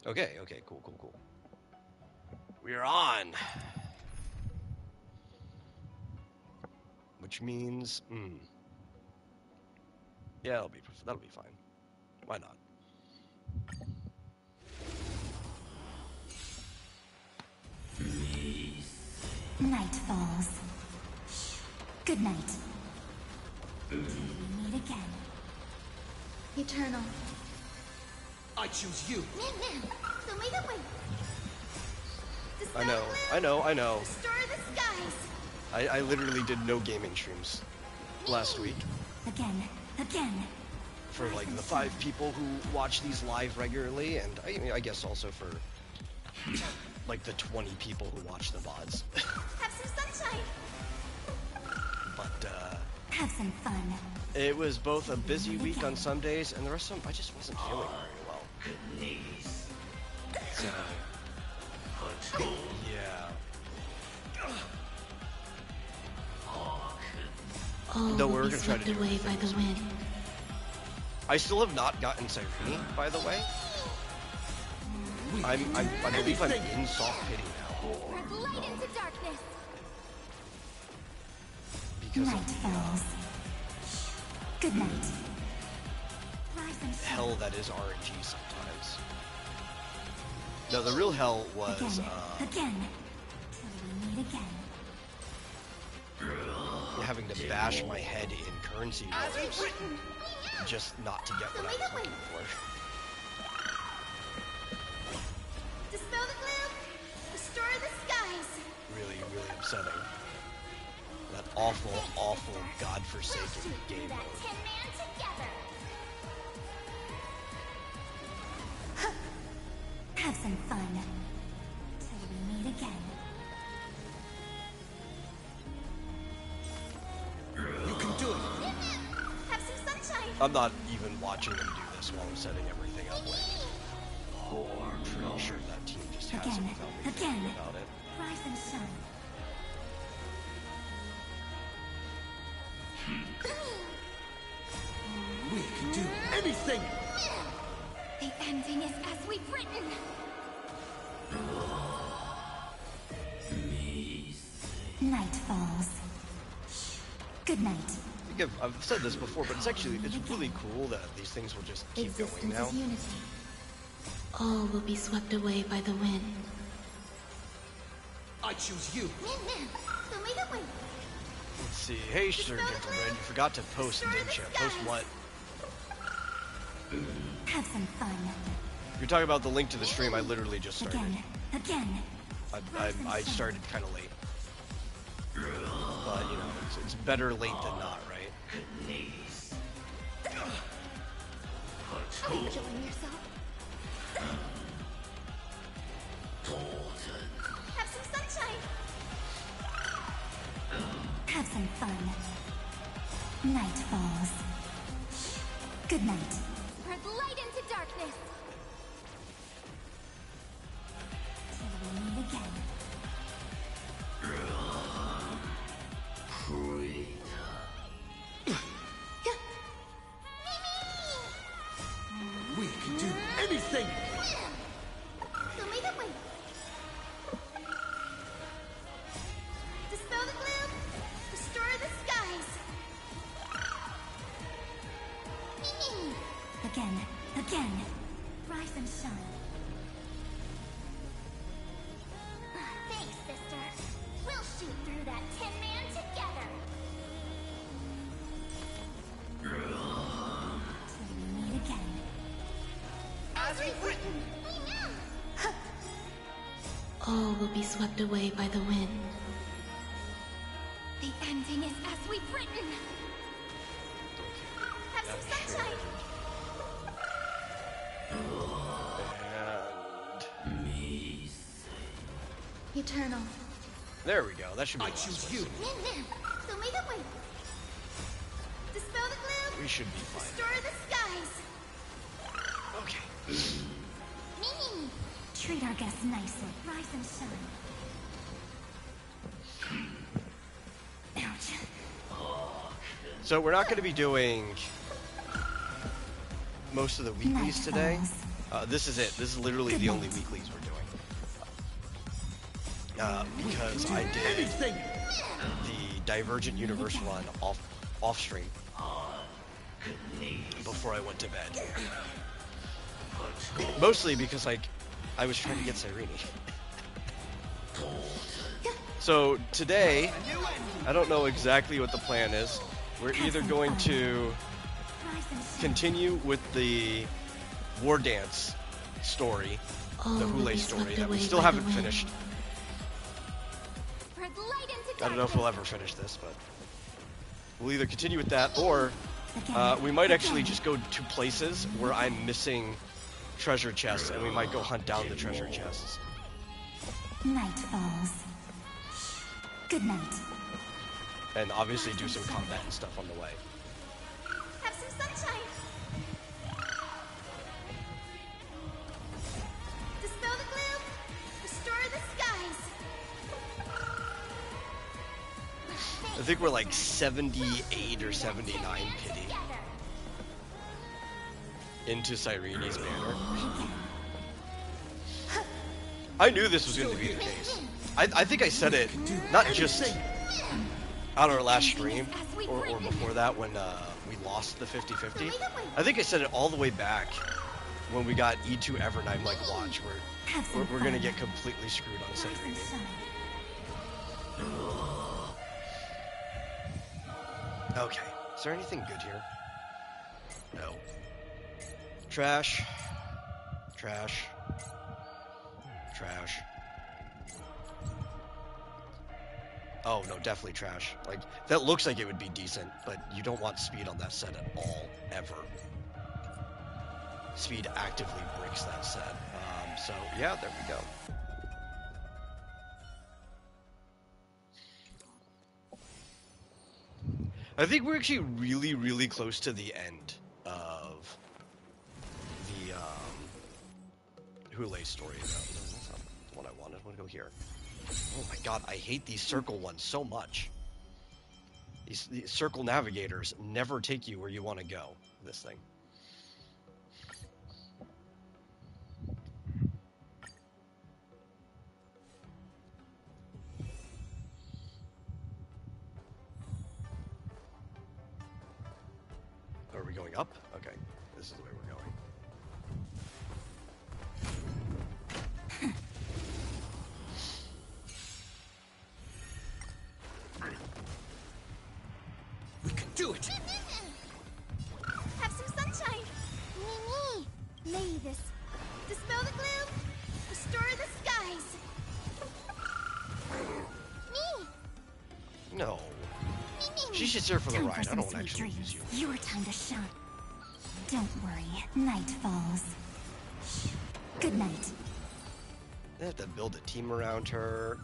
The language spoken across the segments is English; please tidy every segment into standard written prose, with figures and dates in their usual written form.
Okay, okay, cool, cool, cool. We're on. Which means, yeah, that'll be fine. Why not? Night falls. Good night. We meet again. Eternal. I choose you. I know. Destroy the skies. I literally did no gaming streams last week. Again. For like the 5 people who watch these live regularly, and I guess also for like the 20 people who watch the VODs. Have some sunshine. But have some fun. It was both a busy week on some days, and the rest of them I just wasn't feeling very well. So yeah. No, we're gonna try to do away by the wind. I still have not gotten Sirene, by the way. I believe I'm in soft pity now. Light into darkness. Because night falls. Good night. Hell that is RNG sometimes. No, the real hell was again. Till we meet again. Having to bash my head in currency wars just not to get what I was looking for. Dispel the gloom, destroy the skies. Really, really upsetting. That awful, awful, godforsaken game mode. Have some fun. Till we meet again. You can do it. Have some sunshine. I'm not even watching them do this while I'm setting everything up. Like, I'm pretty sure that team just has it without me thinking about it. Rise and shine. We can do anything. The ending is as we've written. Night falls. Good night. I think I've said this before, but it's really cool that these things will just keep going now. All will be swept away by the wind. I choose you. Let's see. Hey, Sir Gingerbread, you forgot to post, didn't you? Post what? Have some fun. You're talking about the link to the stream. I literally just started. Again. I started kind of late. But, you know, it's better late than not, right? Are you killing yourself? Have some sunshine. Have some fun. Night falls. Good night. Spread light into darkness. Till we meet again. We can do anything. Dispel the gloom, destroy the skies. Again. Rise and shine. Thanks, sister. We'll shoot through that tin man together. Till we meet again. As we've written. All will be swept away by the wind. The ending is as we've written. Have some sunshine. And Eternal. there we go. That should be I the last choose one. you. Dispel the gloom. We should be fine. Destroy the skies. Okay. Treat our guests nicely. Rise and shine. Ouch. So we're not going to be doing most of the weeklies today. This is it. This is literally the only weeklies we're doing. Because I did the Divergent Universe run off stream before I went to bed. Mostly because I was trying to get Cyrene. So today, I don't know exactly what the plan is. We're either going to continue with the War Dance story, All the will Hule be story swept that we away still by the haven't wind. finished. I don't know if we'll ever finish this, but we'll either continue with that, or we might actually just go to places where I'm missing treasure chests, and we might go hunt down the treasure chests. Night falls. Good night. And obviously do some combat and stuff on the way. Have some sunshine. Dispel the gloom. Restore the skies. I think we're like 78 or 79 pity into Cyrene's banner. I knew this was going to be the case. I think I said it, not just on our last stream, or before that when we lost the 50-50. I think I said it all the way back when we got E2 Ever, I'm like, watch, we're going to get completely screwed on Cyrene. Okay, is there anything good here? No. Trash. Trash. Trash. Oh, no, definitely trash. Like, that looks like it would be decent, but you don't want speed on that set at all, ever. Speed actively breaks that set. So, yeah, there we go. I think we're actually really, really close to the end of the Hule story. No, that's not what I wanted. I want to go here. Oh my god, I hate these circle ones so much. These circle navigators never take you where you want to go. This thing. Are we going up? Okay, this is the way we're going. We can do it! Have some sunshine. Me. Lay this. Dispel the gloom. Restore the skies. Me. No. She's just here for the Time ride. I some don't sweet actually dreams. use you. Your time to shine. Don't worry. Night falls. Good night. I have to build a team around her.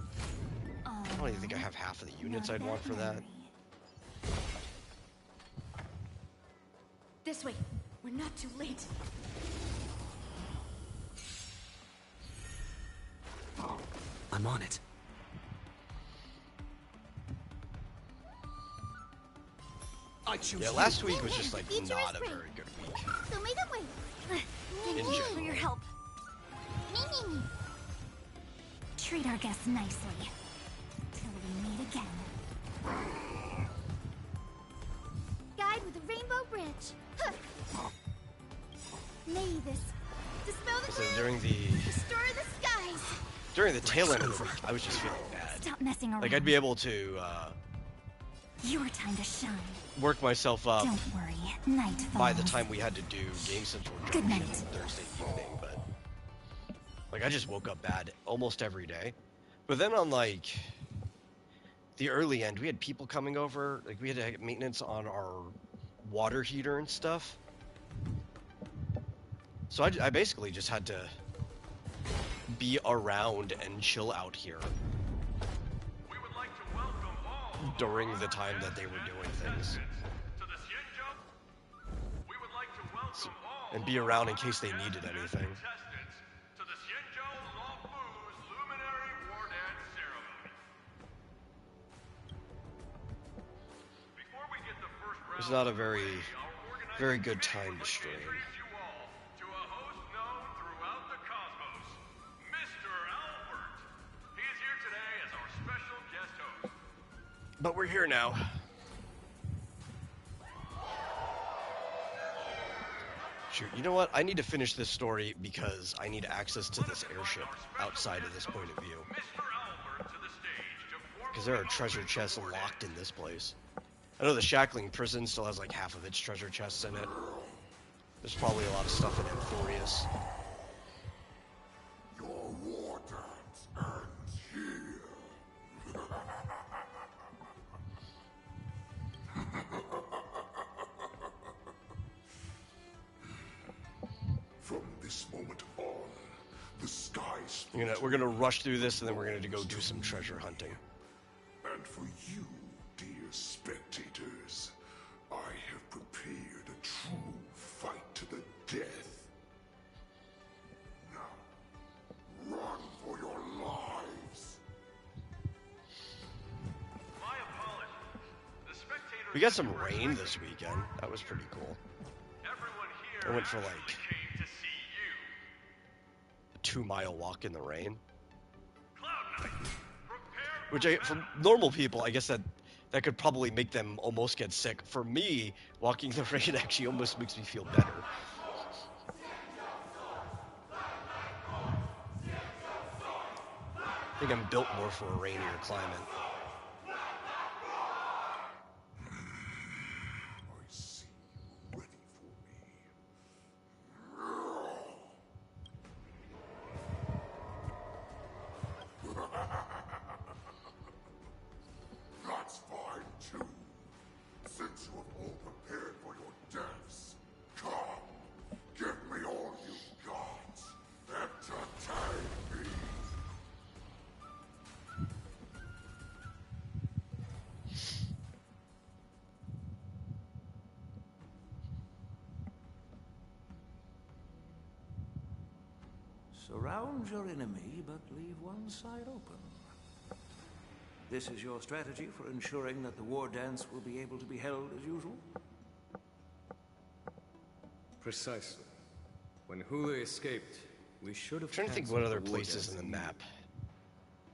Oh, I don't even think I have half of the units I'd want for that. This way. We're not too late. I'm on it. I choose Yeah, you. last week was just like not a very good week. So may the way. In Thank you for general. your help. Me. Treat our guests nicely. Till we meet again. Guide with a rainbow bridge. Huh. Lay this. Dispel the So gloom. Restore the skies. during the tail end of the week, I was just feeling bad. Stop messing around. Like I'd be able to Your time to shine. work myself up Don't worry. Night falls. by the time we had to do Game Central Good Junction night. Thursday evening, but like I just woke up bad almost every day. But then on like the early end, we had people coming over. Like we had to have maintenance on our water heater and stuff. So I basically just had to be around and chill out here We would like to welcome all during the time that they were doing things, to the Xianzhou. We would like to welcome all and be around in case they needed anything. contestants to the Xianzhou Lawfu's Luminary War Dance Ceremony. Before we get the first round, It's not a very our organizers good time to stream. introduce you all to a host known But we're here now. Shoot, you know what? I need to finish this story because I need access to this airship outside of this point of view. Because there are treasure chests locked in this place. I know the Shackling prison still has like half of its treasure chests in it. There's probably a lot of stuff in Amphorius. Your war dance ends here. From this moment on, the skies. We're gonna rush through this, and then we're gonna go do some treasure hunting. And for you, dear spectators, I have prepared a true fight to the death. Now, run for your lives. My apologies. The spectators We got some rain this weekend. That was pretty cool. Everyone here I went for like came to see you. a 2-mile walk in the rain. Cloud Knight, prepare Which, for normal people, I guess that could probably make them almost get sick. For me, walking in the rain actually almost makes me feel better. I think I'm built more for a rainier climate. I see you ready for me. That's fine too. Since you have all prepared for your deaths, come, give me all you've got. Entertain me. Surround your enemy, but leave one side open. This is your strategy for ensuring that the war dance will be able to be held as usual? Precisely. When Hule escaped, we should have. I'm trying to think what other places in the map.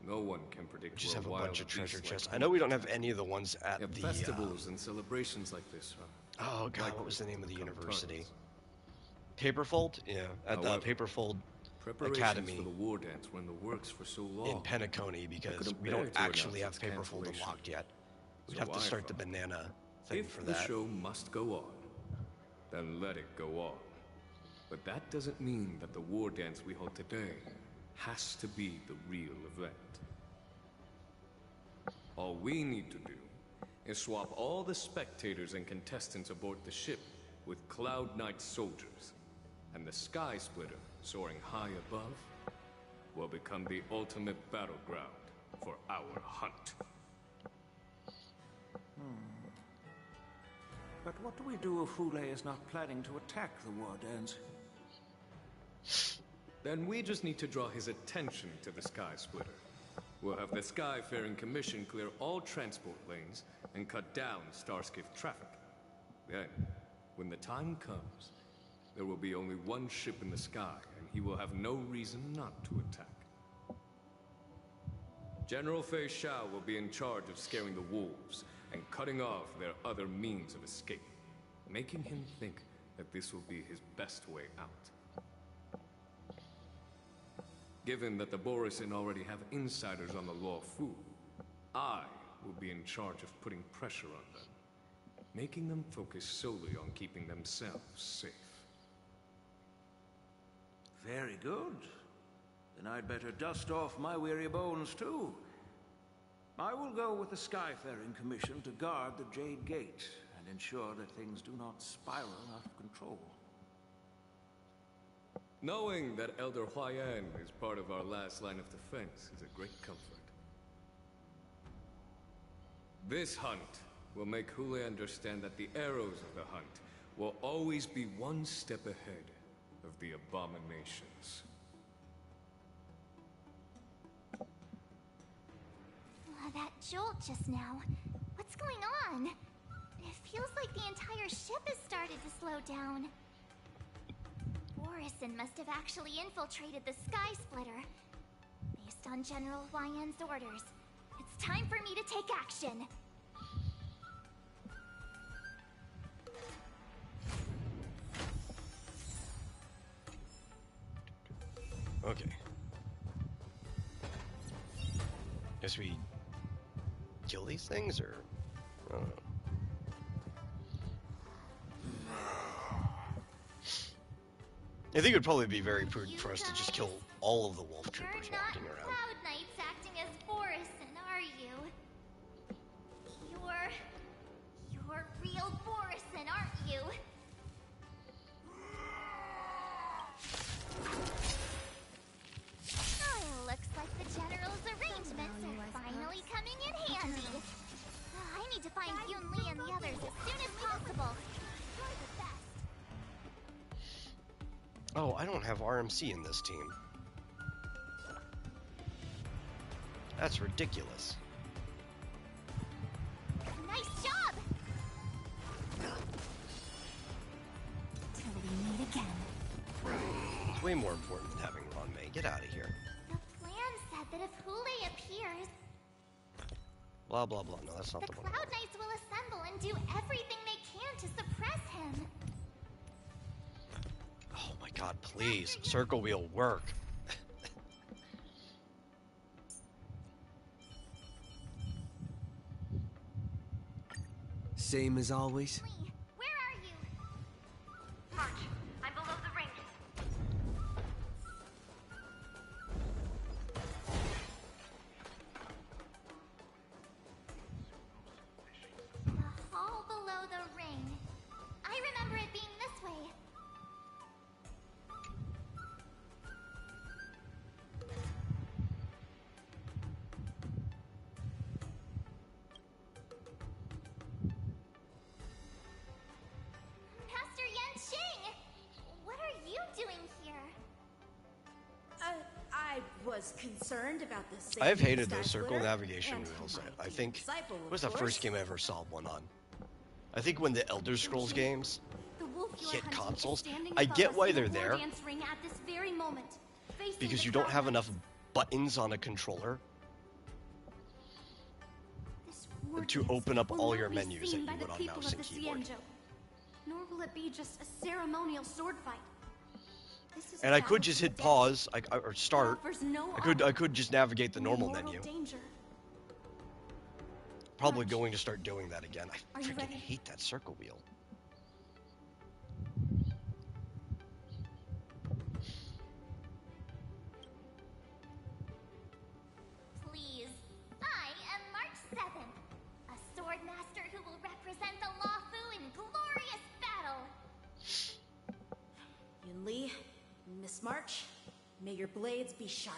No one can predict. We just have a where bunch of wild treasure beasts chests. like I know we don't have any of the ones at have the festivals and celebrations like this. oh god, Like what was the name of the become university? targets. Paperfold? Yeah, at the However, Paperfold Preparations Academy for the war dance were in the works for so long. in Penacony, because couldn't we bear don't to actually have announce its Paperfold cancellation. unlocked yet. We'd So have to I start the thought, banana thing If for the that. show must go on, then let it go on. But that doesn't mean that the war dance we hold today has to be the real event. All we need to do is swap all the spectators and contestants aboard the ship with Cloud Knight soldiers, and the Sky Splitter, soaring high above, will become the ultimate battleground for our hunt. But what do we do if Hule is not planning to attack the war dance? Then we just need to draw his attention to the Sky Splitter. We'll have the Skyfaring Commission clear all transport lanes and cut down Starskiff traffic. Then, when the time comes, there will be only one ship in the sky, and he will have no reason not to attack. General Fei Shao will be in charge of scaring the wolves and cutting off their other means of escape, making him think that this will be his best way out. Given that the Borisin already have insiders on the Law Fu, I will be in charge of putting pressure on them, making them focus solely on keeping themselves safe. Very good. Then I'd better dust off my weary bones, too. I will go with the Skyfaring Commission to guard the Jade Gate and ensure that things do not spiral out of control. Knowing that Elder Huayan is part of our last line of defense is a great comfort. This hunt will make Hule understand that the arrows of the hunt will always be one step ahead of the abominations. That jolt just now. What's going on? It feels like the entire ship has started to slow down. Borisin must have actually infiltrated the Sky Splitter. Based on General Huayan's orders, it's time for me to take action. Guess we kill these things, or I don't know. I think it would probably be very prudent for us to just kill all of the wolf troopers walking around. Cloud Knights acting as Borison, are you? You're real Borison, aren't you? Oh, looks like the General's arrangements are finally coming in handy. I need to find Yun Li and the others as soon as possible. You're the best. Oh, I don't have RMC in this team. That's ridiculous. Nice job! Till we meet again. It's way more important than having Ron May. Get out of here. The plan said that if Hule appears, Blah, blah, blah. No, that's not the the one. Cloud Knights will assemble and do everything they can to suppress him. Oh my god, please. Circle wheel work. Same as always. Lee, where are you? March, I'm below the ring. The hall below the ring. I remember it being this way. Master Yanqing! What are you doing here? I was concerned about the safety I've of the hated Sky those circle Splitter, navigation and wheels. my I think disciple, it of was the course. first game I ever saw one on. I think when the Elder Scrolls games The wolf you're hit hunting is consoles, standing I above get us why in the they're there, war dance ring at this very moment, facing because the you don't Cloud have enough Knights. buttons on a controller This war to dance open up will all not your be menus seen that you by would the on people mouse of and the keyboard. Xianzhou, nor will it be just a ceremonial sword fight. This is And a I could battle just to hit the pause, death. or It start. offers no I honor, could just navigate the no normal mortal menu. danger. Probably March. going to start doing that again. I Are you freaking ready? hate that circle wheel. Please. I am March 7th, a sword master who will represent the Luofu in glorious battle. Yun Li, Miss March, may your blades be sharp,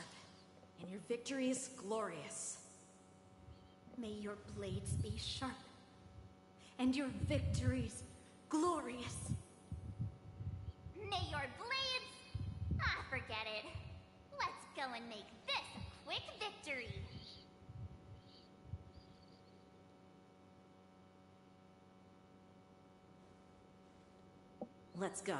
and your victories glorious. May your blades be sharp, and your victories glorious. May your blades... Ah, forget it. Let's go and make this a quick victory. Let's go.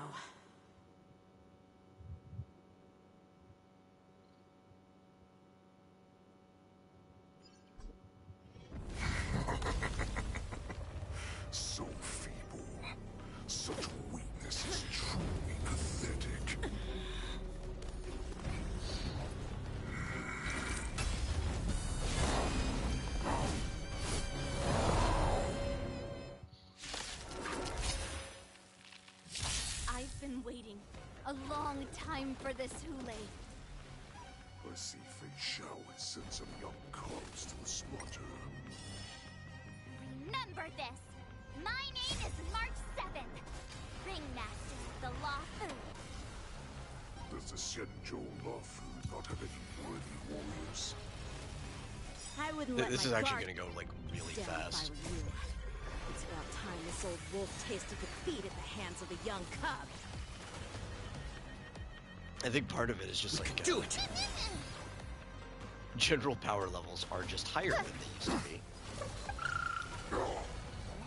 So feeble. Such weakness is truly pathetic. I've been waiting a long time for this, Hule. I see Fei Xiao has sent some young cubs to the slaughter. Remember this. My name is March 7th, Ringmaster of the Luofu. Does the Xianzhou Luofu not have any worthy warriors? I wouldn't let This my is actually guard going to go like really down if I fast. were you. It's about time this old wolf tasted defeat at the hands of a young cub. I think part of it is just like Do it! general power levels are just higher than they used to be.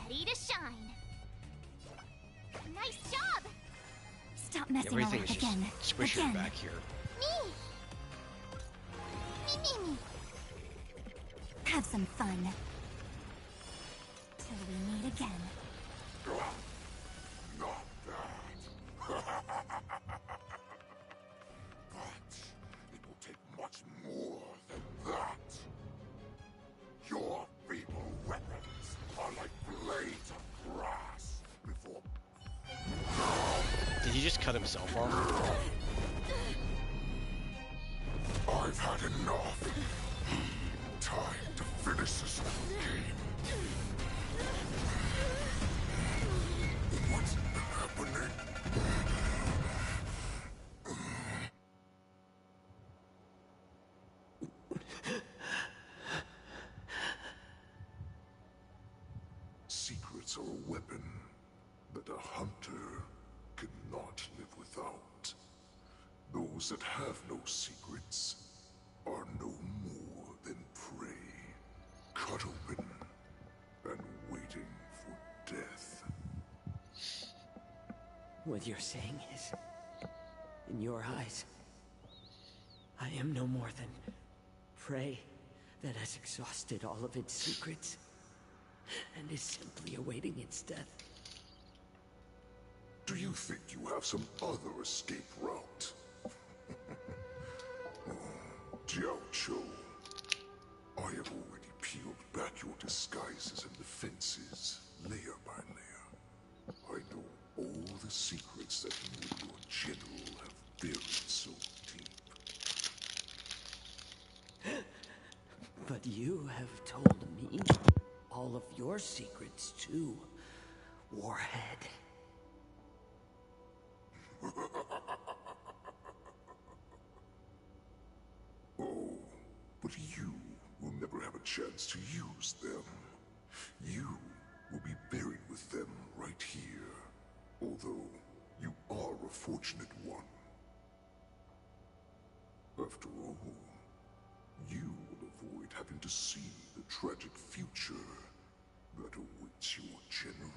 Ready to shine. Nice job. Stop messing Everything around is just again. squishing Again. back here. Me. Me. Have some fun. Till we meet again. Not that. But it will take much more than that. cut himself off. I've had enough. Time to finish this game. What's happening? Secrets are a weapon that a hunter cannot live without. Those that have no secrets are no more than prey, cut open and waiting for death. What you're saying is, in your eyes, I am no more than prey that has exhausted all of its secrets and is simply awaiting its death. Do you think you have some other escape route? Jiao Cho, I have already peeled back your disguises and defenses, layer by layer. I know all the secrets that you and your general have buried so deep. But you have told me all of your secrets too, Warhead. Oh, but you will never have a chance to use them. You will be buried with them right here. Although, you are a fortunate one. After all, you will avoid having to see the tragic future that awaits your general.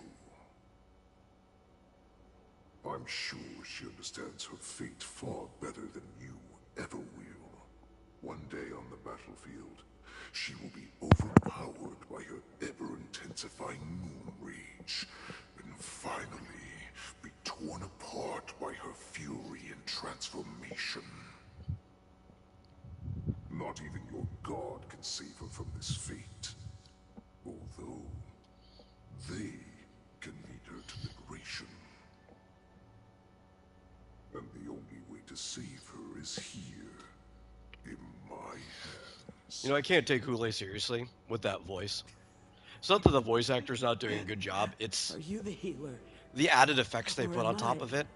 I'm sure she understands her fate far better than you ever will. One day on the battlefield, she will be overpowered by her ever-intensifying moon rage, and finally be torn apart by her fury and transformation. Not even your god can save her from this fate, although they can lead her to liberation. And the only way to save her is here, in my hands. You know, I can't take Hule seriously with that voice. It's not that the voice actor's not doing a good job, it's Are you the healer? the added effects they Or put am on top I? of it.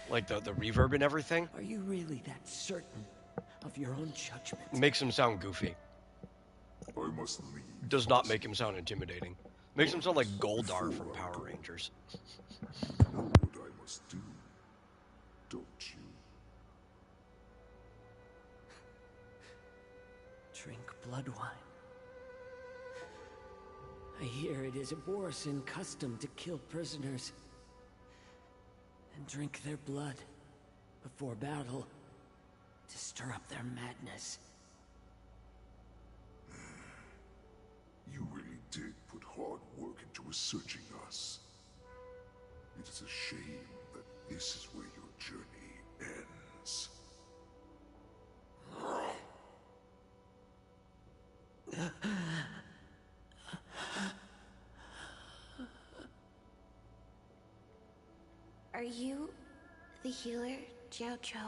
Like the reverb and everything. Are you really that certain of your own judgment? Makes him sound goofy. I must leave. Does not make him sound intimidating. Makes him sound like Goldar from Power Rangers. You know what I must do, don't you? Drink blood wine. I hear it is a Borisan custom to kill prisoners and drink their blood before battle to stir up their madness. You really did put hard work into researching us. It is a shame that this is where your journey ends. Are you the healer, Jiao Cho?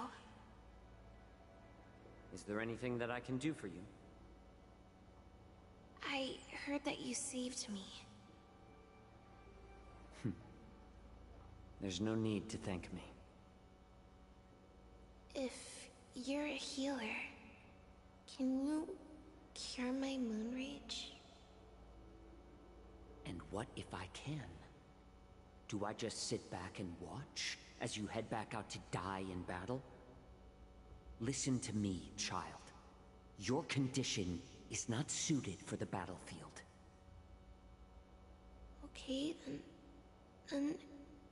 Is there anything that I can do for you? I heard that you saved me. There's no need to thank me. If you're a healer, can you cure my moon rage? And what if I can? Do I just sit back and watch as you head back out to die in battle? Listen to me, child. Your condition is not suited for the battlefield. Okay, then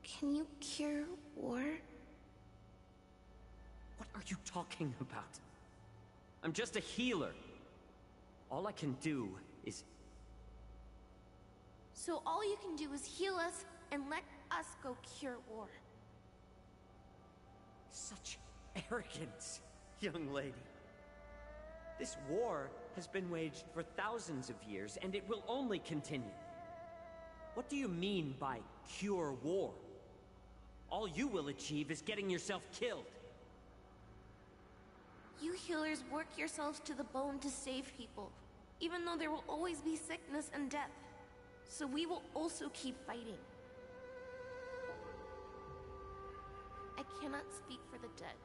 can you cure war? What are you talking about? I'm just a healer. All I can do is... So all you can do is heal us and let us go cure war. Such arrogance, young lady. This war has been waged for thousands of years, and it will only continue. What do you mean by cure war? all you will achieve is getting yourself killed. You healers work yourselves to the bone to save people, even though there will always be sickness and death. So we will also keep fighting. I cannot speak for the dead,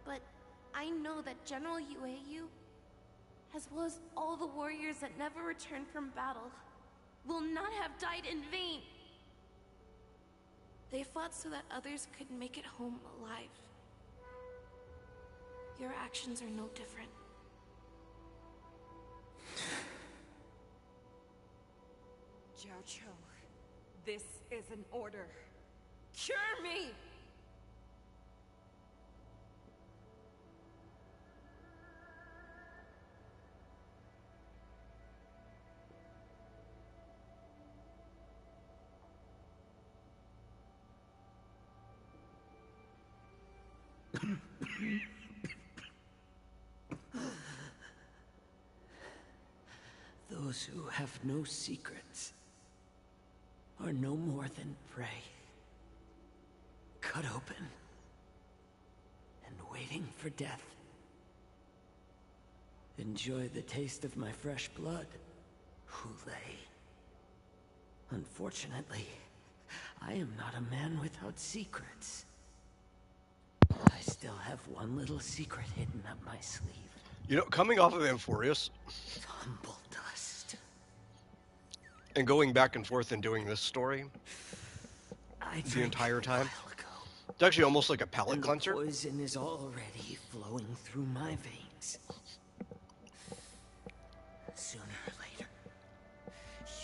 but I know that General Yueyu, as well as all the warriors that never returned from battle, will not have died in vain. They fought so that others could make it home alive. Your actions are no different. Jiaoqiu, this is an order. Cure me! Those who have no secrets are no more than prey. Cut open and waiting for death. Enjoy the taste of my fresh blood, Hulei. Unfortunately, I am not a man without secrets. I still have one little secret hidden up my sleeve. You know, coming off of Amphorius Humble dust. and going back and forth and doing this story the entire time, it's actually almost like a palate and cleanser. The poison is already flowing through my veins. Sooner or later,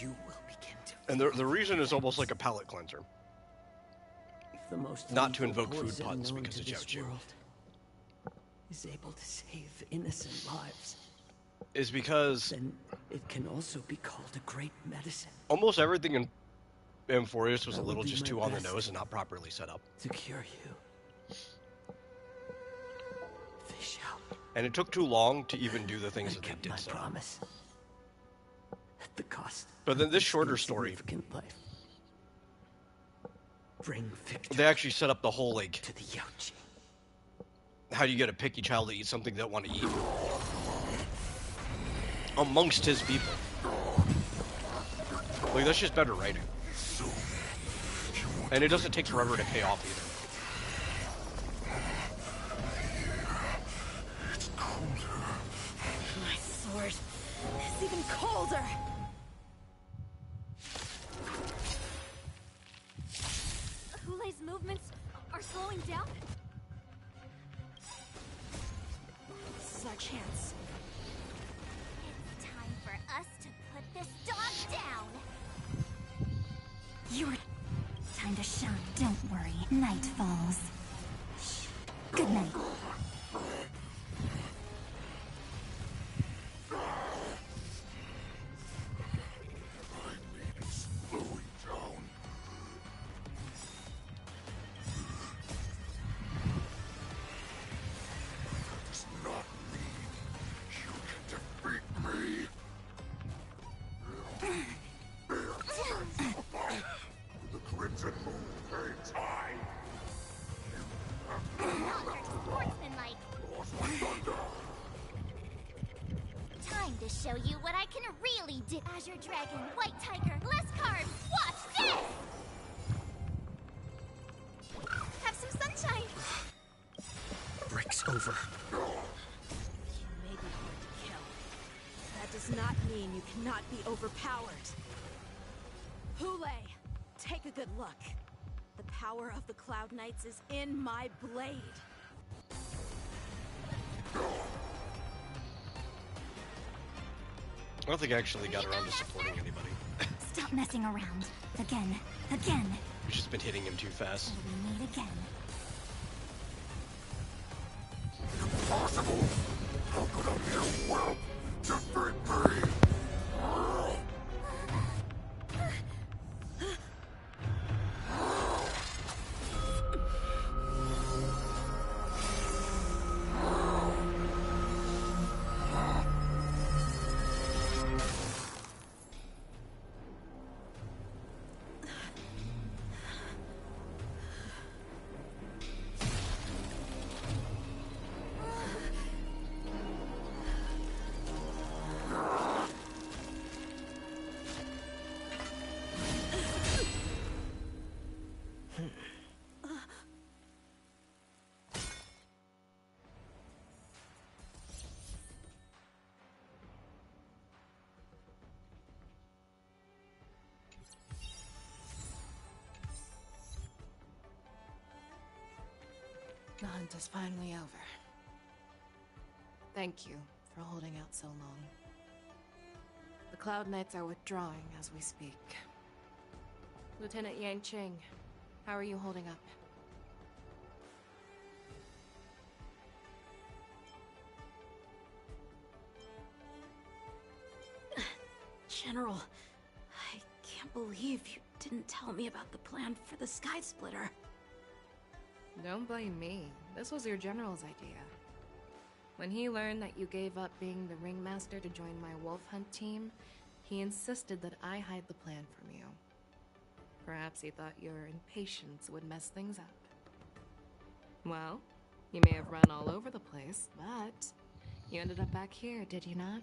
you will begin to. And the reason is almost like a palate cleanser. The most Not to lethal invoke food poison puns known because to it's this Jiaoqiu. world is able to save innocent lives. Is because Then it can also be called a great medicine almost everything in Amphorius was I a will little do just my too on the best. nose and not properly set up. to cure you. Fish out. And it took too long to even do the things I that they kept did my set up. promise. At the cost. But then of this shorter insignificant life. Bring victory They actually set up the whole, like, to the Yaoqi. how do you get a picky child to eat something they don't want to eat? Amongst his people. Like, that's just better writing. And it doesn't take forever to pay off either. My sword is even colder! Hulei's movements are slowing down? This is our chance. It's time for us to put this dog down! You're... Time to shine. Don't worry. Night falls. Shh. Good night. Slowing down. Does not mean you can defeat me. The Crimson Moon paints high. Not sportsmanlike. Lost my thunder. Time to show you what I can really do. Azure Dragon, White Tiger, less carbs. Watch this! Have some sunshine. Break's over. You may be hard to kill. That does not mean you cannot be overpowered. Hulei, take a good look. The power of the Cloud Knights is in my blade. I don't think I actually got around to supporting anybody. Stop messing around. Again. Again. We've just been hitting him too fast. Till we meet again. Impossible! How could a mere whelp defeat me? The hunt is finally over. Thank you for holding out so long. The Cloud Knights are withdrawing as we speak. Lieutenant Yang Ching, how are you holding up? General, I can't believe you didn't tell me about the plan for the Sky Splitter. Don't blame me. This was your general's idea. When he learned that you gave up being the ringmaster to join my wolf hunt team, he insisted that I hide the plan from you. Perhaps he thought your impatience would mess things up. Well, you may have run all over the place, but you ended up back here, did you not?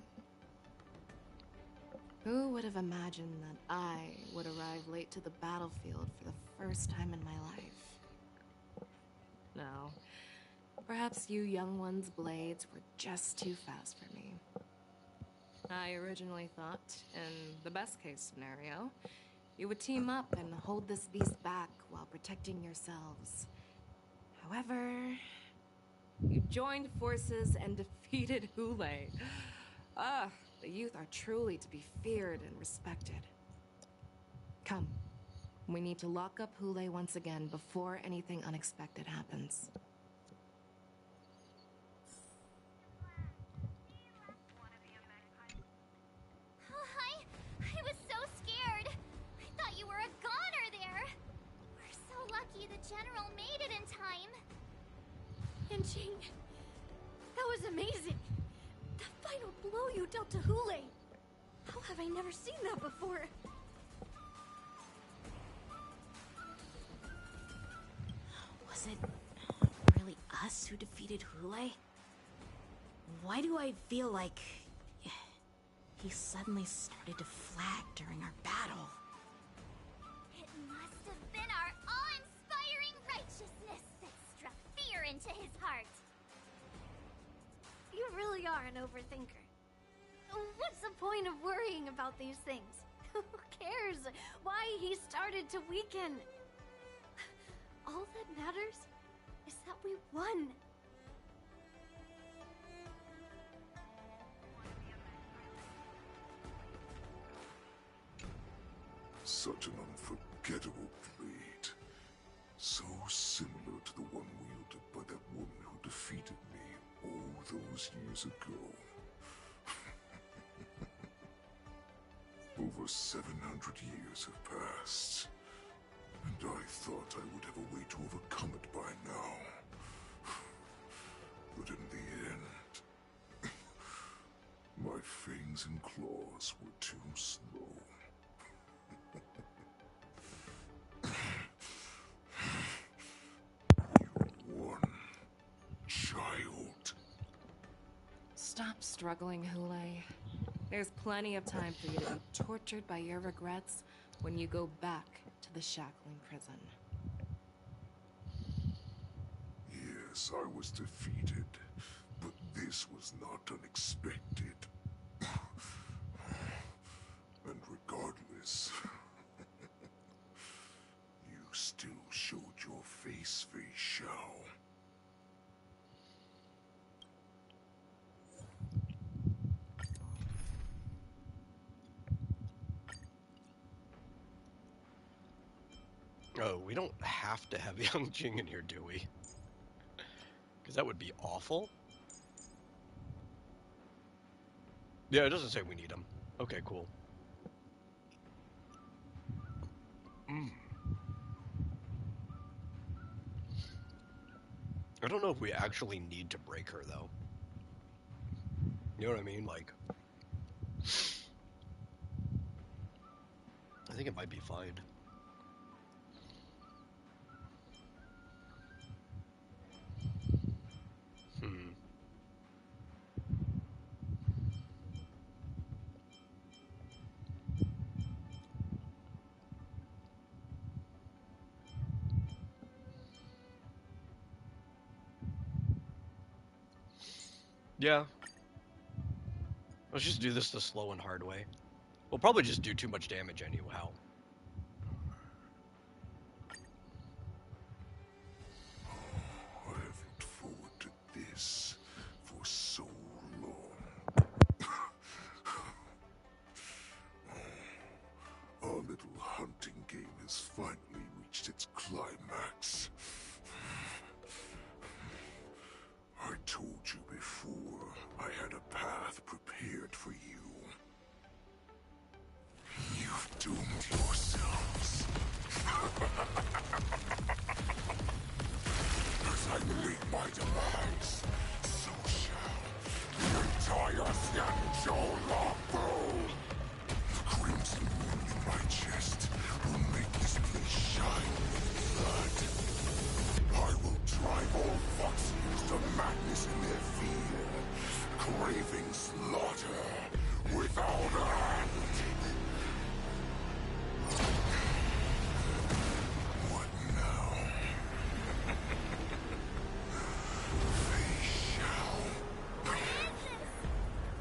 Who would have imagined that I would arrive late to the battlefield for the first time in my life? No. Perhaps you young ones' blades were just too fast for me. I originally thought, in the best-case scenario, you would team up and hold this beast back while protecting yourselves. However, you joined forces and defeated Hule. The youth are truly to be feared and respected. Come, we need to lock up Hule once again before anything unexpected happens. I was so scared. I thought you were a goner there. We're so lucky the general made it in time. And Jing, that was amazing. The final blow you dealt to Hule. How have I never seen that before? Was it really us who defeated Hule? Why do I feel like he suddenly started to flag during our battle? It must have been our awe-inspiring righteousness that struck fear into his heart. You really are an overthinker. What's the point of worrying about these things? Who cares why he started to weaken? All that matters is that we won. Such an unforgettable blade. So similar to the one wielded by that woman who defeated me all those years ago. Over 700 years have passed, and I thought I would have a way to overcome it by now. But in the end, my fangs and claws were too slow. You won, child. Stop struggling, Hule. There's plenty of time for you to be tortured by your regrets when you go back to the shackling prison. Yes, I was defeated, but this was not unexpected. And regardless, you still showed your face, Fei Xiao. Oh, we don't have to have Young Jing in here, do we? Because that would be awful. Yeah, it doesn't say we need him. Okay, cool. I don't know if we actually need to break her, though. You know what I mean? Like, I think it might be fine. Yeah. Let's just do this the slow and hard way. We'll probably just do too much damage anyhow. I have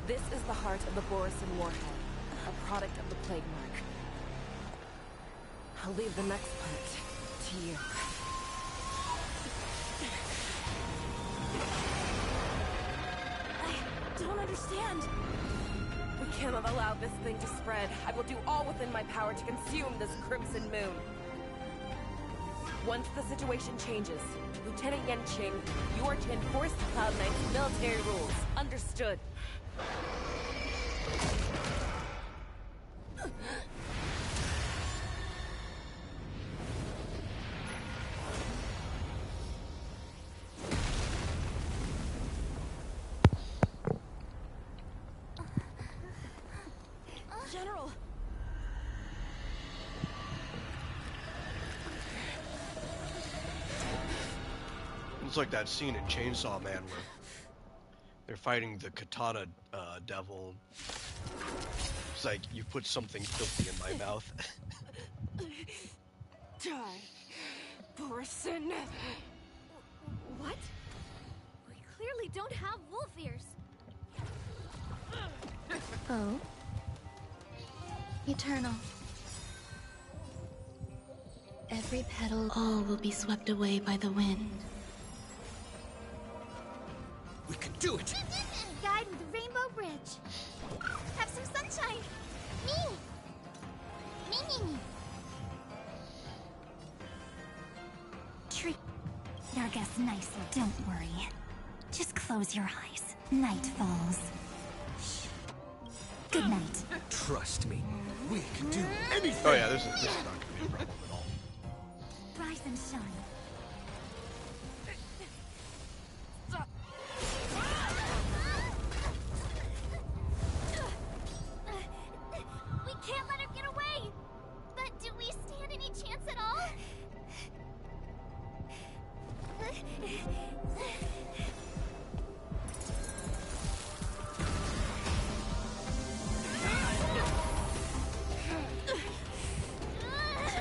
This is the heart of the Borisin warhead, a product of the Plague Mark. I'll leave the next part to you. I don't understand. We cannot allow this thing to spread. I will do all within my power to consume this Crimson Moon. Once the situation changes, Lieutenant Yenqing, you are to enforce the Cloud Knight's military rules. Understood. General! It's like that scene in Chainsaw Man where they're fighting the katana devil. It's like, you put something filthy in my mouth. Die, Borisin. What? We clearly don't have wolf ears. Oh? Eternal. Every petal, all will be swept away by the wind. We can do it! Guide with the Rainbow Bridge. Have some sunshine. Me. Me. Treat our guests nicely, don't worry. Just close your eyes. Night falls. Shh. Good night. Trust me, we can do anything! Oh yeah, this is not going to be a problem at all. Rise and shine. We can't let her get away. But do we stand any chance at all?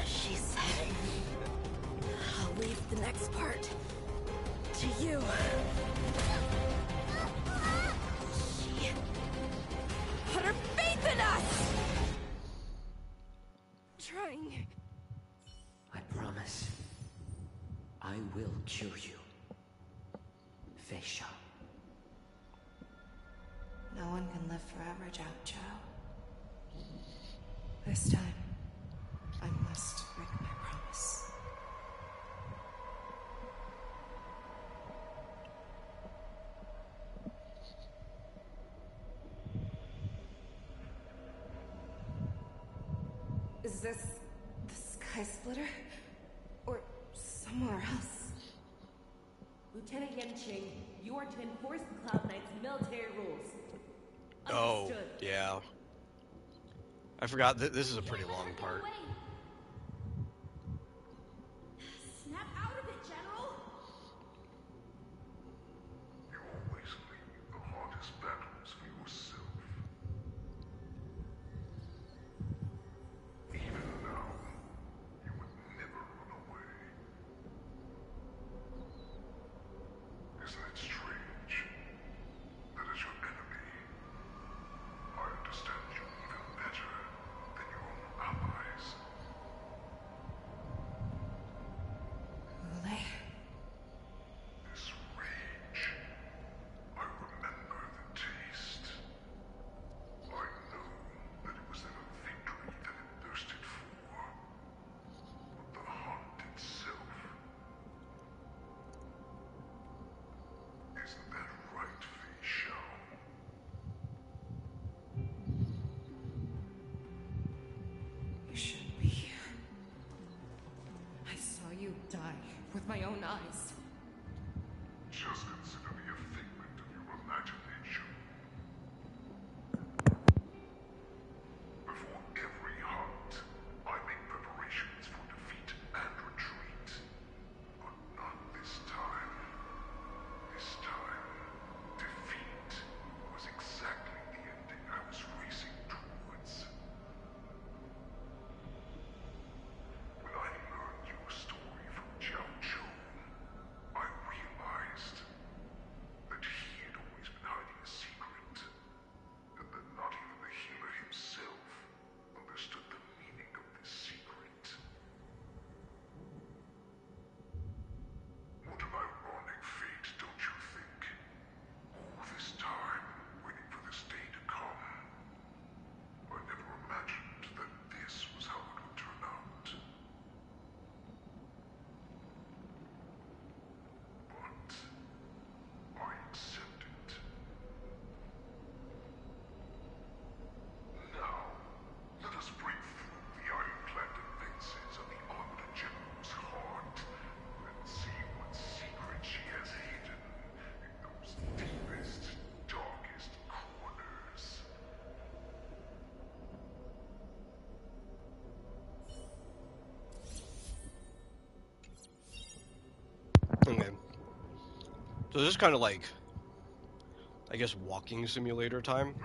She said, I'll leave the next part to you. She put her faith in us! Trying. I promise. I will cure you. Feisha. No one can live forever, Zhao Zhao. This time, I must break my promise. Is this the Sky Splitter? Or somewhere else? Lieutenant Yenqing, you are to enforce the Cloud Knight's military rules. Oh, Understood. yeah. I forgot that this is a pretty long part. Snap out of it, General! You always leave the hardest battles for yourself. Even now, you would never run away. Isn't it strange that as your enemy, I understand you even better than your own allies? So this is kind of like, I guess, walking simulator time.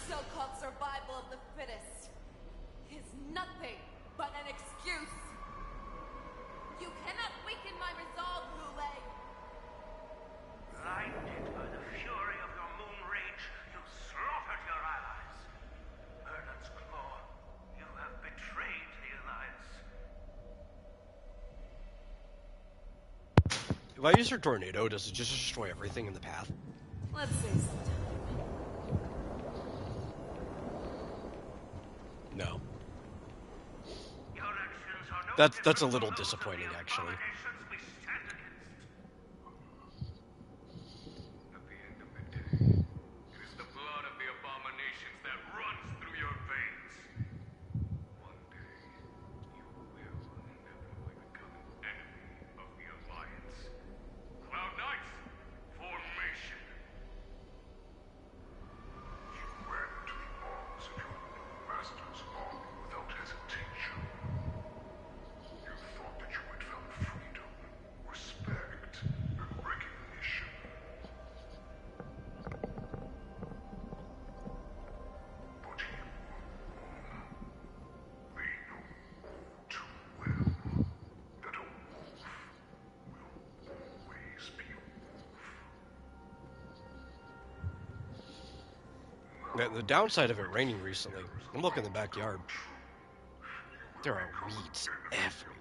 So-called survival of the fittest is nothing but an excuse. You cannot weaken my resolve, Lule. Blinded by the fury of your moon rage, you slaughtered your allies. Merlin's Claw, you have betrayed the Alliance. If I use her tornado, does it just destroy everything in the path? Let's say so. No. That's a little disappointing, actually. At the end of the day, it is the blood of the abominations that runs through your veins. One day, you will inevitably become an enemy of the Alliance. Cloud Knights, formation! You ran into the arms of your new master's army without hesitation. You thought that you had found freedom, respect, and recognition. But you were wrong. They know all too well that a wolf will always be a wolf. The downside of it raining recently, I'm looking in the backyard. There are weeds everywhere.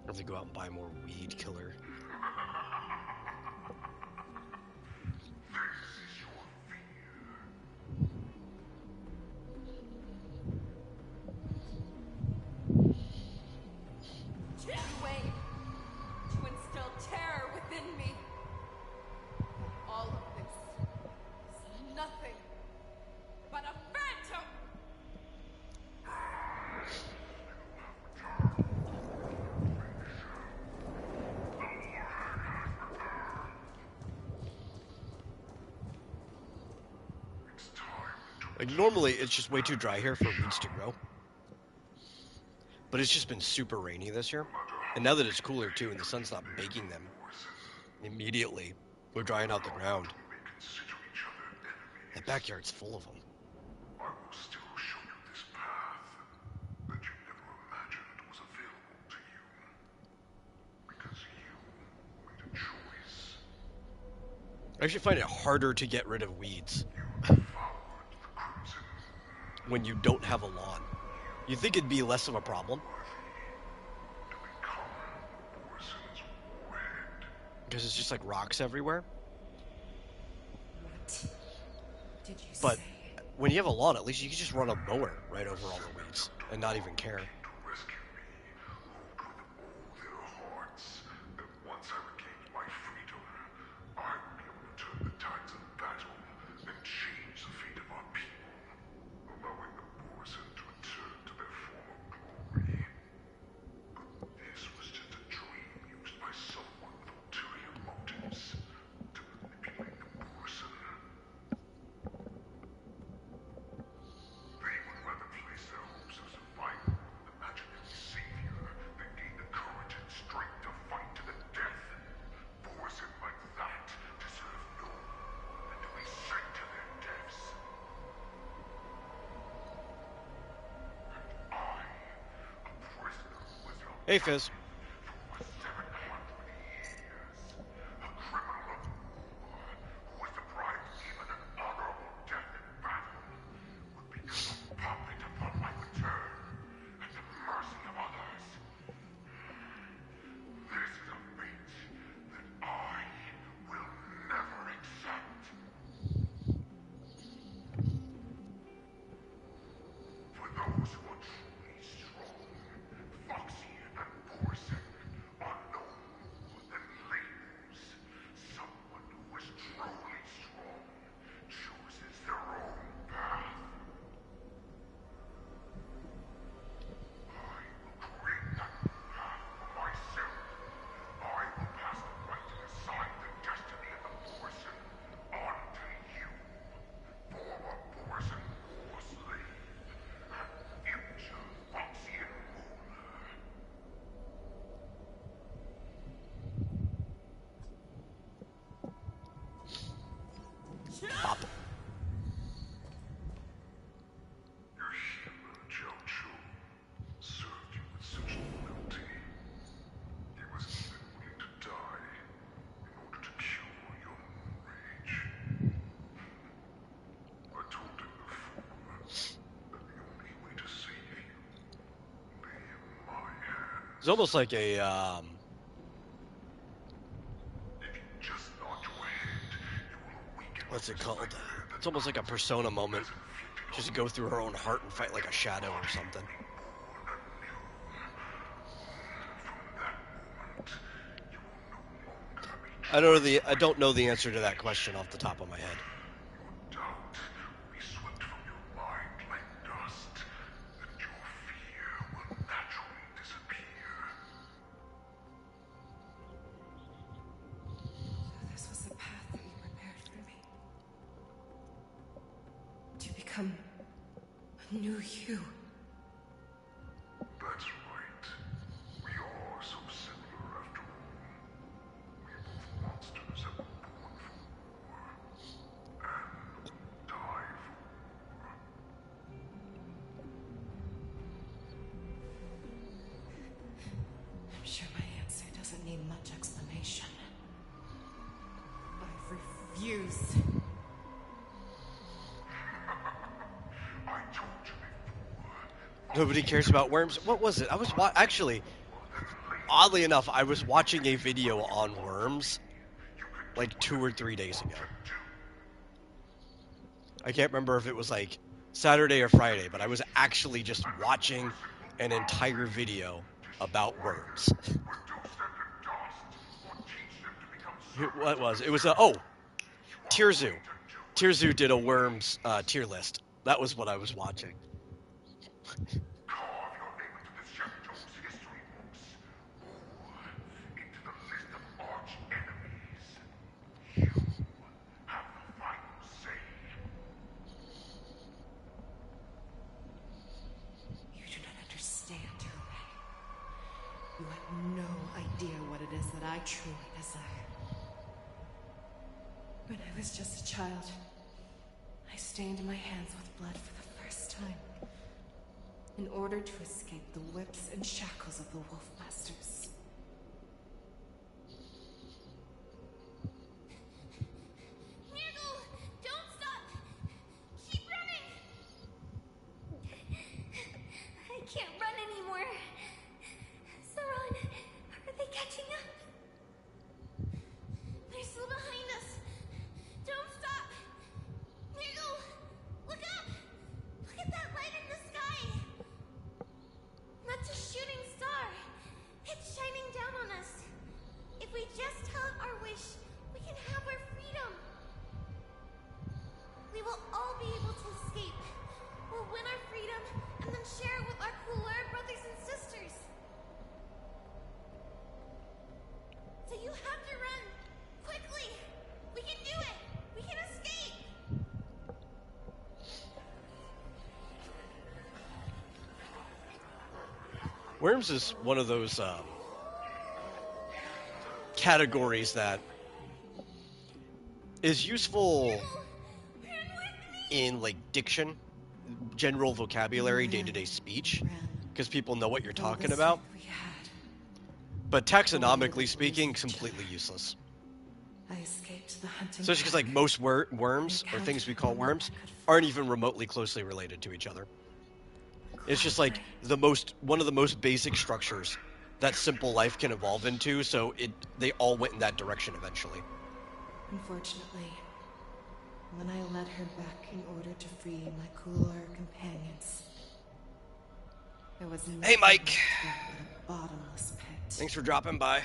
I have to go out and buy more weed killer. Wait, to instill terror within me. All of this is nothing but a phantom! Like, normally, it's just way too dry here for weeds to grow. But it's just been super rainy this year. And now that it's cooler, too, and the sun's not baking them, immediately, we're drying out the ground. The backyard's full of them. I will still show you this path that you never imagined was available to you. Because you made a choice. I actually find it harder to get rid of weeds when you don't have a lawn. You think it'd be less of a problem? Because it's just like rocks everywhere. What did you But say? when you have a lawn, at least you can just run a mower right over all the weeds and not even care. Once I regained my freedom, I would be able to turn the tides of battle and change the fate of our people, allowing the Morrison to return to their former glory. But this was just a dream used by someone with ulterior motives to manipulate the Morrison. They would rather place their hopes of survival in the Hey, Fizz. Pop. It's almost like a, what's it called? It's almost like a Persona moment. Just go through her own heart and fight like a shadow or something. I don't know the answer to that question off the top of my head. This was the path that you prepared for me. To become a new you. That's right. We are so similar after all. We are both monsters that were born for war. And die for war. I'm sure my answer doesn't need much explanation. I refuse. Nobody cares about worms. What was it? I was actually, oddly enough, I was watching a video on worms like 2 or 3 days ago. I can't remember if it was like Saturday or Friday, but I was actually just watching an entire video about worms. What was it? It was Tier Zoo did a worms tier list. That was what I was watching. You do not understand, Honkai. You have no idea what it is that I truly desire. When I was just a child, I stained my hands with blood for the first time in order to escape the whips and shackles of the Wolf Masters. Niggle! Don't stop! Keep running! I can't run anymore. Sauron, are they catching up? They're still behind us. Don't stop! Niggle! Look up! Look at that light in the sky! That's a shooting star. It's shining down on us. If we just tell it our wish, we can have our freedom. We will all be able to escape. We'll win our freedom and then share it with our cooler brothers and sisters. So you have to run. Quickly. We can do it. We can escape. Worms is one of those categories that is useful in like diction, general vocabulary, day-to-day speech, because people know what you're talking about. But taxonomically speaking, completely useless. I escaped the hunting. Especially because like most worms, or things we call worms, aren't even remotely closely related to each other. It's just like one of the most basic structures that simple life can evolve into, so they all went in that direction eventually. Unfortunately, when I led her back in order to free my cooler companions, there was Hey, Mike. but a bottomless pit. Thanks for dropping by.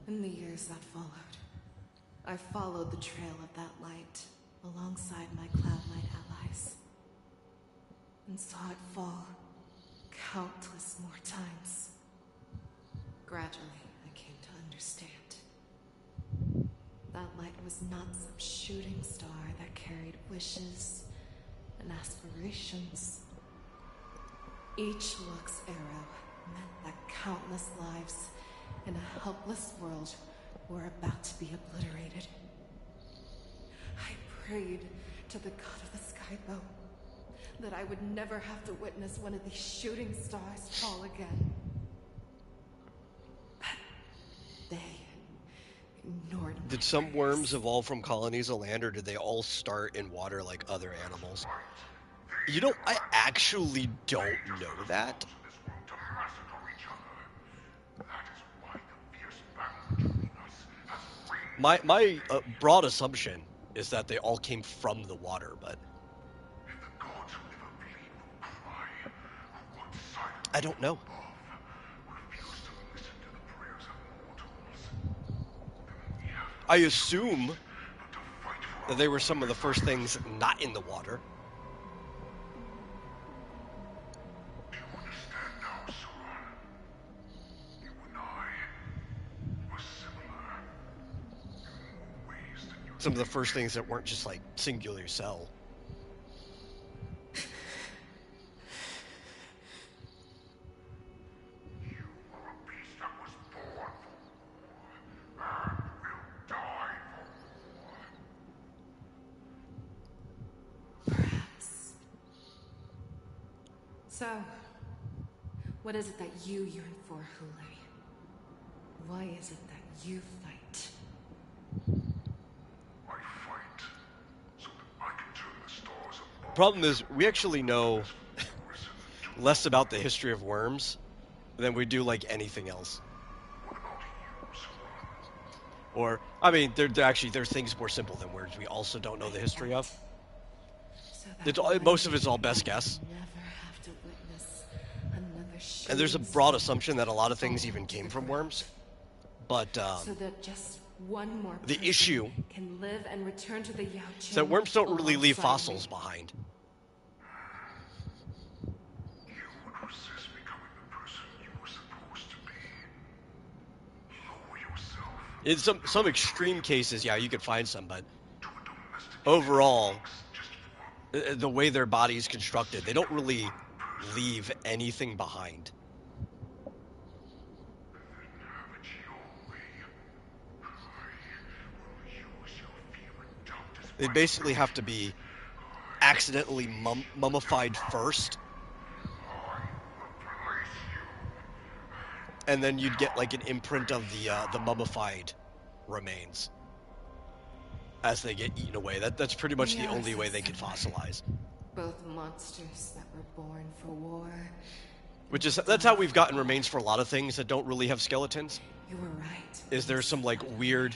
In the years that followed, I followed the trail of that light alongside my Cloud Knight allies, and saw it fall countless more times. Gradually, I came to understand. That light was not some shooting star that carried wishes and aspirations. Each Luck's arrow meant that countless lives in a helpless world were about to be obliterated. I prayed to the god of the Skybow that I would never have to witness one of these shooting stars fall again. But they ignored me. Did some worms evolve from colonies of land, or did they all start in water like other animals? You know, I actually don't know that. My broad assumption is that they all came from the water, but I don't know. I assume that they were some of the first things not in the water. Some of the first things that weren't just like singular cell. Perhaps. So, what is it that you yearn for, Hule? Why is it that you fight? Problem is, we actually know less about the history of worms than we do like anything else. Or, I mean, there are things more simple than worms we also don't know the history of. Most of it's all best guess. And there's a broad assumption that a lot of things even came from worms. But so that just one more the issue can live and return to the Yao is that worms don't really leave fossils me. behind. In some extreme cases, yeah, you could find some, but overall, the way their body is constructed, they don't really leave anything behind. They basically have to be accidentally mummified first, and then you'd get like an imprint of the mummified remains as they get eaten away. That's pretty much the only way they could fossilize. Both monsters that were born for war. That's how we've gotten remains for a lot of things that don't really have skeletons. You were right. Is there some like weird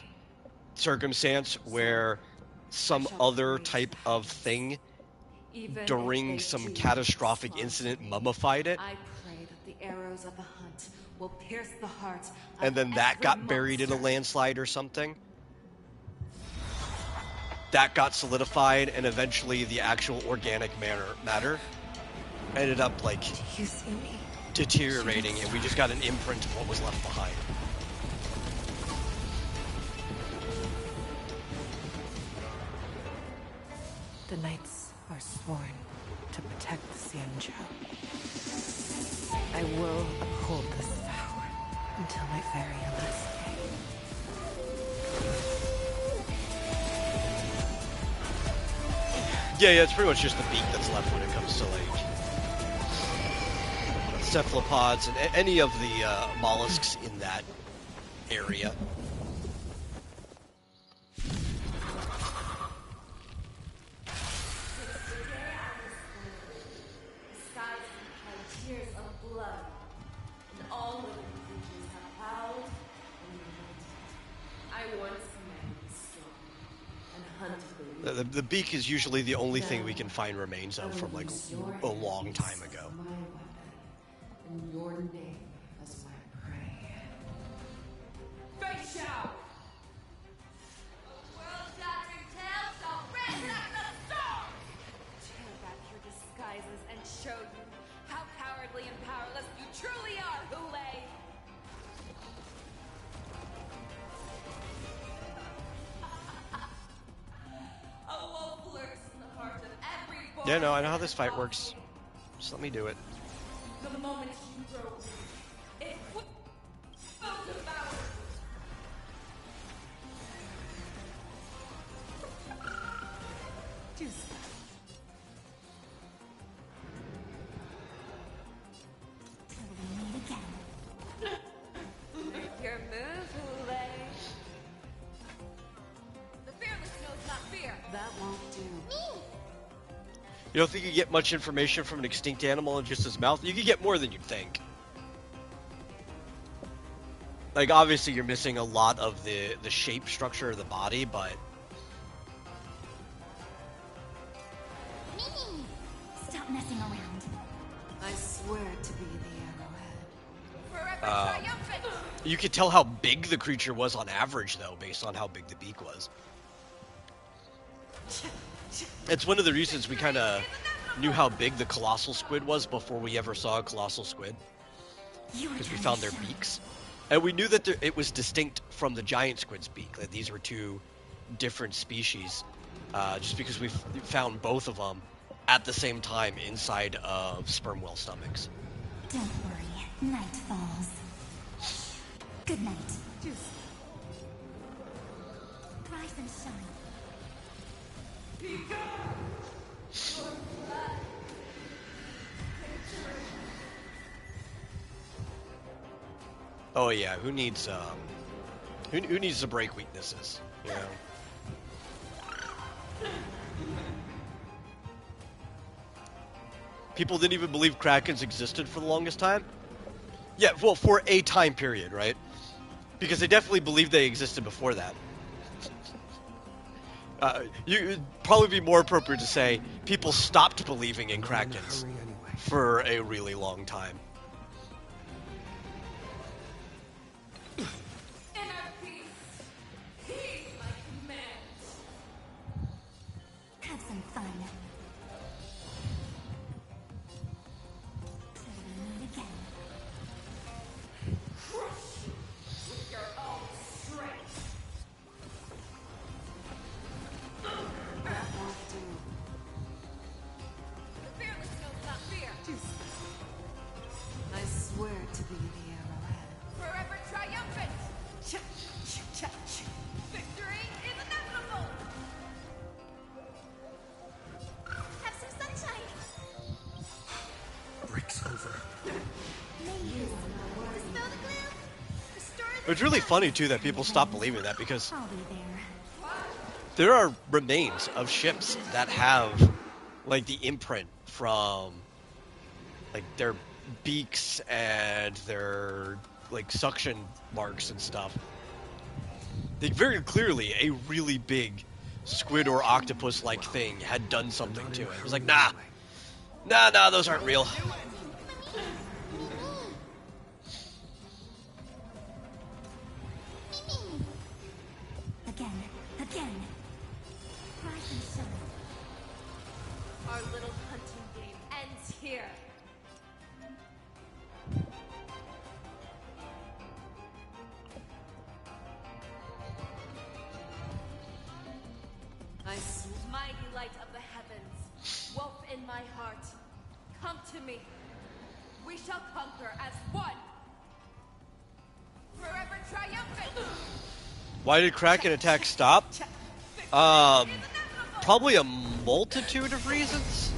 circumstance where some other type of thing during some catastrophic incident mummified it? I pray that the arrows of the hunt will pierce the heart of and then that every got buried in a landslide or something. That got solidified, and eventually the actual organic matter ended up like deteriorating, and we just got an imprint of what was left behind. The knights are sworn to protect the Xianzhou. I will uphold this vow. Until my very last day. Yeah, it's pretty much just the beak that's left when it comes to like cephalopods and any of the mollusks in that area. The beak is usually the only thing we can find remains of from like a long time ago. My weapon, and your name as my prey. Face out! World-shattering tale shall ransack the stars! Tear back your disguises and show you how cowardly and powerless you truly are, Hule! A wolf lurks in the heart of every boy. Yeah, no, I know how this fight works. Just let me do it. The moment you grow, it will devour you. Till we meet again. Make your move, Hule. The fearless knows not fear. That won't do. You don't think you get much information from an extinct animal in just his mouth? You could get more than you'd think. Like, obviously you're missing a lot of the shape structure of the body, but... Mimi! Stop messing around. I swear to be the arrowhead. Forever triumphant! You could tell how big the creature was on average, though, based on how big the beak was. It's one of the reasons we kind of knew how big the colossal squid was before we ever saw a colossal squid. Because we found their beaks. And we knew that it was distinct from the giant squid's beak, that these were two different species. Just because we found both of them at the same time inside of sperm whale stomachs. Don't worry, night falls. Good night. Rise and shine. Oh yeah, who needs to break weaknesses, you know? People didn't even believe Krakens existed for the longest time. Yeah, well, for a time period, right? Because they definitely believed they existed before that. It'd probably be more appropriate to say people stopped believing in Krakens for a really long time. Inner peace, heed my commands. Have some fun. Till we meet again. Crush you with your own strength. That won't do. The fearless knows not fear. I swear to be the arrowhead. Forever triumphant. Victory is inevitable. Have some sunshine. Breaks over. Dispel the glue. Restore the It's really funny too that people stop believing that, because I'll be there. there are remains of ships that have like the imprint from like their beaks and their like suction marks and stuff. Like very clearly a really big squid or octopus like thing had done something to it. It was like, nah, those aren't real. Again. Rise and shine. Our little hunting game ends here. Mighty light of the heavens, wolf in my heart, come to me. We shall conquer as one. triumphant! Why did Kraken attack stop? Probably a multitude of reasons.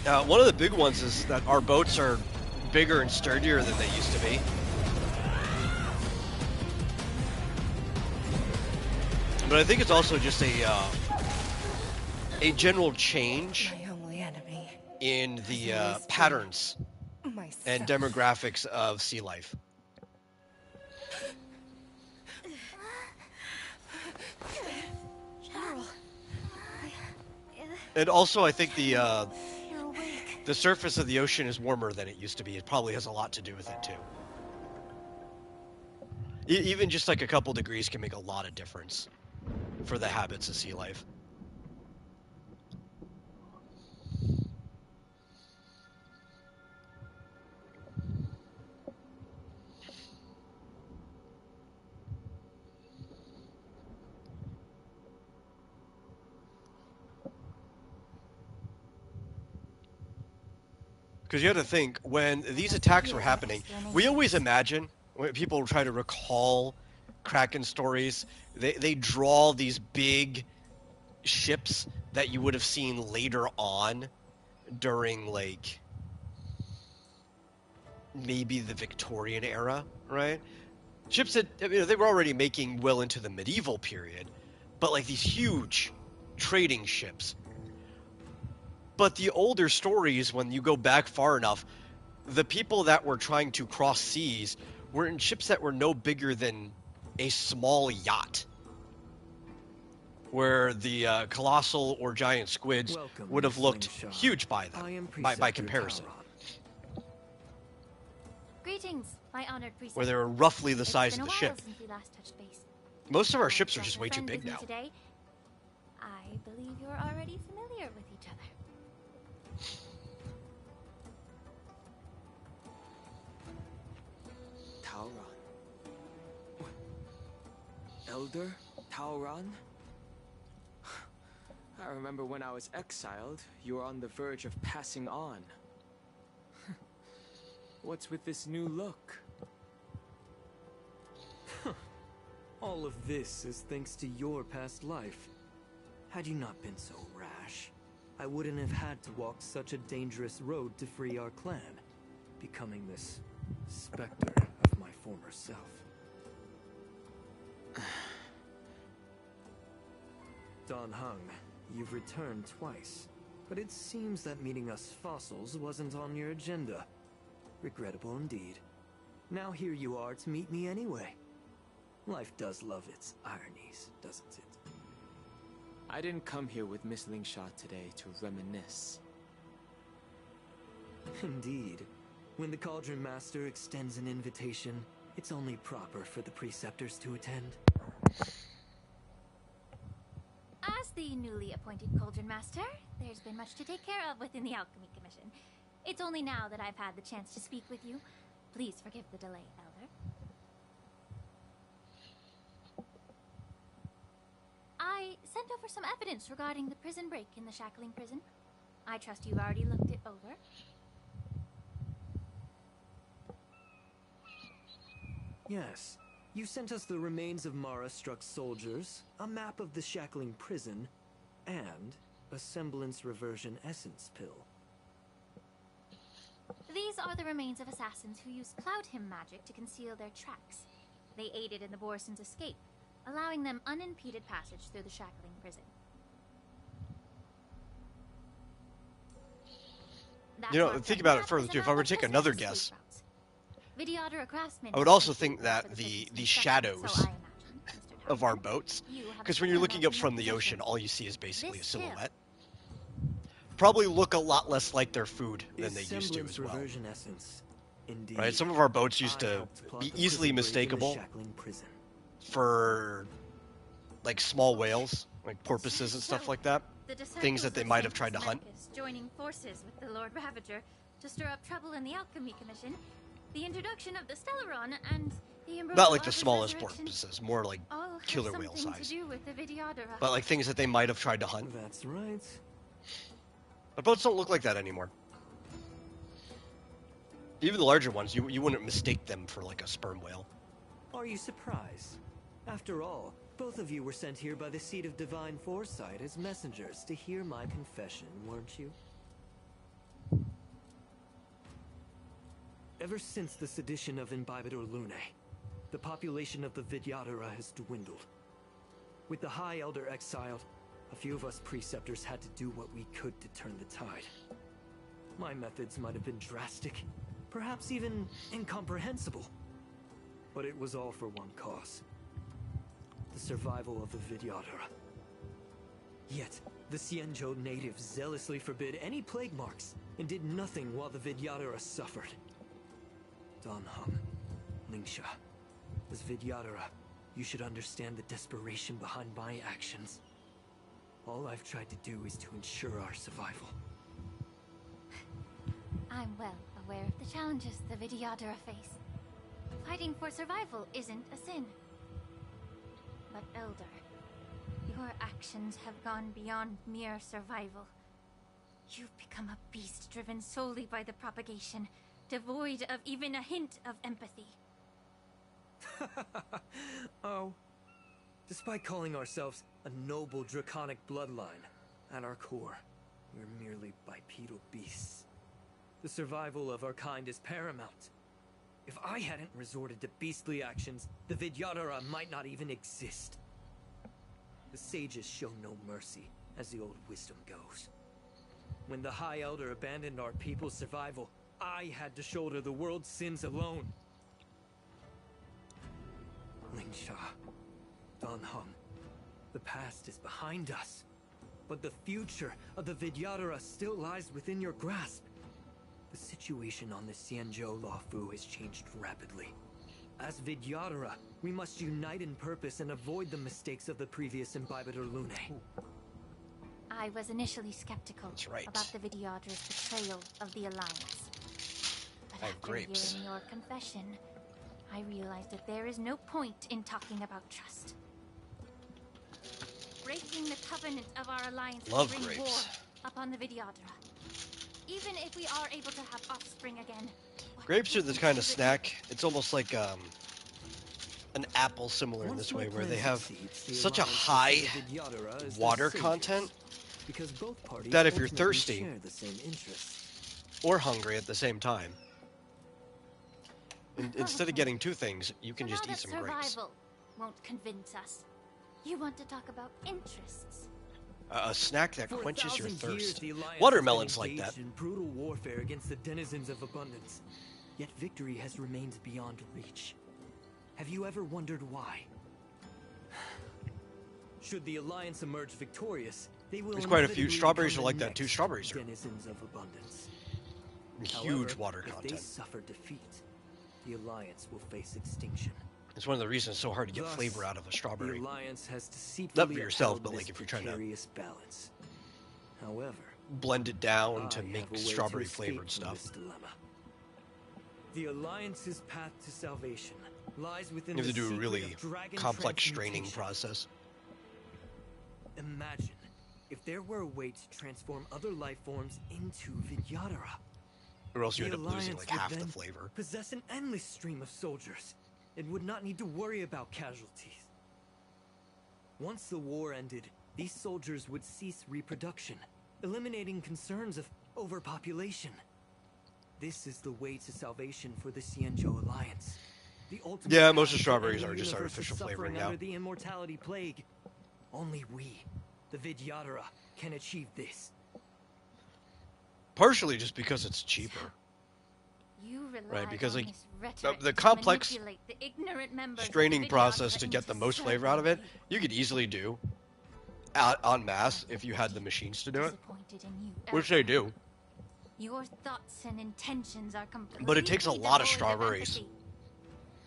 One of the big ones is that our boats are bigger and sturdier than they used to be. But I think it's also just a general change in the patterns and demographics of sea life. General. And also, I think the surface of the ocean is warmer than it used to be. It probably has a lot to do with it too. Even just like a couple degrees can make a lot of difference for the habits of sea life. Because you had to think, when these attacks were happening, we always imagine, when people try to recall Kraken stories, they draw these big ships that you would have seen later on during, like, maybe the Victorian era, right? Ships that, you know, they were already making well into the medieval period, but like these huge trading ships. But the older stories, when you go back far enough, the people that were trying to cross seas were in ships that were no bigger than a small yacht, where the colossal or giant squids would have looked huge by them, by comparison. Greetings, my honored preceptor. Where they were roughly the size of the ship. It's been a while since we last touched base. Most of our ships are just way too big now. Today. I believe you're already familiar with each other. Tauron. Elder Tauron? I remember when I was exiled, you were on the verge of passing on. What's with this new look? All of this is thanks to your past life. Had you not been so rash, I wouldn't have had to walk such a dangerous road to free our clan, becoming this specter of my former self. Don Hung, you've returned twice, but it seems that meeting us fossils wasn't on your agenda. Regrettable indeed. Now here you are to meet me anyway. Life does love its ironies, doesn't it? I didn't come here with Miss Lingsha today to reminisce. Indeed. When the Cauldron Master extends an invitation, it's only proper for the preceptors to attend. As the newly appointed Cauldron Master, there's been much to take care of within the Alchemy Commission. It's only now that I've had the chance to speak with you. Please forgive the delay, Elder. I sent over some evidence regarding the prison break in the Shackling prison. I trust you've already looked it over. Yes. You sent us the remains of Mara-struck soldiers, a map of the Shackling prison, and a semblance reversion essence pill. These are the remains of assassins who used Cloud Hymn magic to conceal their tracks. They aided in the Borison's escape, allowing them unimpeded passage through the Shackling prison. You know, think about it further too. If I were to take another guess, I would also think that the shadows of our boats, because when you're looking up from the ocean, all you see is basically a silhouette, probably look a lot less like their food than they used to as well. Right? Some of our boats used to be easily mistakable for like small whales, like porpoises and stuff like that. Things that they might have tried to hunt. Joining forces with the Lord Ravager to stir up trouble in the Alchemy Commission, the introduction of the Stellaron, and the not like the smallest porpoises, more like killer whale size. But like things that they might have tried to hunt. That's right. But boats don't look like that anymore. Even the larger ones, you wouldn't mistake them for like a sperm whale. Are you surprised? After all, both of you were sent here by the seat of divine foresight as messengers to hear my confession, weren't you? Ever since the sedition of Imbibitor Lunae, the population of the Vidyadhara has dwindled. With the High Elder exiled, a few of us preceptors had to do what we could to turn the tide. My methods might have been drastic, perhaps even incomprehensible. But it was all for one cause. The survival of the Vidyadhara. Yet, the Xianzhou natives zealously forbid any plague marks and did nothing while the Vidyadhara suffered. Dan Heng, Lingsha, as Vidyadhara, you should understand the desperation behind my actions. All I've tried to do is to ensure our survival. I'm well aware of the challenges the Vidyadhara face. Fighting for survival isn't a sin. But Elder, your actions have gone beyond mere survival. You've become a beast driven solely by the propagation, devoid of even a hint of empathy. Oh. Despite calling ourselves a noble draconic bloodline, at our core, we're merely bipedal beasts. The survival of our kind is paramount. If I hadn't resorted to beastly actions, the Vidyadhara might not even exist. The sages show no mercy, as the old wisdom goes. When the High Elder abandoned our people's survival, I had to shoulder the world's sins alone. Lingsha, Dan Heng, the past is behind us, but the future of the Vidyadhara still lies within your grasp. The situation on the Xianzhou Luofu has changed rapidly. As Vidyadhara, we must unite in purpose and avoid the mistakes of the previous Imbibitor Lunae. I was initially skeptical about the Vidyadhara's betrayal of the Alliance. But after hearing your confession, I realized that there is no point in talking about trust. Breaking the covenant of our alliance will bring war upon the Vidyadhara. Even if we are able to have offspring again. Grapes are this kind of snack. It's almost like an apple similar in this way, where they have such a high water content that if you're thirsty or hungry at the same time, instead of getting two things, you can just eat some grapes. Survival won't convince us. You want to talk about interests. A snack that quenches your thirst. Watermelons like that. In brutal warfare against the denizens of abundance, yet victory has remained beyond reach. Have you ever wondered why? Should the Alliance emerge victorious, they will. There's quite a few. Strawberries are like that too. Strawberries are denizens of abundance. huge water if content. they suffer defeat, the Alliance will face extinction. It's one of the reasons it's so hard to get flavor out of a strawberry. The Alliance has deceitfully Not for yourself, but like if you're trying to balance. However, blend it down to make strawberry flavored stuff. The Alliance's path to salvation lies within You have to the do a really secret of dragon complex straining transmutation. process. Imagine if there were a way to transform other life forms into Vidyadhara. Or else you The end up losing Alliance like would half the then flavor. Possess an endless stream of soldiers and would not need to worry about casualties. Once the war ended, these soldiers would cease reproduction, eliminating concerns of overpopulation. This is the way to salvation for the Xianzhou Alliance. The ultimate Yeah, most of path strawberries to end are the just universe artificial suffering flavoring now. under the immortality plague. Only we, the Vidyadhara, can achieve this. Partially just because it's cheaper. You Right, because on like his rhetoric the to complex manipulate the ignorant members of the straining Vidyadhara process to into get the most flavor out of it, you could easily do en masse if you had the machines to do it, disappointed in you, which they do. Your thoughts and intentions are completely But it takes a lot of devoid strawberries empathy.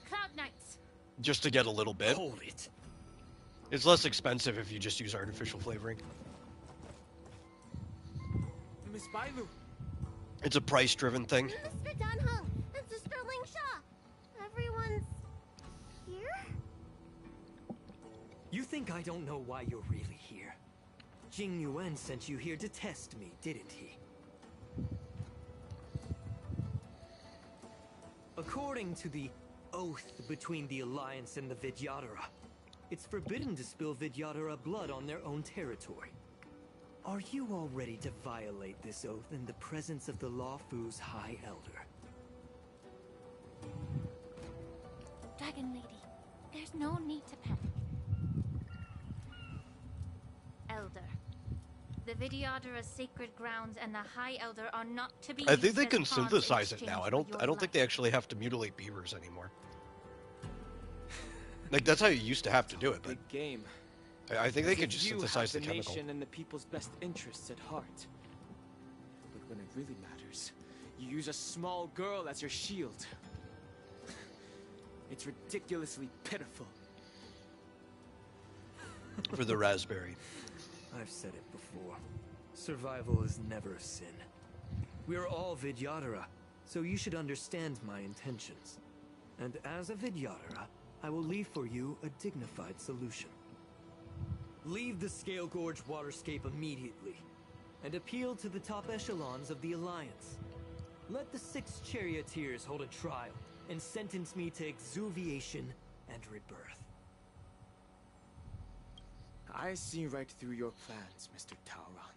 Cloud Knights. just to get a little bit. Hold it. It's less expensive if you just use artificial flavoring. Miss Bailu. It's a price-driven thing. Mr. Dan Heng and Sister Lingsha. Everyone's here? You think I don't know why you're really here? Jing Yuan sent you here to test me, didn't he? According to the oath between the Alliance and the Vidyadhara, it's forbidden to spill Vidyadhara blood on their own territory. Are you all ready to violate this oath in the presence of the Lawfu's High Elder? Dragon Lady, there's no need to panic. Elder, the Vidyadhara's sacred grounds and the High Elder are not to be I think used they as can pawns in synthesize it exchange now. for I your don't think life. they actually have to mutilate beavers anymore. Like that's how you used to have to do it, but Big game. I think they As could if just you synthesize the have the chemical. nation and the people's best interests at heart. But when it really matters, you use a small girl as your shield. It's ridiculously pitiful. For the raspberry. I've said it before. Survival is never a sin. We're all Vidyadhara, so you should understand my intentions. And as a Vidyadhara, I will leave for you a dignified solution. Leave the Scale Gorge waterscape immediately, and appeal to the top echelons of the Alliance. Let the 6 charioteers hold a trial, and sentence me to exuviation and rebirth. I see right through your plans, Mr. Tauron.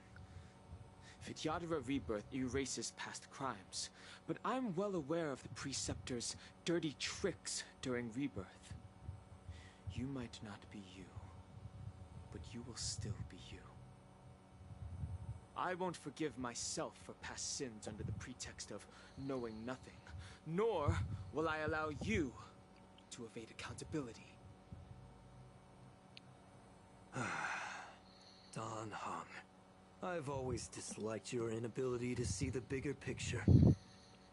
Vidyadhara Rebirth erases past crimes, but I'm well aware of the Preceptor's dirty tricks during Rebirth. You might not be you, but you will still be you. I won't forgive myself for past sins under the pretext of knowing nothing, nor will I allow you to evade accountability. Dan Heng, I've always disliked your inability to see the bigger picture.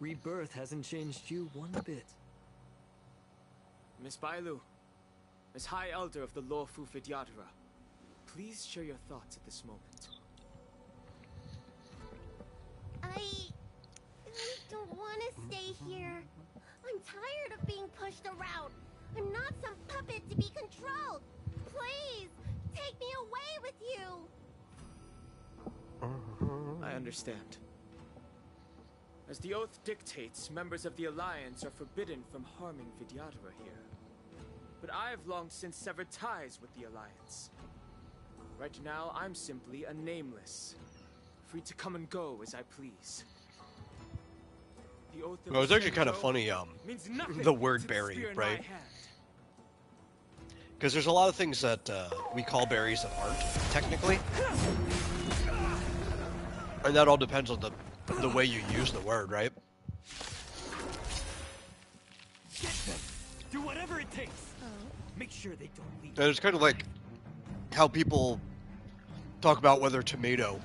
Rebirth hasn't changed you one bit. Miss Bailu, as High Elder of the Lawfu Vidyadhara, please share your thoughts at this moment. I don't want to stay here. I'm tired of being pushed around. I'm not some puppet to be controlled. Please, take me away with you. I understand. As the oath dictates, members of the Alliance are forbidden from harming Vidyadhara here. But I've long since severed ties with the Alliance. Right now, I'm simply a nameless, free to come and go as I please. The oath that Well, it's was actually sent kind of go funny, means nothing the word to berry, spear in my right? hand. Because there's a lot of things that we call berries that aren't, technically. And that all depends on the way you use the word, right? Get them! Do whatever it takes! Make sure they don't leave. And it's kind of like how people talk about whether tomato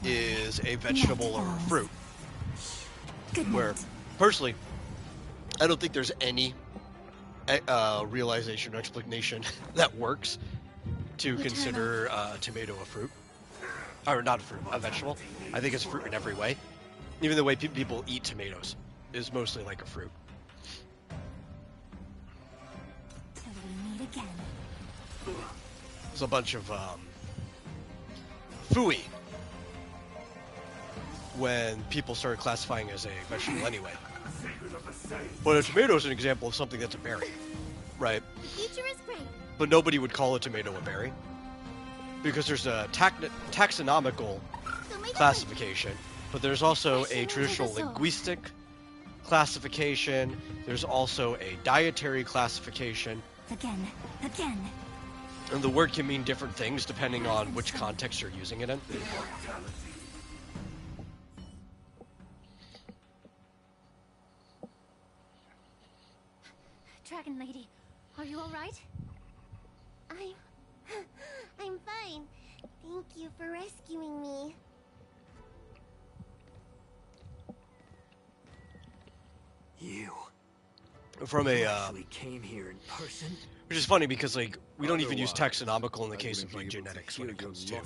is a vegetable or a fruit. Where, personally, I don't think there's any realization or explanation that works to consider a tomato a fruit. Or not a fruit, a vegetable. I think it's fruit in every way. Even the way people eat tomatoes is mostly like a fruit. Till we meet again. There's a bunch of phooey when people started classifying as a vegetable anyway. But a tomato is an example of something that's a berry, right? The future is great. But nobody would call a tomato a berry because there's a taxonomical classification, but there's also a traditional linguistic classification. There's also a dietary classification. Again. And the word can mean different things depending on which context you're using it in. Dragon Lady, are you alright? I'm fine. Thank you for rescuing me. You From a actually came here in person? which is funny because like we don't even use taxonomical in the case of like genetics when it comes to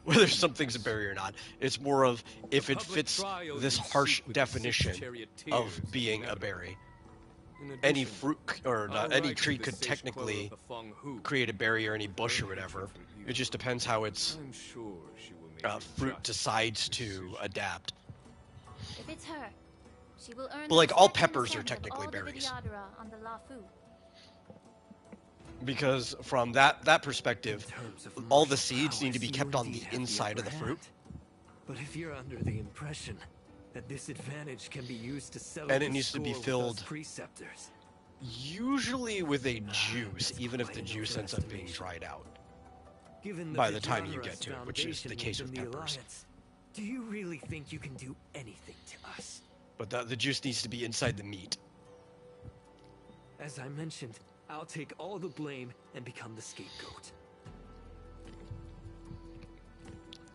whether something's a berry or not. It's more of if it fits this harsh definition of being a berry. Any fruit or not, any tree could technically create a berry or any bush or whatever. It just depends how its fruit decides to adapt. If it's her, She will earn But like all the respect and peppers are assent of technically all the berries. Vidyadhara on the Lafu. Because from that perspective, all the seeds need to be you kept on the indeed have inside of the upper fruit. hand. But if you're under the impression that this advantage can be used to settle And it the needs to be score with filled us preceptors, usually with a juice, even if the juice ends up being dried out given by the time you get Vidyadhara's to it, which is the foundation case within with the peppers. Alliance, do you really think you can do anything to us? But the juice needs to be inside the meat. As I mentioned, I'll take all the blame and become the scapegoat.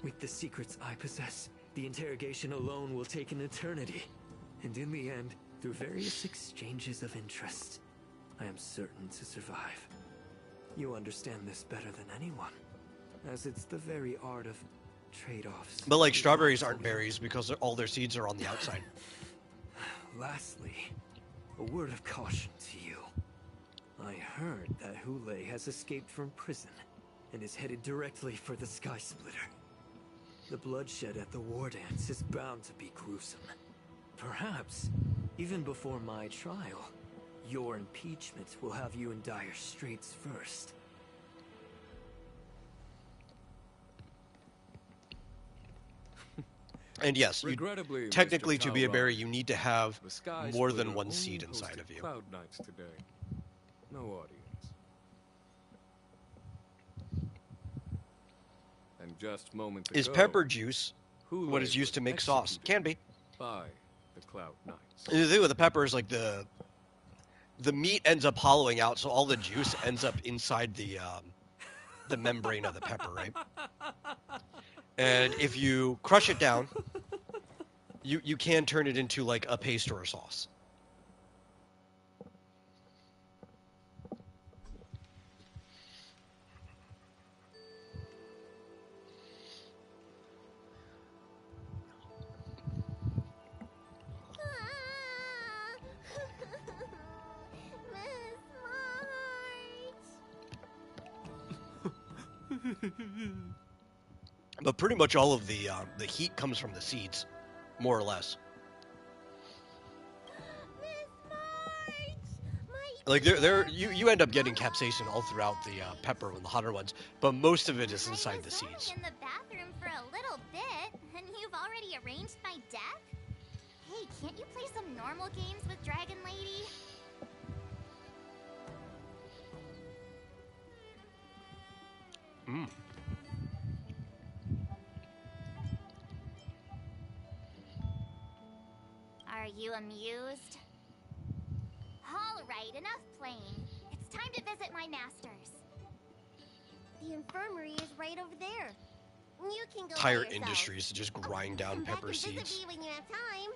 With the secrets I possess, the interrogation alone will take an eternity. And in the end, through various exchanges of interest, I am certain to survive. You understand this better than anyone, as it's the very art of trade-offs. But like strawberries aren't berries because all their seeds are on the outside. Lastly, a word of caution to you. I heard that Hule has escaped from prison and is headed directly for the Sky Splitter. The bloodshed at the War Dance is bound to be gruesome. Perhaps, even before my trial, your impeachment will have you in dire straits first. And yes, Regrettably, technically Mr. to be a Talrod, berry, you need to have the Sky more Splitter than one only seed inside hosted of you. Cloud Nights today. No audience. And just moments Is ago, pepper juice Hule what is used was to make sauce? executed Can be. by the Cloud Knights. And the thing with the pepper is like the meat ends up hollowing out, so all the juice ends up inside the membrane of the pepper, right? And if you crush it down, you can turn it into like a paste or a sauce. But pretty much all of the heat comes from the seeds, more or less. Like you end up getting capsaicin all throughout the pepper and the hotter ones, but most of it is inside the seeds. In the bathroom for a little bit, and you've already arranged my death? Hey, can't you play some normal games with Dragon Lady? Mm. Are you amused? All right, enough playing. It's time to visit my masters. The infirmary is right over there. You can go Entire by yourself. industries to just grind down Come back pepper and visit seeds me when you have time.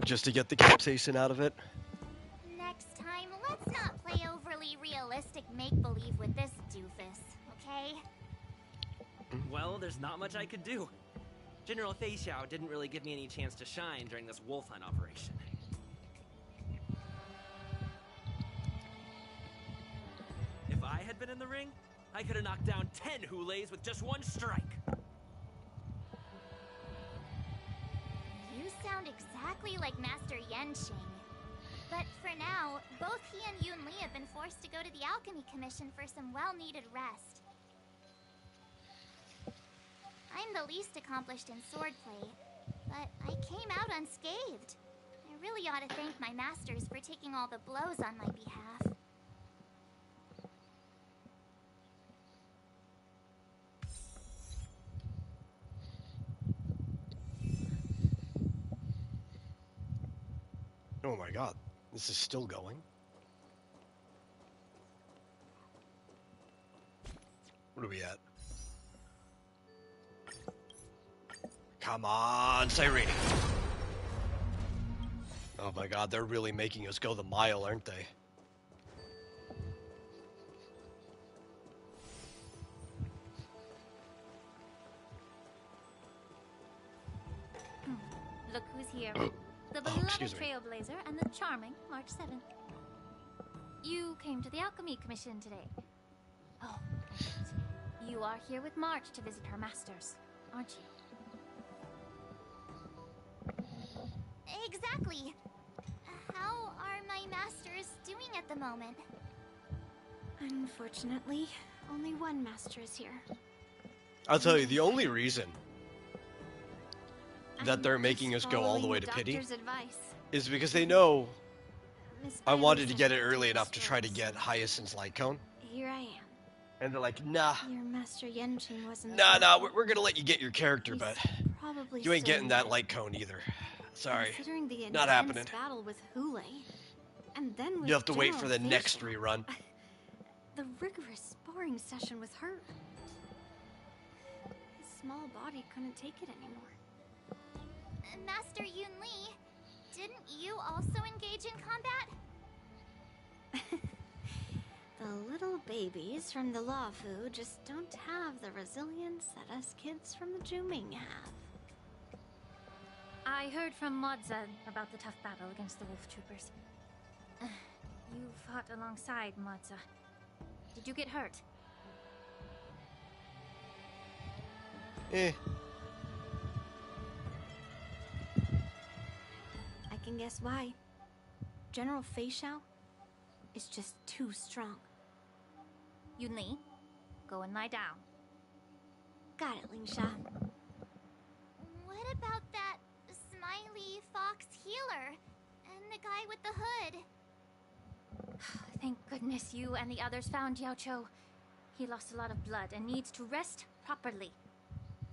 just to get the capsaicin out of it. Next time, let's not play overly realistic make-believe with this doofus, okay? Well, there's not much I could do. General Fei Xiao didn't really give me any chance to shine during this wolf hunt operation. If I had been in the ring, I could have knocked down 10 Huleis with just one strike. You sound exactly like Master Yenshing. But for now, both he and Yun Li have been forced to go to the Alchemy Commission for some well-needed rest. I'm the least accomplished in swordplay, but I came out unscathed. I really ought to thank my masters for taking all the blows on my behalf. Oh my god, this is still going? What are we at? Come on, Cyrene. Oh my god, they're really making us go the mile, aren't they? Look who's here. Oh. The Oh, beloved excuse me. Trailblazer and the charming March 7th. You came to the Alchemy Commission today. Oh, right. You are here with March to visit her masters, aren't you? Exactly. the moment. Unfortunately, only one master is here. I'll tell you, the only reason that they're making us go all the way to pity is because they know I wanted to get it early enough to try to get Hyacinth's light cone. Here I am. And they're like, nah, Your master Yenching wasn't. nah, we're gonna let you get your character, but probably you ain't still getting that light cone either. Sorry, Considering the not intense happening. battle with Hule, and then with You have to wait General for the next Facial, rerun. the rigorous sparring session with her. His small body couldn't take it anymore. Master Yun Li, didn't you also engage in combat? The little babies from the Lafu just don't have the resilience that us kids from the Juming have. I heard from Modza about the tough battle against the wolf troopers. You fought alongside Modza. Did you get hurt? Eh. I can guess why. General Facial is just too strong. Yun Li, go and lie down. Got it, Lingsha. What about that smiley fox healer and the guy with the hood? Thank goodness you and the others found Yao Cho. He lost a lot of blood and needs to rest properly.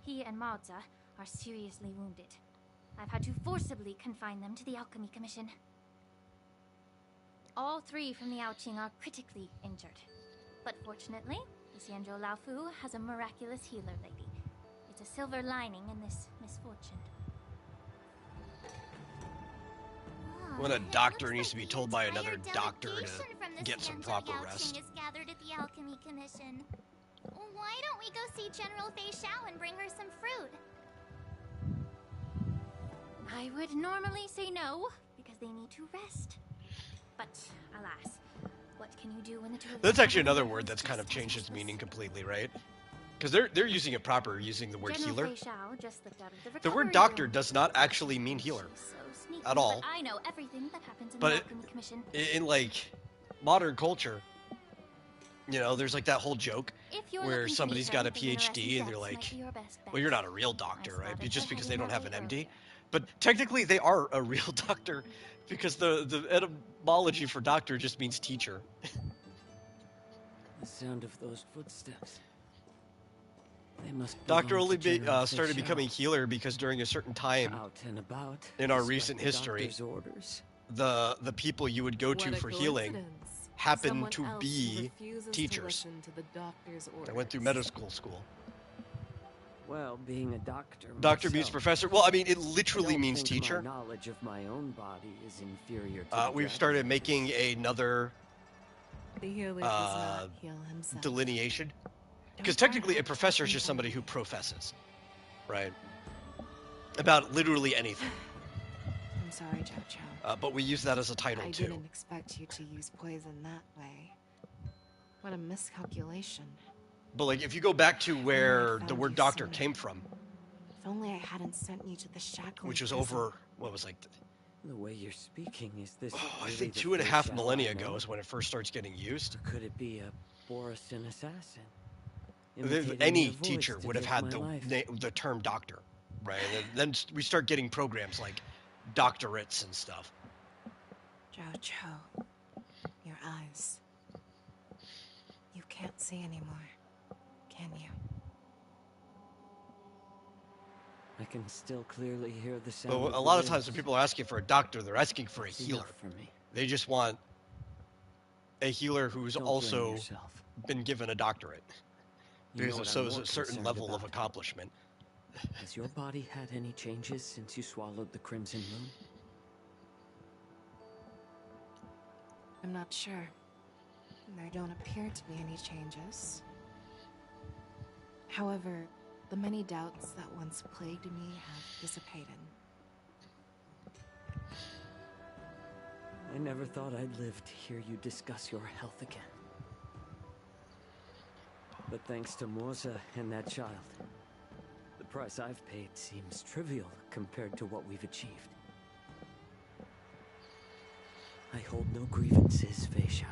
He and Maoza are seriously wounded. I've had to forcibly confine them to the Alchemy Commission. All three from the Yaoqing are critically injured. But fortunately, the Xianzhou Laofu has a miraculous healer lady. It's a silver lining in this misfortune. When a doctor needs to be told by another doctor to get some proper rest. Is gathered at the Alchemy Commission. Why don't we go see General Fei Xiao and bring her some fruit? I would normally say no, because they need to rest. But, alas, what can you do when the two of That's them actually have another word that's kind of changed its meaning completely, right? Because they're using it proper, using the word General healer. Fei Xiao just slipped out of the The word recovery doctor room. does not actually mean healer So sneaky, at all. But I know everything that happens in But the it- Alchemy Commission. In like modern culture, you know, there's like that whole joke If you're where looking somebody's for got a help, then PhD and they're sex like, might be your best bet. well, you're not a real doctor, right? spotted Just her because they heading don't that have an way MD. But technically, they are a real doctor because the etymology for doctor just means teacher. The sound of those footsteps. They must Doctor belong only to General Fei started Xiao. becoming healer because during a certain time Out and about, in our despite recent the history, doctor's orders. the people you would go to What a for healing coincidence. happened Someone to else be refuses to teachers. listen to the doctor's They orders. went through medical school. Well, being a doctor Doctor means myself, professor. Well, I mean, it I literally don't means think teacher. My knowledge of my own body is inferior to the We've started making another The healer does not heal himself. delineation. Because Don't technically, a worry. professor is just somebody who professes, right? About literally anything. I'm sorry, Chow Chow. But we use that as a title, I too. didn't expect you to use poison that way. What a miscalculation. But, like, if you go back to where found the word you doctor sooner. came from, If only I hadn't sent you to the shackling which was prison. over, what was like, The way you're speaking, is this I really think the 2.5 Fei Xiao millennia I ago know? is when it first starts getting used. Or could it be a Boriston assassin? Any Imitating your voice teacher to would have take had my the life. the term doctor, right? And then we start getting programs like doctorates and stuff. Chow Chow, your eyes. You can't see anymore, can you? I can still clearly hear the sound. But of a the lot of times waves. when people are asking for a doctor, they're asking for a It's healer. enough for me. They just want a healer who's Don't blame also yourself. been given a doctorate. You know Because what it I'm shows more a certain concerned level of about. accomplishment. Has your body had any changes since you swallowed the Crimson Moon? I'm not sure. There don't appear to be any changes. However, the many doubts that once plagued me have dissipated. I never thought I'd live to hear you discuss your health again. But thanks to Moza and that child, the price I've paid seems trivial compared to what we've achieved. I hold no grievances, Fei Xiao.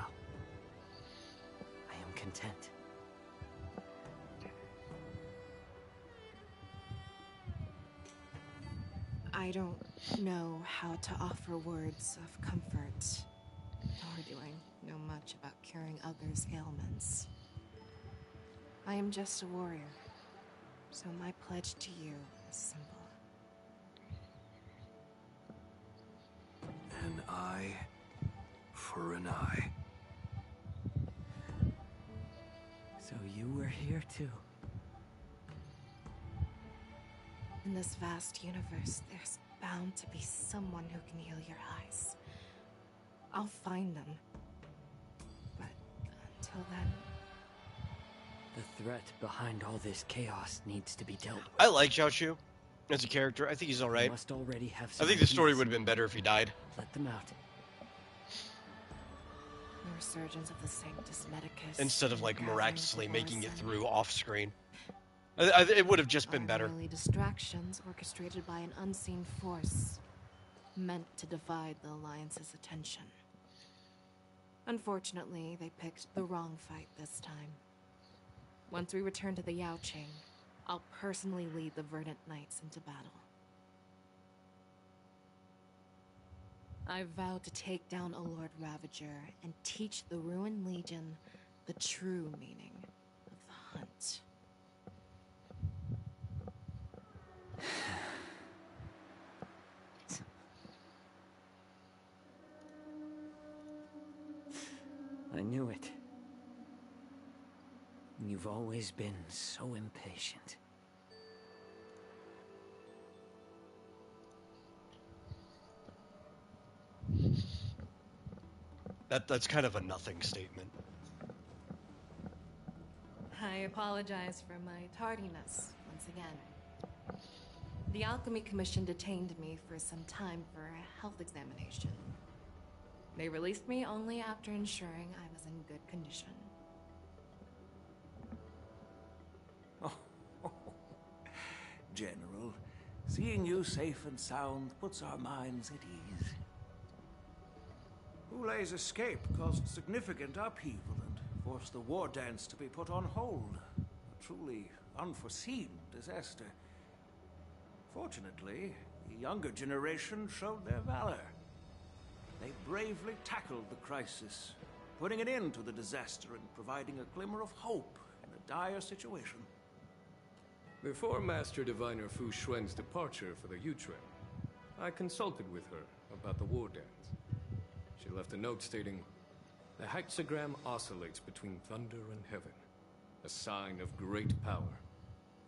I am content. I don't know how to offer words of comfort, nor do I know much about curing others' ailments. I am just a warrior, so my pledge to you is simple. An eye for an eye. So you were here too. In this vast universe, there's bound to be someone who can heal your eyes. I'll find them. But until then... The threat behind all this chaos needs to be dealt with. I like Zhao Chu as a character. I think he's alright. Must already have I think the story would have been better if he died. Let them out. The resurgence of the Sanctus Medicus... Instead of, like, miraculously making it through off-screen. It would have just been better. Merely distractions orchestrated by an unseen force, meant to divide the Alliance's attention. Unfortunately, they picked the wrong fight this time. Once we return to the Yaoqing, I'll personally lead the Verdant Knights into battle. I vow to take down a Lord Ravager and teach the Ruined Legion the true meaning of the hunt. I knew it. You've always been so impatient. That's kind of a nothing statement. I apologize for my tardiness once again. The Alchemy Commission detained me for some time for a health examination. They released me only after ensuring I was in good condition. General, seeing you safe and sound puts our minds at ease. Hulei's escape caused significant upheaval and forced the war dance to be put on hold. A truly unforeseen disaster. Fortunately, the younger generation showed their valor. They bravely tackled the crisis, putting an end to the disaster and providing a glimmer of hope in a dire situation. Before Master Diviner Fu Xuan's departure for the Yutren, I consulted with her about the war dance. She left a note stating, "The hexagram oscillates between thunder and heaven, a sign of great power,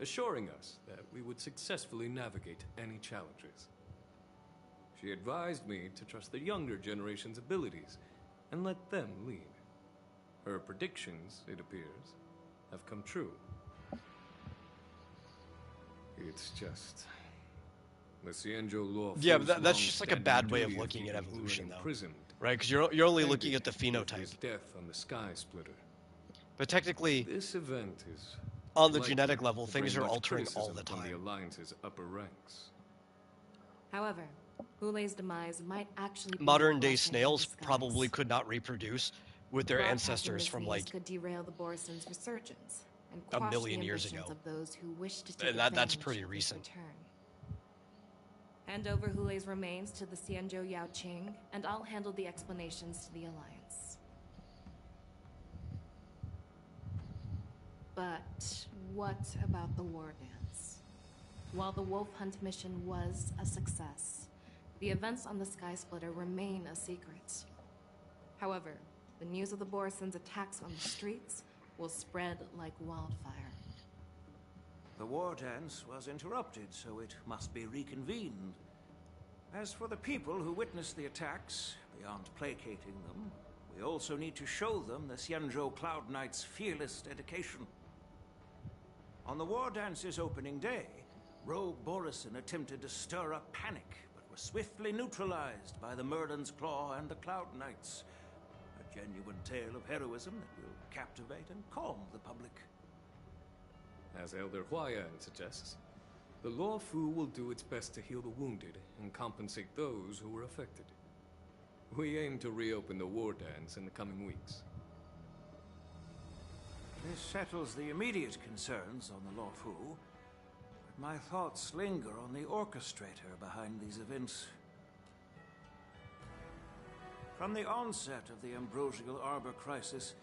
assuring us that we would successfully navigate any challenges." She advised me to trust the younger generation's abilities and let them lead. Her predictions, it appears, have come true. It's just... the Xianzhou law... Yeah, but that's just like a bad way of looking at evolution, though. Right? Because you're only looking at the phenotype. His death on the Sky Splitter. But technically, this event is on the genetic level, things are altering all the from time. The Alliance's upper ranks. However, Hulei's demise might actually be Modern-day snails probably could not reproduce with their ancestors from, like, could derail the Borison's resurgence and a quash million the years ambitions ago. of those who wish to take And that's advantage pretty of his recent. return. Hand over Hulei's remains to the Xianzhou Yaoqing, and I'll handle the explanations to the Alliance. But what about the war dance? While the Wolf Hunt mission was a success, the events on the Sky Splitter remain a secret. However, the news of the Borison's attacks on the streets will spread like wildfire. The war dance was interrupted, so it must be reconvened. As for the people who witnessed the attacks, beyond placating them, we also need to show them the Xianzhou Cloud Knight's fearless dedication. On the war dance's opening day, Rogue Borison attempted to stir up panic, but was swiftly neutralized by the Merlin's Claw and the Cloud Knights. A genuine tale of heroism that will captivate and calm the public. As Elder Huayan suggests, the Luofu will do its best to heal the wounded and compensate those who were affected. We aim to reopen the war dance in the coming weeks. This settles the immediate concerns on the Lawfu, but my thoughts linger on the orchestrator behind these events. From the onset of the Ambrosial Arbor crisis,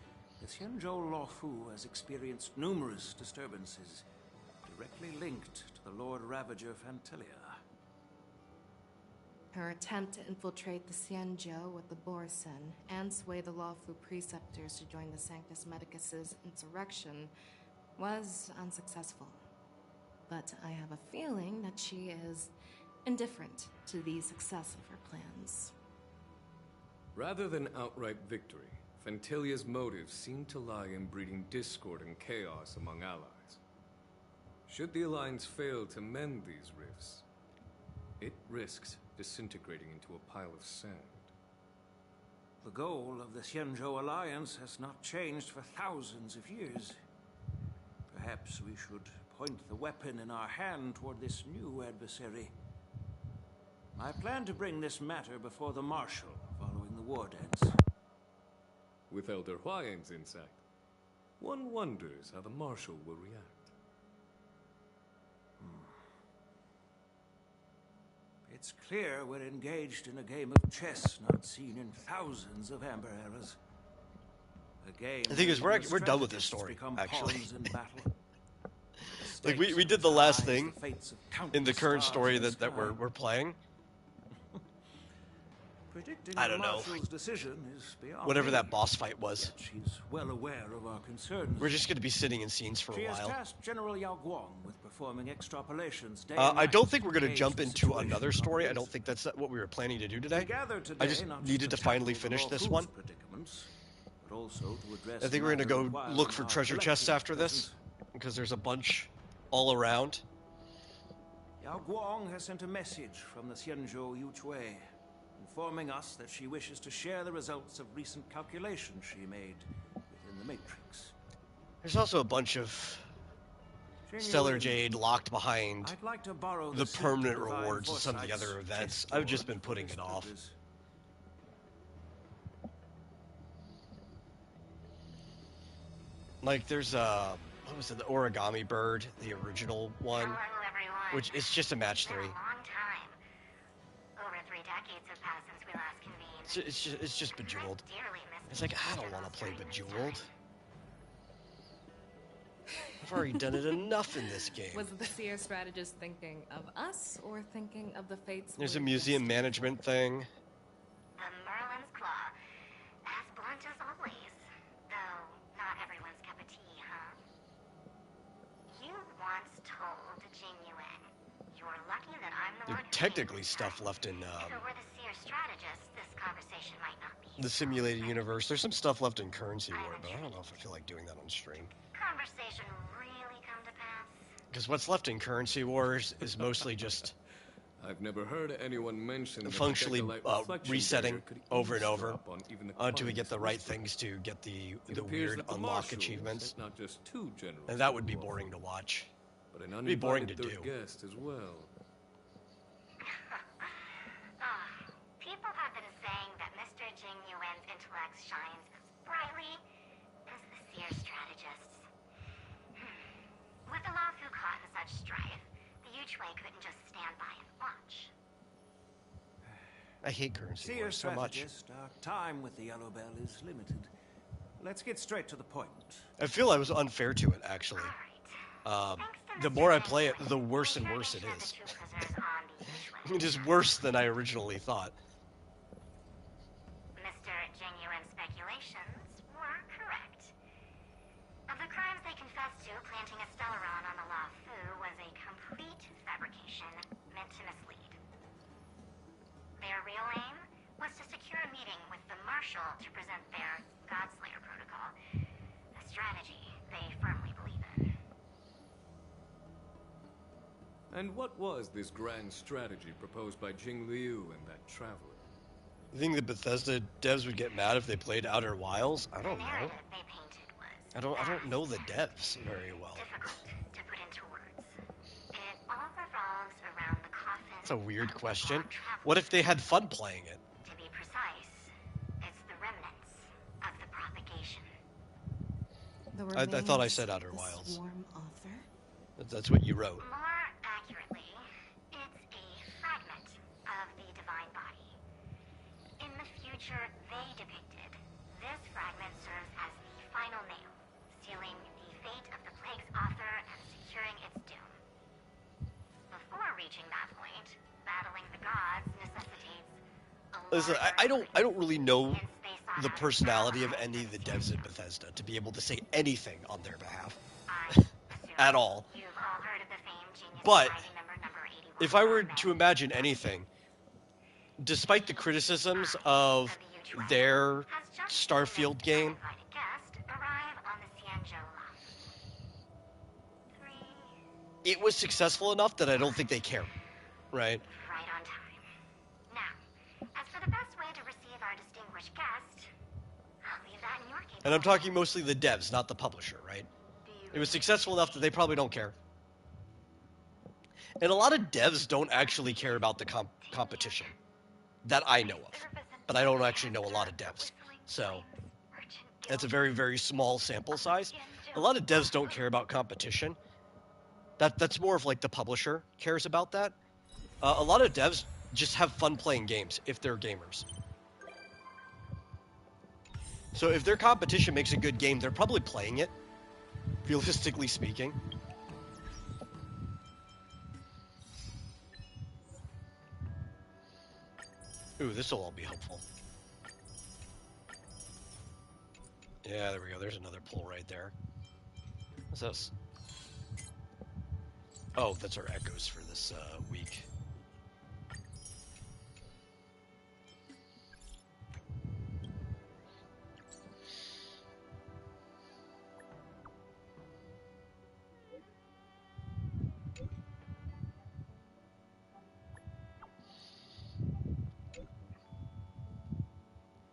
the Xianzhou Lawfu has experienced numerous disturbances, directly linked to the Lord Ravager Fantelia. Her attempt to infiltrate the Xianzhou with the Borsen and sway the Lawfu preceptors to join the Sanctus Medicus' insurrection was unsuccessful. But I have a feeling that she is indifferent to the success of her plans. Rather than outright victory, Fantelia's motives seem to lie in breeding discord and chaos among allies. Should the Alliance fail to mend these rifts, it risks disintegrating into a pile of sand. The goal of the Xianzhou Alliance has not changed for thousands of years. Perhaps we should point the weapon in our hand toward this new adversary. I plan to bring this matter before the Marshal following the war dance. With Elder Huayan's insight, one wonders how the Marshal will react. It's clear we're engaged in a game of chess not seen in thousands of Amber Eras. A game The thing is, we're done with this story, actually. Like, we did the last thing in the current story that we're playing. I don't know. Whatever that boss fight was. She's well aware of our concerns. We're just going to be sitting in scenes for a She has while. tasked General Yao Guang with performing extrapolations day I and don't night think we're to going to gauge jump the into situation another on story. the I don't Earth. think that's what we were planning to do today. Gathered today I just not needed to tackle finally the finish this Lawful's one. predicaments, but also to address I think we're going to matters go while look in for our treasure chests collective after this, because there's a bunch all around. Yao Guang has sent a message from the Xianzhou Yuchui, informing us that she wishes to share the results of recent calculations she made within the Matrix. There's also a bunch of Stellar Jade locked behind I'd like to borrow the suit to permanent provide rewards of some of the Foresight's other events. chess I've just board been for putting this it off. purpose. Like, there's what was it, the origami bird, the original one, which is just a match 3. Long time. Over 3 decades have passed since we last convened. It's just Bejeweled. Dearly miss It's like, I don't want to play Bejeweled. I've already done it enough in this game. Was the seer strategist thinking of us or thinking of the fates? There's a museum management thing. The Merlin's Claw. As blunt as always. Though, not everyone's cup of tea, huh? You once told Jing Yuan, you're lucky that I'm the There's one technically stuff left in If it were the seer strategist, this conversation might not be. the simulated universe. There's some stuff left in Currency War, but I don't know if I feel like doing that on stream. Conversation really come to pass? Because what's left in Currency Wars is mostly just I've never heard anyone mention that functionally Decalite reflection resetting barrier could over and over eavesdrop on even the until we get quietest the right whisper. things to get the It appears weird that the unlock Marshal achievements. sent not just 2 generals, And that would be boring to watch. but an It'd be boring to uninvited do. third guest as well. People have been saying that Mr. Jing Yuan's intellect shines as brightly as the seer strategist's. With the Lawfu caught in such strife, the Yuchui couldn't just stand by and watch. I hate Currency Seer Wars so much. strategist, our time with the Yellow Bell is limited. Let's get straight to the point. I feel I was unfair to it, actually. The more I play it, the worse and worse it is. It is worse than I originally thought. Mr. Jing Yuan's speculations were correct. Of the crimes they confessed to, planting a Stellaron on the Lawfu was a complete fabrication meant to mislead. Their real aim was to secure a meeting with the Marshal to present their Godslayer protocol, a strategy they firmly believe in. And what was this grand strategy proposed by Jing Liu and that traveler? You think the Bethesda devs would get mad if they played Outer Wilds? I don't know. I don't know the devs very well. To put into words. It all revolves around the coffin. That's a weird question. What if they had fun playing it? To be precise, The I thought I remains said of Outer the Wilds. Swarm author? That's what you wrote. More accurately, it's a fragment of the divine body. In the future they depicted, this fragment serves as the final nail, sealing the fate of the plague's author and securing its doom. Before reaching that point, battling the gods necessitates a Listen, larger I don't really know the personality of any of the devs at Bethesda to be able to say anything on their behalf at all. You've all heard of the famed genius But surviving number 81. if I were to imagine anything, despite the criticisms of their Starfield game, Guest arrive on the Cianzhou Loft. it was successful enough that I don't think they care, right? Right on time. Now, as for the best way to receive our distinguished guest, I'll leave that in your capable. And I'm talking mostly the devs, not the publisher, right? It was successful enough that they probably don't care. And a lot of devs don't actually care about the competition that I know of. But I don't actually know a lot of devs. So that's a very, very small sample size. A lot of devs don't care about competition. That's more of like the publisher cares about that. A lot of devs just have fun playing games if they're gamers. So if their competition makes a good game, they're probably playing it, realistically speaking. Ooh, this will all be helpful. Yeah, there we go. There's another pull right there. What's this? Oh, that's our echoes for this week.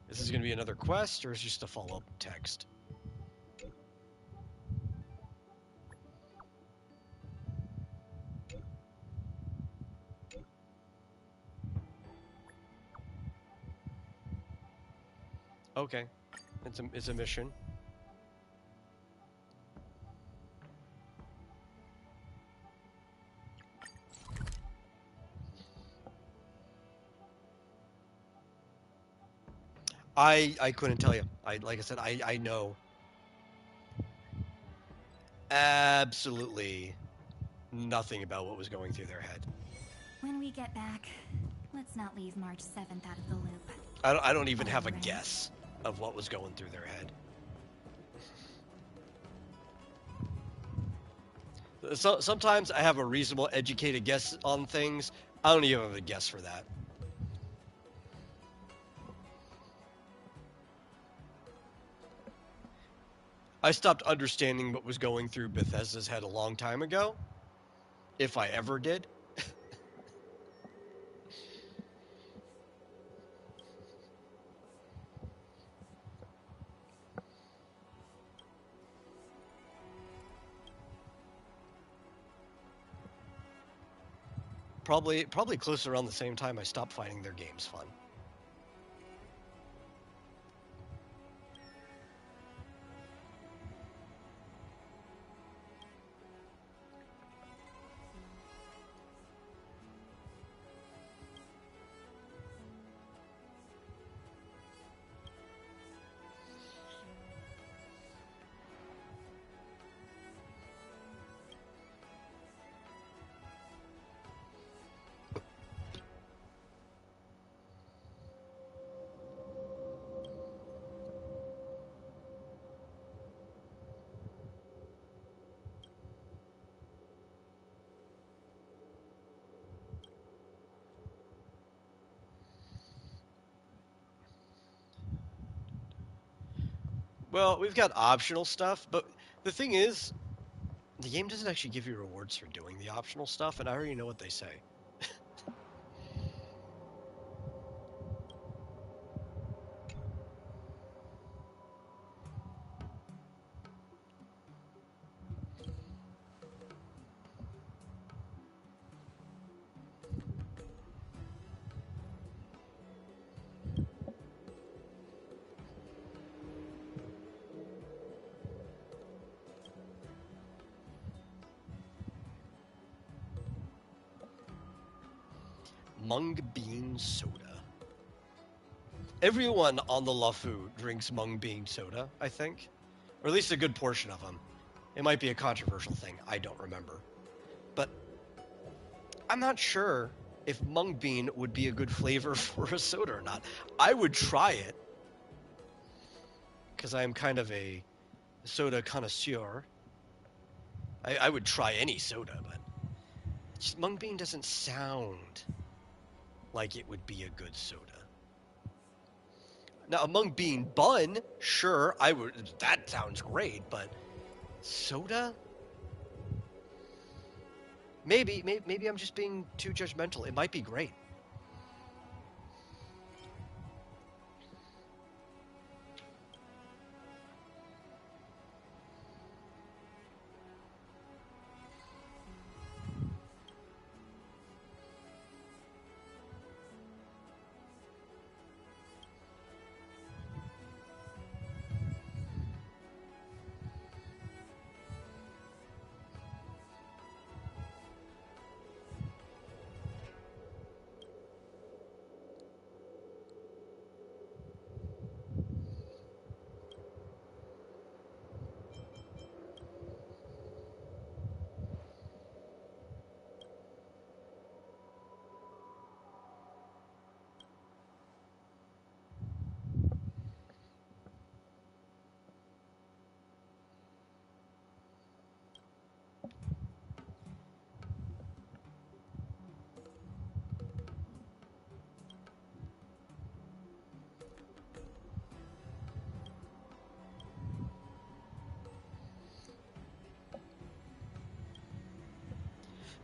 Is this going to be another quest, or is it just a follow-up text? Okay, it's a mission. I couldn't tell you. Like I said, I know absolutely nothing about what was going through their head. When we get back, let's not leave March 7th out of the loop. I don't even have a guess of what was going through their head. So, sometimes I have a reasonable, educated guess on things. I don't even have a guess for that. I stopped understanding what was going through Bethesda's head a long time ago, if I ever did. Probably close around the same time I stopped finding their games fun. Well, we've got optional stuff, but the thing is, the game doesn't actually give you rewards for doing the optional stuff, and I already know what they say. Mung bean soda. Everyone on the LaFu drinks mung bean soda, I think. Or at least a good portion of them. It might be a controversial thing. I don't remember. But I'm not sure if mung bean would be a good flavor for a soda or not. I would try it. Because I am kind of a soda connoisseur. I would try any soda, but just mung bean doesn't sound like it would be a good soda. Now, a mung bean bun, sure, I would. That sounds great, but soda? Maybe I'm just being too judgmental. It might be great.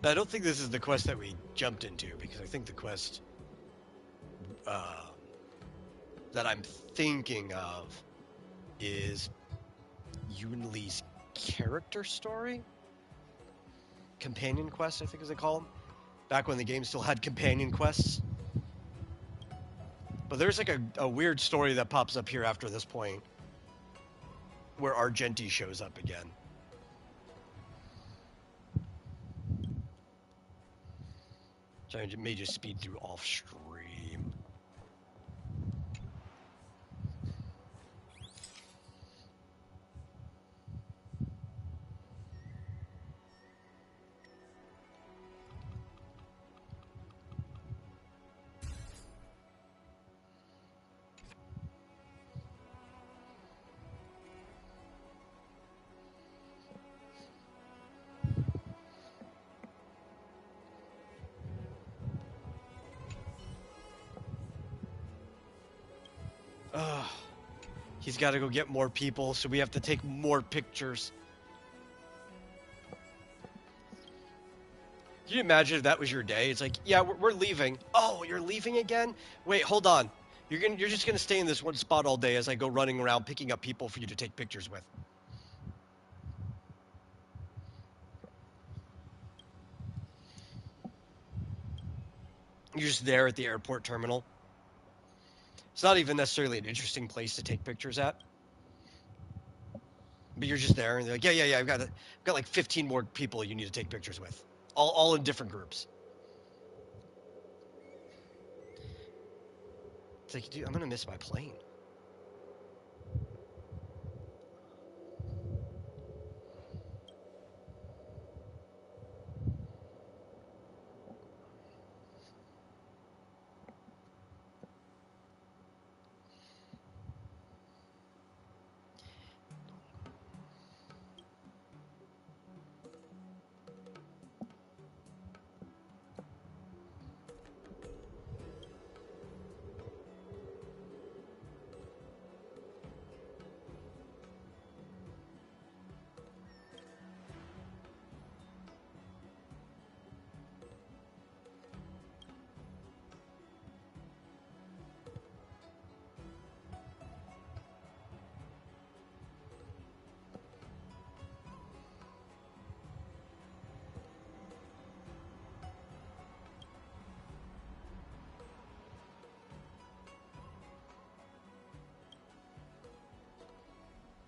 Now, I don't think this is the quest that we jumped into, because I think the quest that I'm thinking of is Yun Lee's character story? Companion quest, I think as they call them. Back when the game still had companion quests. But there's like a weird story that pops up here after this point, where Argenti shows up again. So I may just speed through off stream. He's got to go get more people, so we have to take more pictures. Can you imagine if that was your day? It's like, yeah, we're leaving. Oh, you're leaving again? Wait, hold on. You're just gonna stay in this one spot all day as I go running around picking up people for you to take pictures with. You're just there at the airport terminal. It's not even necessarily an interesting place to take pictures at. But you're just there, and they're like, yeah, I've got like 15 more people you need to take pictures with. All in different groups. It's like, dude, I'm gonna miss my plane.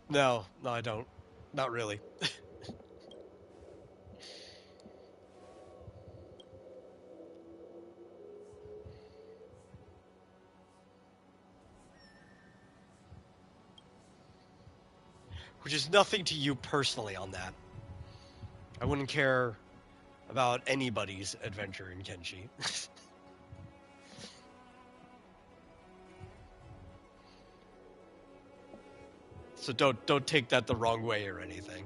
No, I don't. Not really. Which is nothing to you personally on that. I wouldn't care about anybody's adventure in Kenshi. So don't take that the wrong way or anything.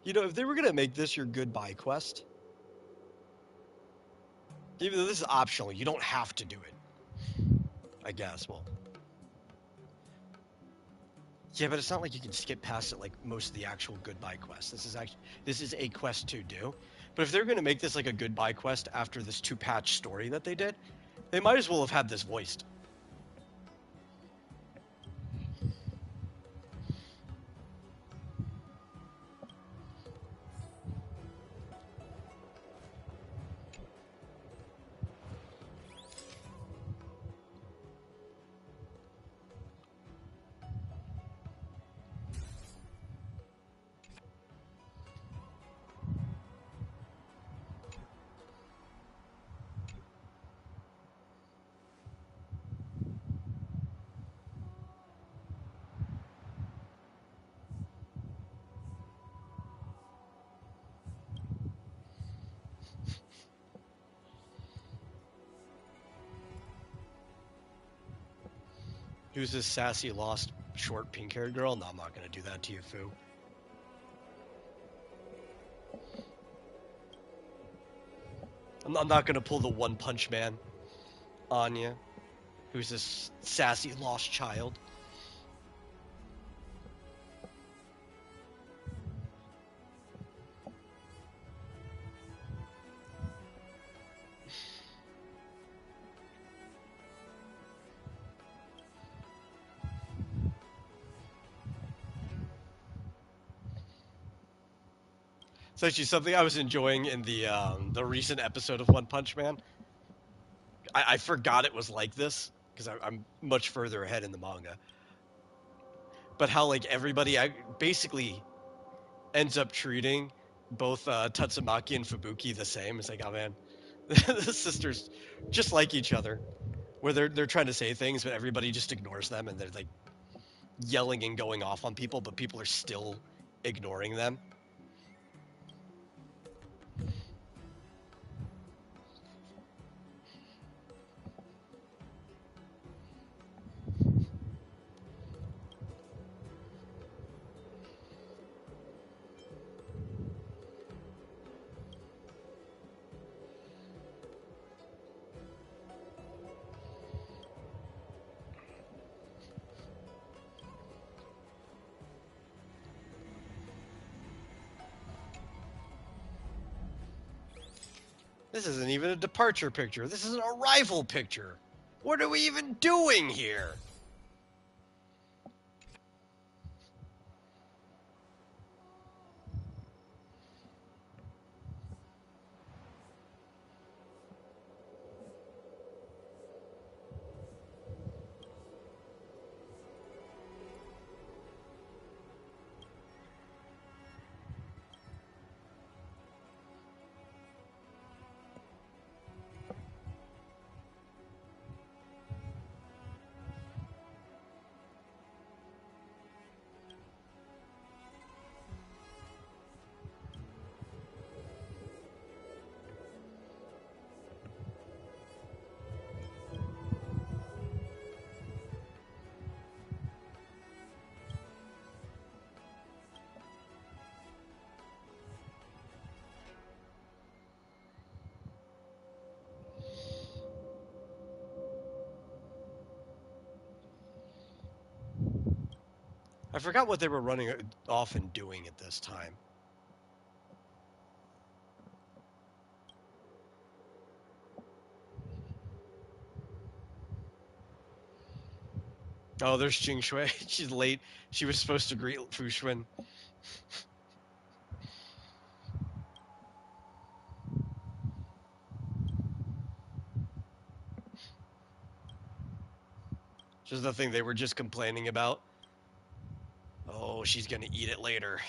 You know, if they were going to make this your goodbye quest, even though this is optional, you don't have to do it. I guess, well. Yeah, but it's not like you can skip past it like most of the actual goodbye quests. This is a quest to do. But if they're going to make this like a goodbye quest after this 2-patch story that they did, they might as well have had this voiced. Who's this sassy, lost, short, pink-haired girl? No, I'm not going to do that to you, Fu. I'm not going to pull the One Punch Man on you. Who's this sassy, lost child? It's actually something I was enjoying in the recent episode of One Punch Man. I forgot it was like this because I'm much further ahead in the manga. But how like everybody basically ends up treating both Tatsumaki and Fubuki the same. It's like, oh man, the sisters just like each other. Where they're trying to say things, but everybody just ignores them, and they're like yelling and going off on people, but people are still ignoring them. This isn't even a departure picture. This is an arrival picture. What are we even doing here? I forgot what they were running off and doing at this time. Oh, there's Jing Shui. She's late. She was supposed to greet Fu Xuan. Just the thing they were just complaining about. Oh, she's gonna eat it later.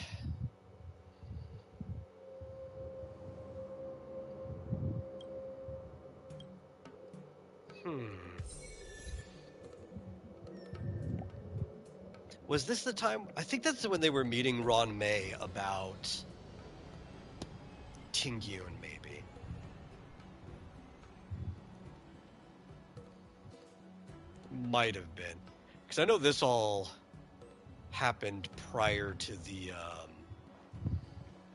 Was this the time? I think that's when they were meeting Ron May about Tingyun, maybe. Might have been. Because I know this all happened prior to the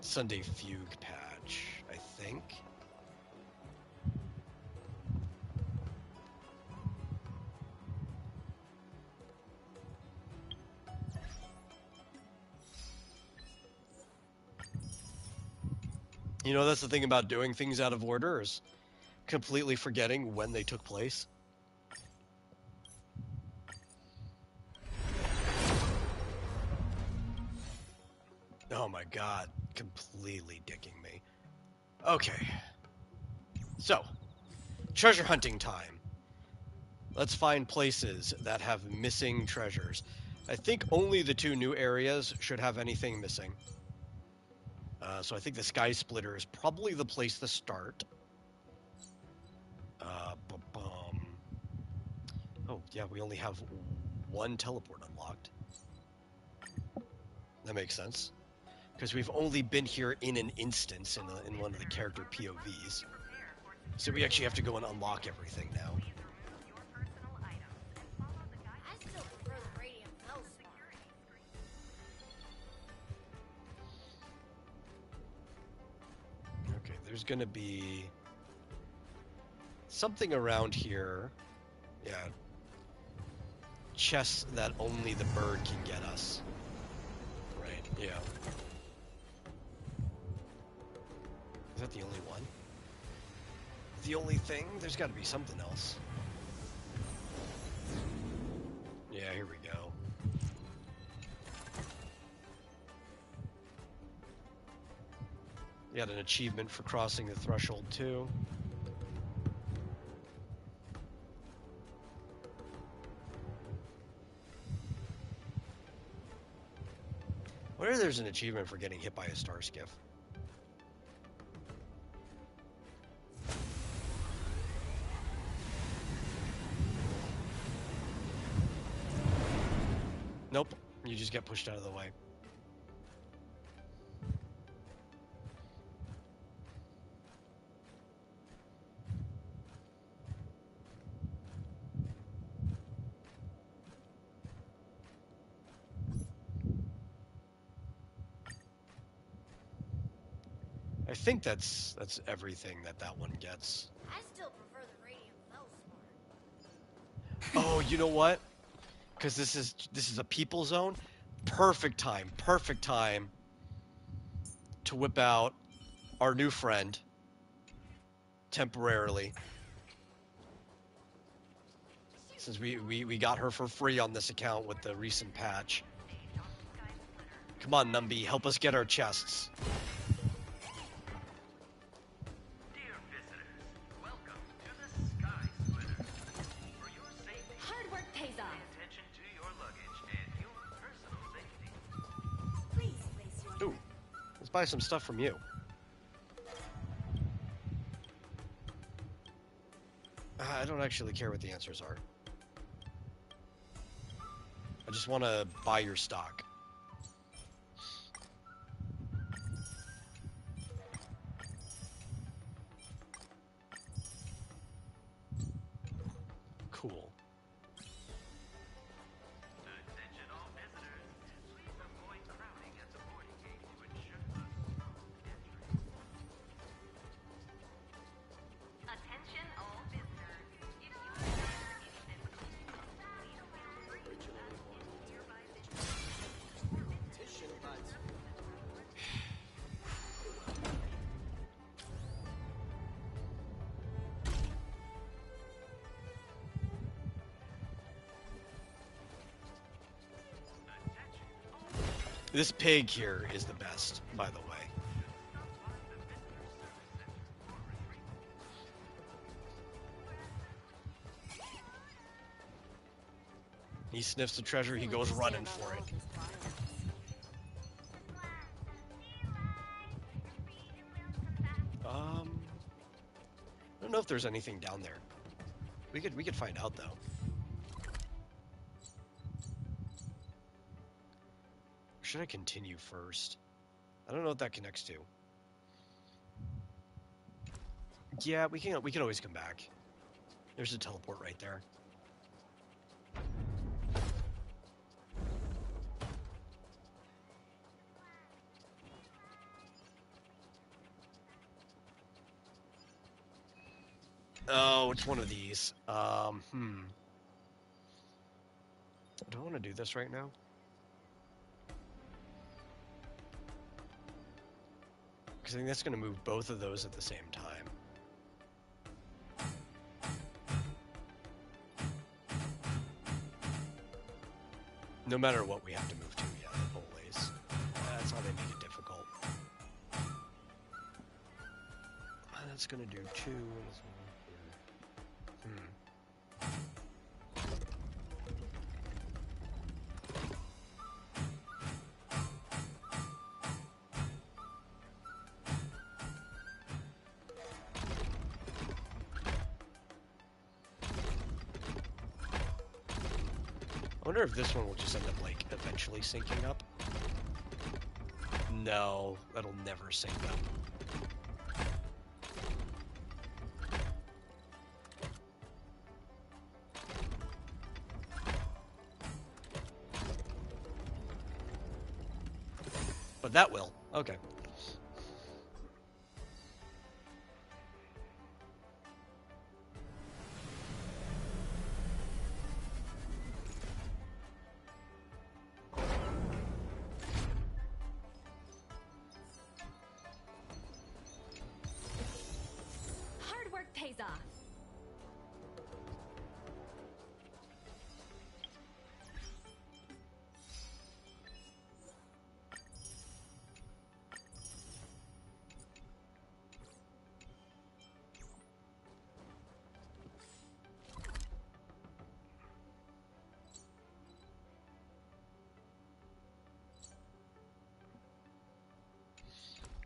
Sunday Fugue patch, I think. You know, that's the thing about doing things out of order, is completely forgetting when they took place. Oh my god, completely dicking me. Okay. So, treasure hunting time. Let's find places that have missing treasures. I think only the 2 new areas should have anything missing. So I think the Sky Splitter is probably the place to start. Oh, yeah, we only have 1 teleport unlocked. That makes sense. Because we've only been here in an instance in one of the character POVs. So we actually have to go and unlock everything now. I still prefer the Radiant Velspar. Okay, there's gonna be something around here. Yeah. Chests that only the bird can get us. Right, yeah. Is that the only one? The only thing? There's gotta be something else. Yeah, here we go. We got an achievement for crossing the threshold too. What if there's an achievement for getting hit by a star skiff? Nope, you just get pushed out of the way. I think that's everything that one gets. I still prefer the Radiant Velspar. Oh, you know what? Because this is a people zone. Perfect time to whip out our new friend temporarily. Since we got her for free on this account with the recent patch. Come on, Numby, help us get our chests. Hard work pays off. Attention to your luggage and your personal safety. Please place your Ooh, let's buy some stuff from you. I don't actually care what the answers are. I just want to buy your stock. Cool. Attention all visitors. Please avoid crowding at the boarding gate to ensure the entry. Attention all visitors. If you desire any nearby This pig here is the best, by the way. He sniffs the treasure, he goes running for it. I don't know if there's anything down there. We could find out though. Or should I continue first? I don't know what that connects to. Yeah, we can always come back. There's a teleport right there. Oh, it's one of these. Do I want to do this right now? Because I think that's going to move both of those at the same time. No matter what we have to move to, yeah, always. That's how they make it difficult. That's going to do 2. I wonder if this one will just end up, like, eventually syncing up. No, that'll never sync up. But that will. Okay. Hard work pays off.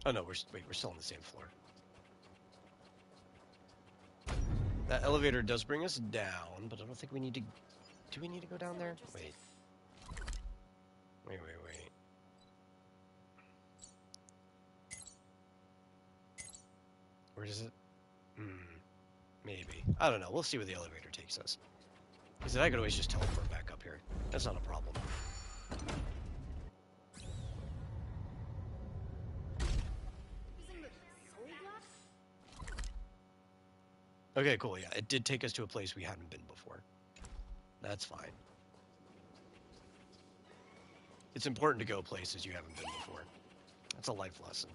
Oh no, we're still on the same floor. That elevator does bring us down, but I don't think we need to... Do we need to go down there? Wait. Wait. Where does it... Maybe. I don't know. We'll see where the elevator takes us. Because I could always just teleport back up here. That's not a problem. Okay, cool, yeah. It did take us to a place we hadn't been before. That's fine. It's important to go places you haven't been before. That's a life lesson.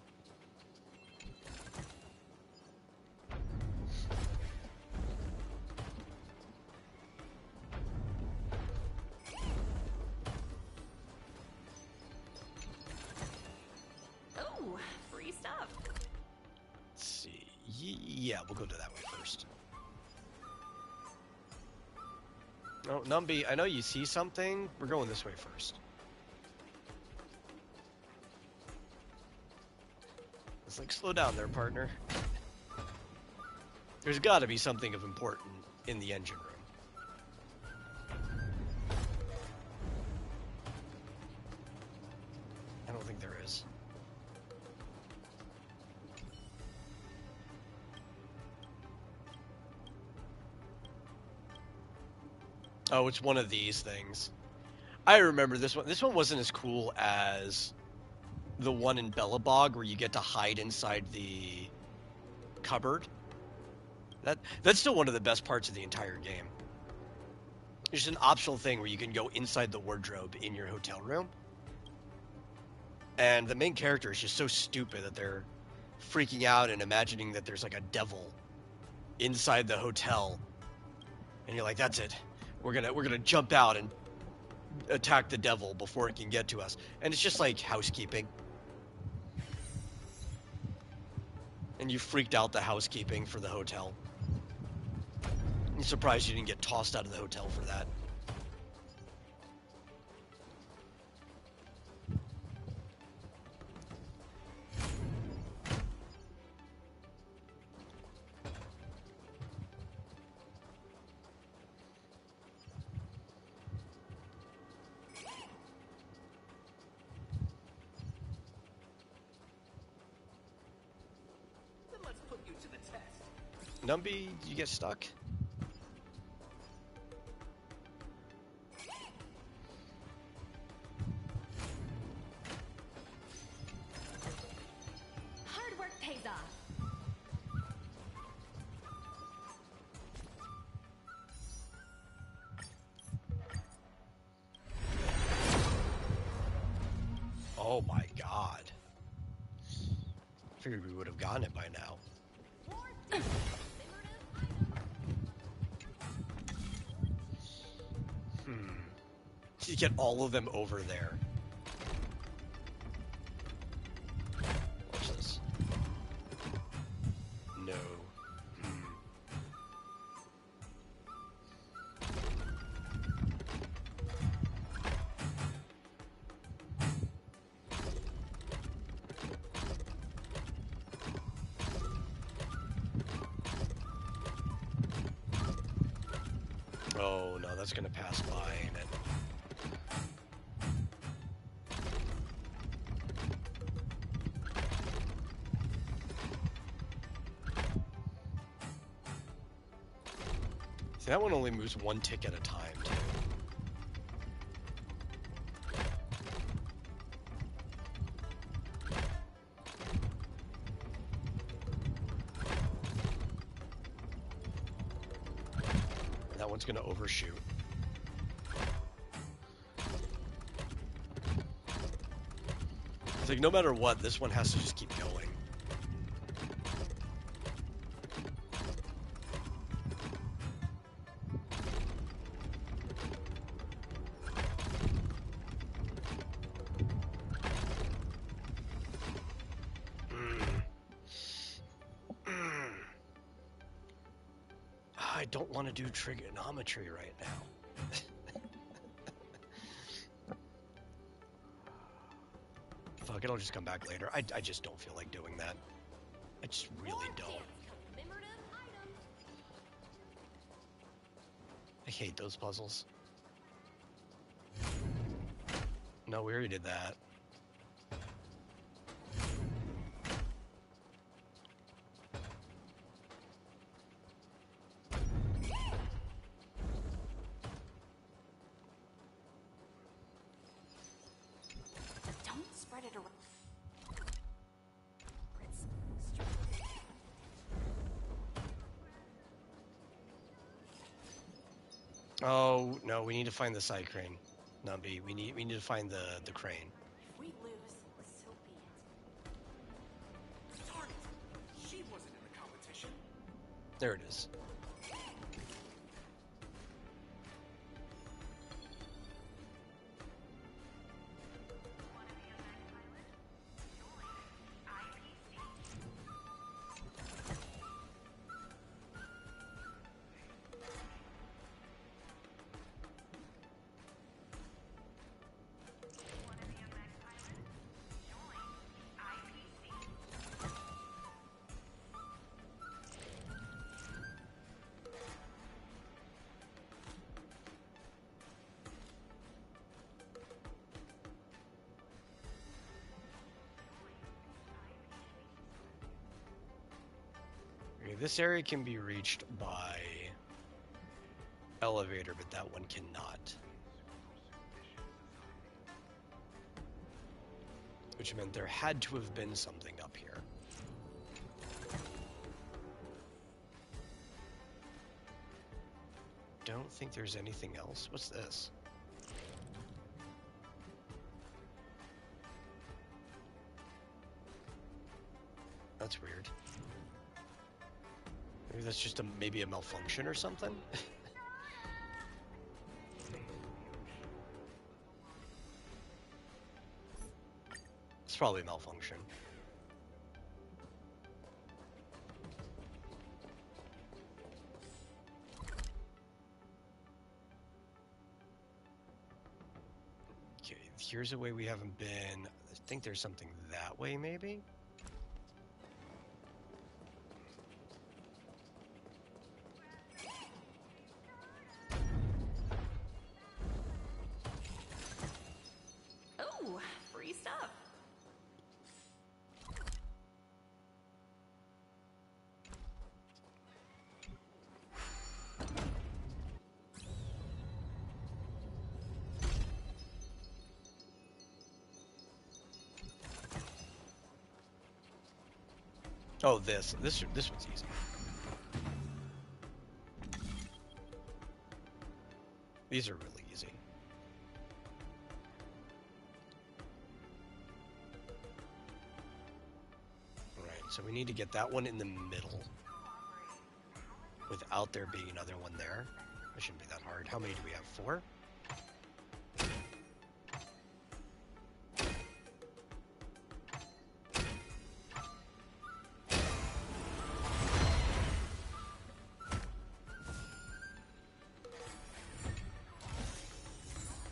Oh, free stuff. Let's see. Yeah, we'll go to that way first. No, Numby, I know you see something. We're going this way first. It's like, slow down there, partner. There's got to be something of important in the engine room. I don't think there is. Oh, it's one of these things. I remember this one. This one wasn't as cool as the one in Bellabog where you get to hide inside the cupboard. That's still one of the best parts of the entire game. There's an optional thing where you can go inside the wardrobe in your hotel room. And the main character is just so stupid that they're freaking out and imagining that there's like a devil inside the hotel. And you're like, that's it. We're gonna jump out and attack the devil before it can get to us. And it's just like housekeeping. And you freaked out the housekeeping for the hotel. I'm surprised you didn't get tossed out of the hotel for that. Numby, did you get stuck? Hard work pays off. Oh my god. Figured we would have gotten it by now. You get all of them over there. Watch this. No. Oh no, that's gonna pass by, ain't it? See, that one only moves one tick at a time, too. That one's gonna overshoot. It's like, no matter what, this one has to just keep going. I don't want to do trigonometry right now. Fuck it, I'll just come back later. I just don't feel like doing that. I just really don't. I hate those puzzles. No, we already did that. Don't spread it around. Oh no, we need to find the side crane. Numby, we need to find the crane. If we lose, so be it. Darn it! She wasn't in the competition. There it is. Okay, this area can be reached by elevator, but that one cannot. Which meant there had to have been something up here. Don't think there's anything else. What's this? That's weird. Maybe that's just maybe a malfunction or something? It's probably a malfunction. Okay, here's a way we haven't been. I think there's something that way, maybe? Oh, free stuff. Oh, this one's easy. These are really easy. All right, so we need to get that one in the middle without there being another one there. That shouldn't be that hard. How many do we have? 4?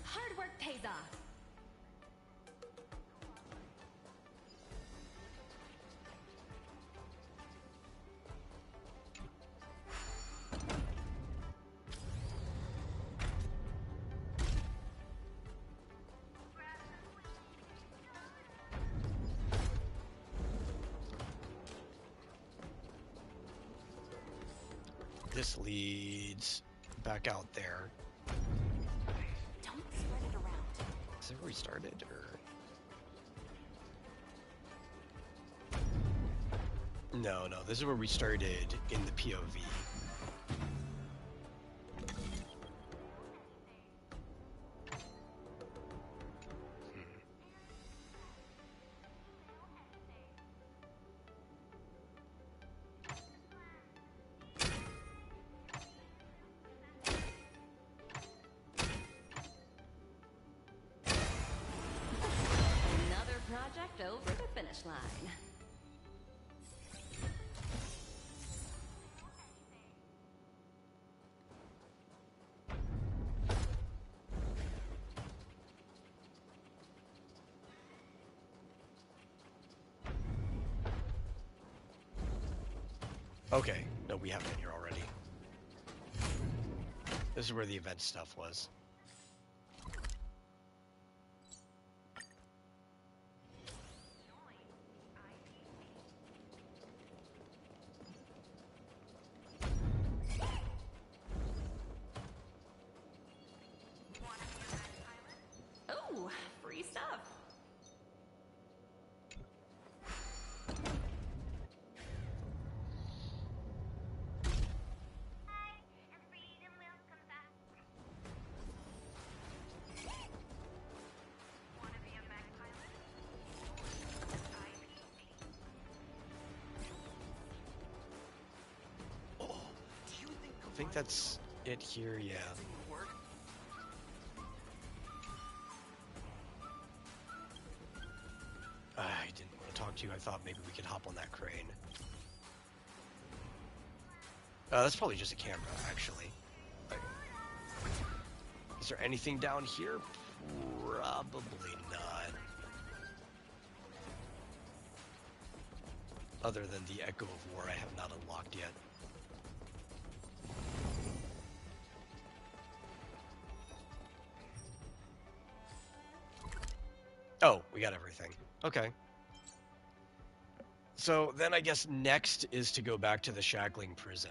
Hard work pays off. This leads back out there. Don't spread it around. Is it where we started, or? No, this is where we started in the POV. Another project over the finish line. Okay, no, we have been here already. This is where the event stuff was. Oh, free stuff. I think that's it here, yeah. I didn't want to talk to you. I thought maybe we could hop on that crane. That's probably just a camera, actually. Is there anything down here? Probably not. Other than the Echo of War I have not unlocked yet. Oh, we got everything. Okay. So then I guess next is to go back to the Shackling prison.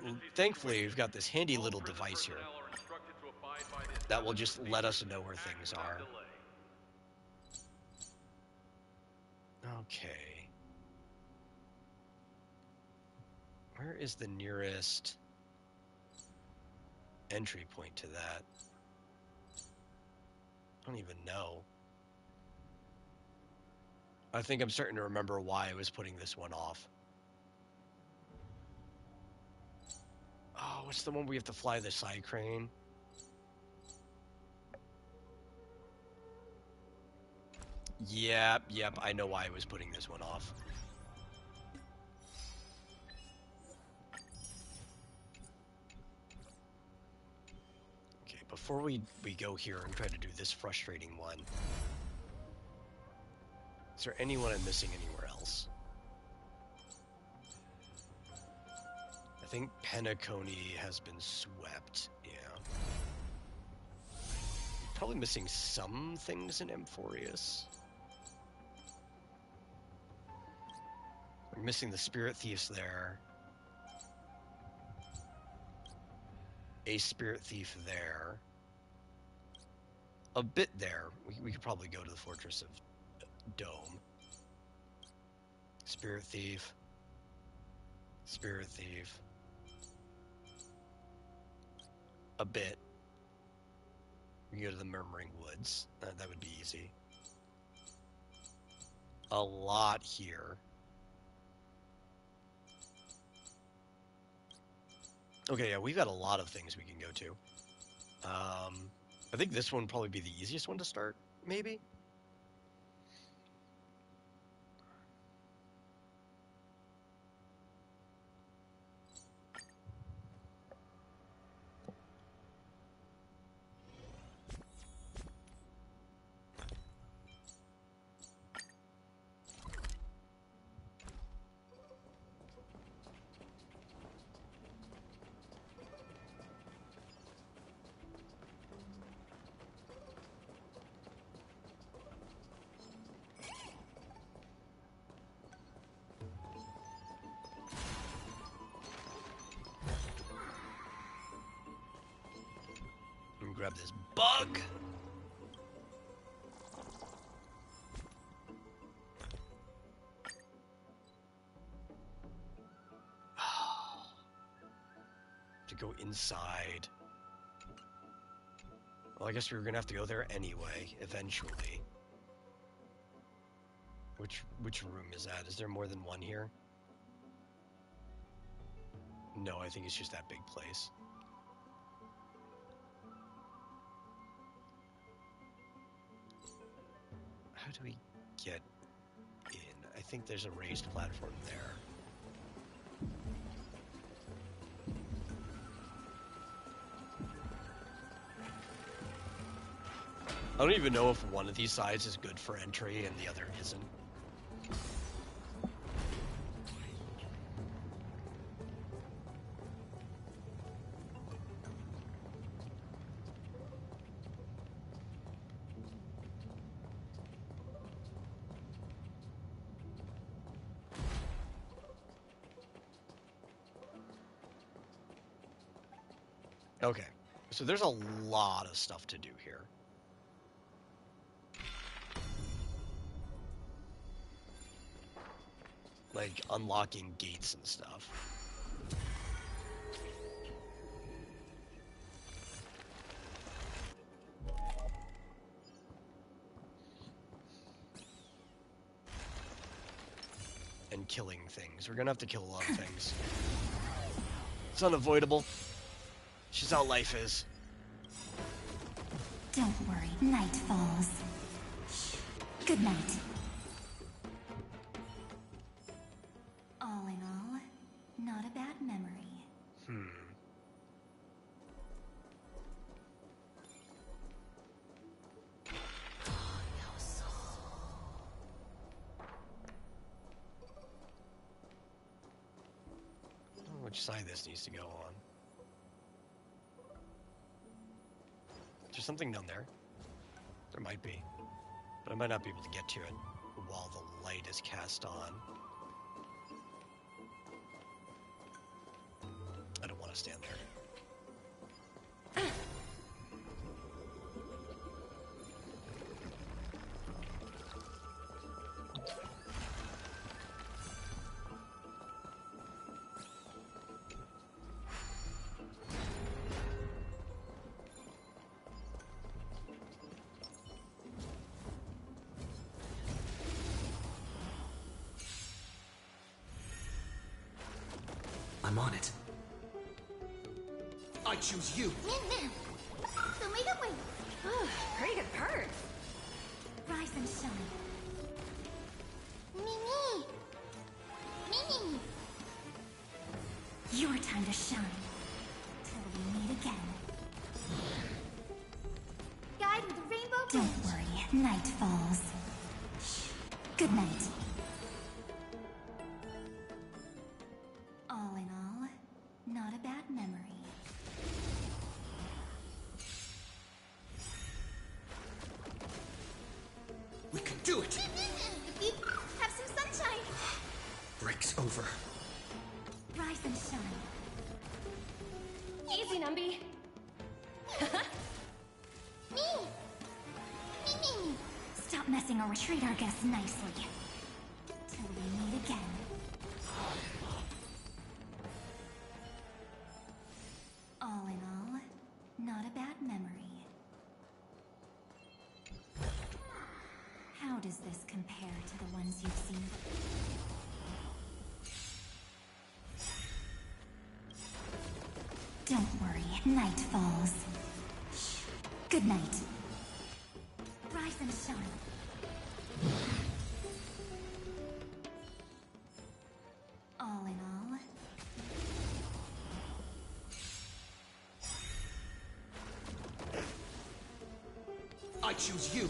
And thankfully we've got this handy little device here that will just let us know where things are. Okay. Where is the nearest entry point to that? I don't even know. I think I'm starting to remember why I was putting this one off. Oh, what's the one we have to fly the side crane? Yep, I know why I was putting this one off. Okay, before we go here and try to do this frustrating one, is there anyone I'm missing anywhere else? I think Penacony has been swept, yeah. Probably missing some things in Amphorius. We're missing the Spirit Thieves there. A Spirit Thief there. A bit there. We could probably go to the Fortress of Dome. Spirit Thief. Spirit Thief. A bit. We can go to the Murmuring Woods. That would be easy. A lot here. Okay, yeah, we've got a lot of things we can go to. I think this one would probably be the easiest one to start, maybe? Grab this bug. To go inside. Well, I guess we were gonna have to go there anyway, eventually. Which room is that? Is there more than one here? No, I think it's just that big place. How do we get in? I think there's a raised platform there. I don't even know if one of these sides is good for entry and the other isn't. Okay, so there's a lot of stuff to do here. Like unlocking gates and stuff. And killing things. We're gonna have to kill a lot of things. It's unavoidable. It's just how life is. Don't worry, night falls. Good night. All in all, not a bad memory. Which side this needs to go on? Is there something down there? There might be. But I might not be able to get to it while the light is cast on. I don't want to stand there. I'm on it. I choose you. Pretty good perk. Rise and shine. Mimi! Mimi! Your time to shine. Till we meet again. Guide with the rainbow Don't bridge. worry, night falls. Good night. All in all, not a bad memory. We can do it. Have some sunshine. Break's over. Rise and shine. Easy, Numby. Me! Mimi! Stop messing or treat our guests nicely. Till we meet again. All in all, not a bad memory. How does this compare to the ones you've seen? Don't worry, night falls. Good night. Rise and shine. All in all, I choose you.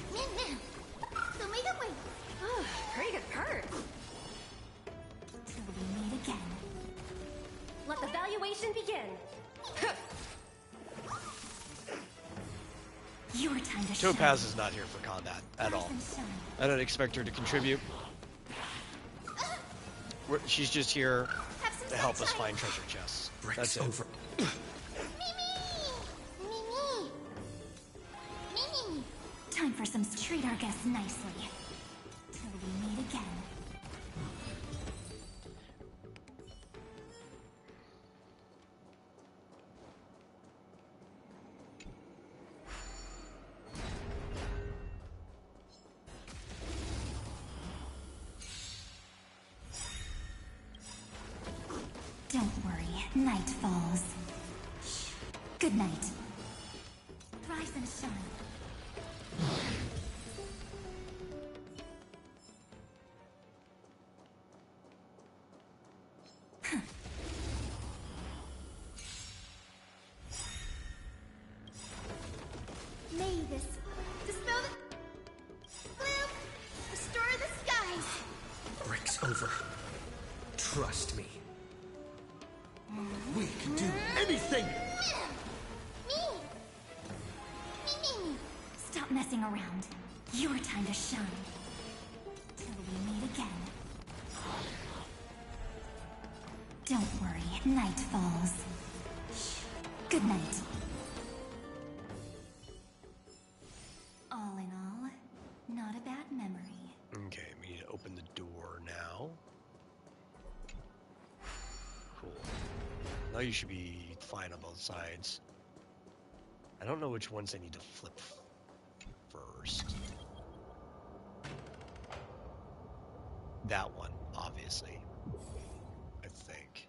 pretty good perk. Till we meet again. Let the valuation begin. Your time to shine. Topaz is not here for combat at all. I don't expect her to contribute. She's just here to help us find treasure chests. That's it. Over. Time for some treat our guests nicely. Till we meet again. Don't worry, night falls. Good night. Rise and shine. May this dispel the blue, restore the skies. Break's over. Trust me. We can do anything! Stop messing around. Your time to shine. Till we meet again. Don't worry, night falls. Good night. All in all, not a bad memory. Okay, we need to open the door now. Cool. Now you should be fine on both sides. I don't know which ones I need to flip first. That one, obviously. I think.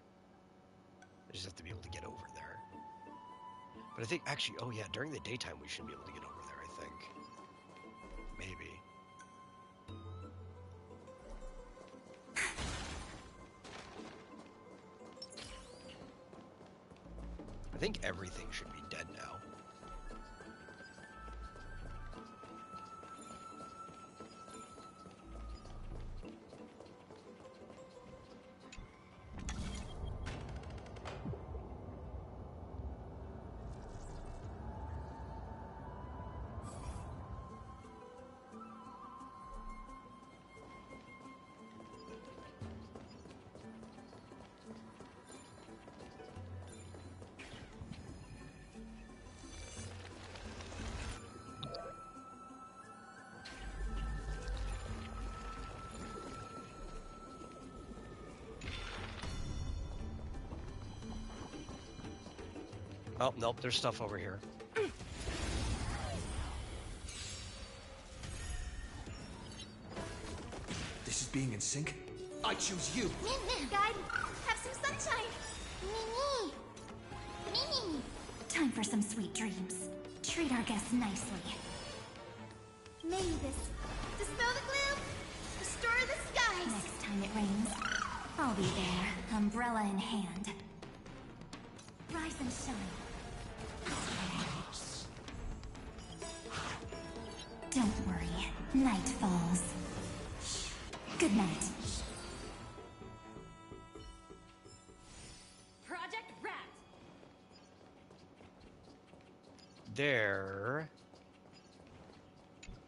I just have to be able to get over there. But I think, actually, oh yeah, during the daytime we should be able to get over there, I think. Maybe. I think everything should be dead now. Oh, nope, there's stuff over here. This is being in sync? I choose you! Guide, have some sunshine. Mimi! Mimi! Time for some sweet dreams. Treat our guests nicely. May this dispel the gloom, restore the skies. Next time it rains, I'll be there, umbrella in hand. Rise and shine. Don't worry, night falls. Good night. Project Rat. There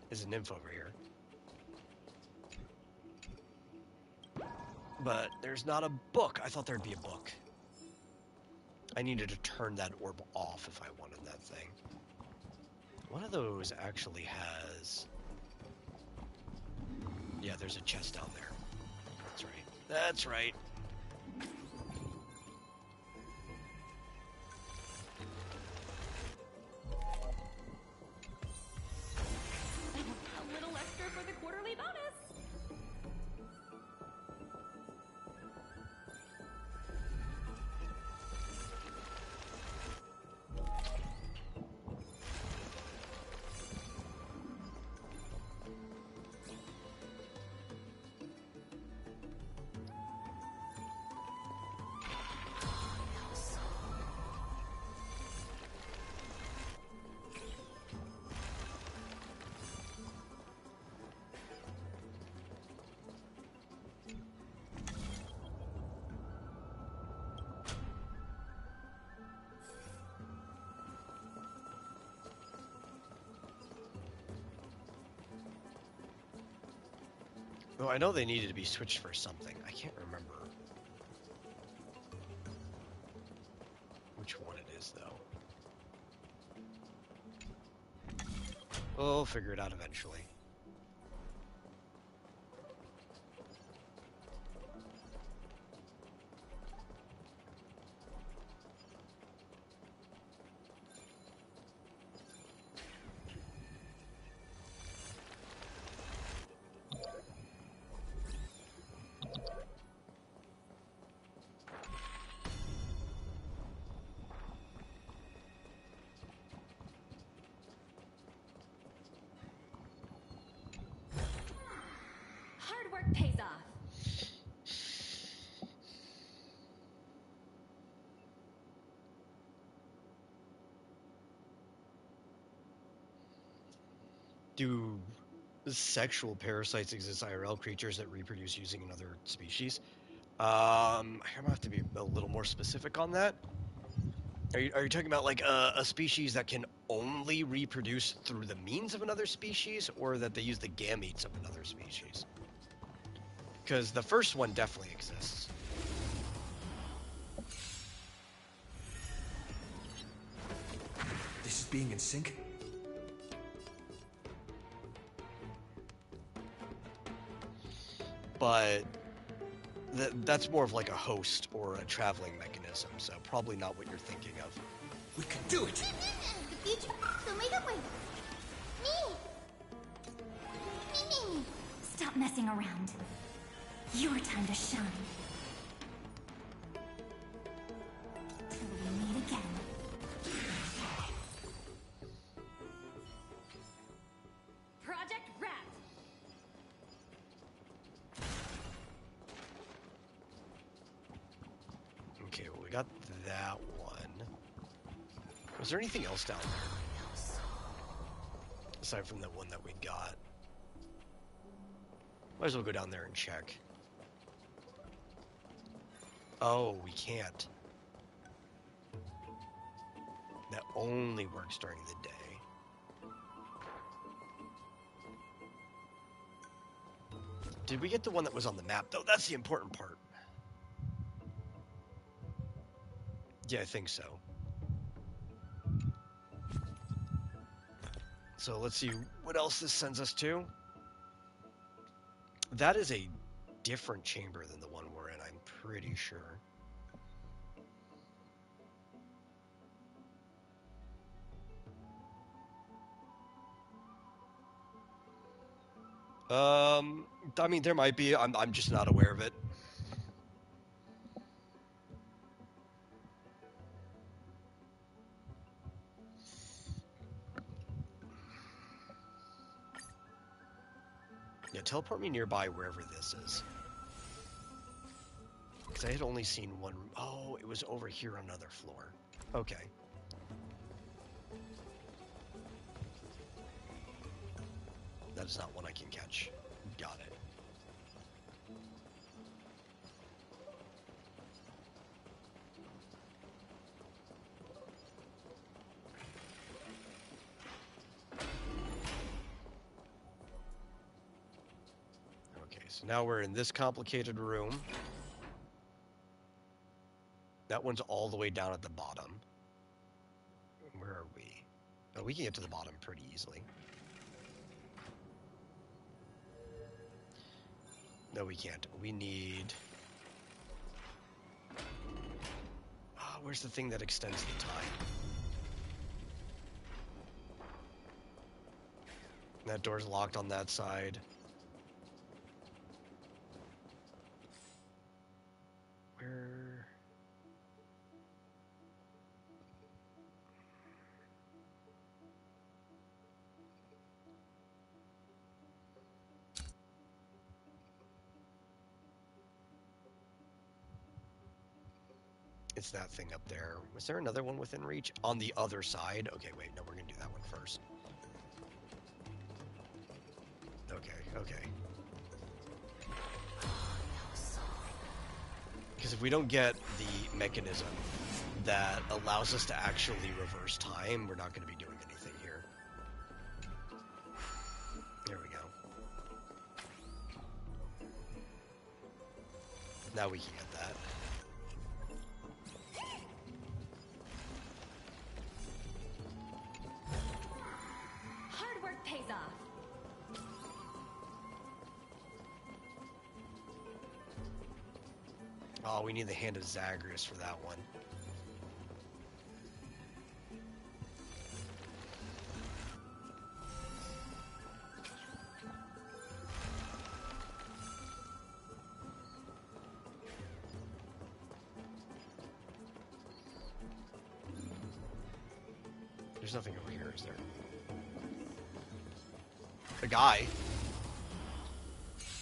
is a nymph over here. But there's not a book. I thought there'd be a book. I needed to turn that orb off if I wanted that thing. One of those actually has... Yeah, there's a chest down there. That's right. That's right. A little extra for the quarterly bonus. Well, I know they needed to be switched for something. I can't remember which one it is, though. We'll figure it out eventually. Hard work pays off. Do sexual parasites exist IRL, creatures that reproduce using another species? I'm gonna have to be a little more specific on that. Are you talking about like a species that can only reproduce through the means of another species, or that they use the gametes of another species? Because the first one definitely exists. This is being in sync? But that's more of like a host or a traveling mechanism, so probably not what you're thinking of. We can do it! The future, so make a way. Me! Me! Stop messing around. Your time to shine. Till we meet again. Project Rat. Okay, well, we got that one. Was there anything else down there? Aside from the one that we got. Might as well go down there and check. Oh, we can't. That only works during the day. Did we get the one that was on the map, though? That's the important part. Yeah, I think so. So let's see what else this sends us to. That is a different chamber than the one we're in, I'm pretty sure. I mean, there might be. I'm just not aware of it. Yeah, teleport me nearby wherever this is. Because I had only seen one... Oh, it was over here on another floor. Okay. That is not one I can catch. Got it. Okay, so now we're in this complicated room. That one's all the way down at the bottom. Where are we? Oh, we can get to the bottom pretty easily. No, we can't. We need... Oh, where's the thing that extends the time? That door's locked on that side. Where... It's that thing up there. Was there another one within reach? On the other side? Okay, wait, no, we're gonna do that one first. Okay, okay. Because if we don't get the mechanism that allows us to actually reverse time, we're not going to be doing anything here. There we go. Now we can get that. Hard work pays off. Oh, we need the Hand of Zagreus for that one. There's nothing over here, is there? A guy.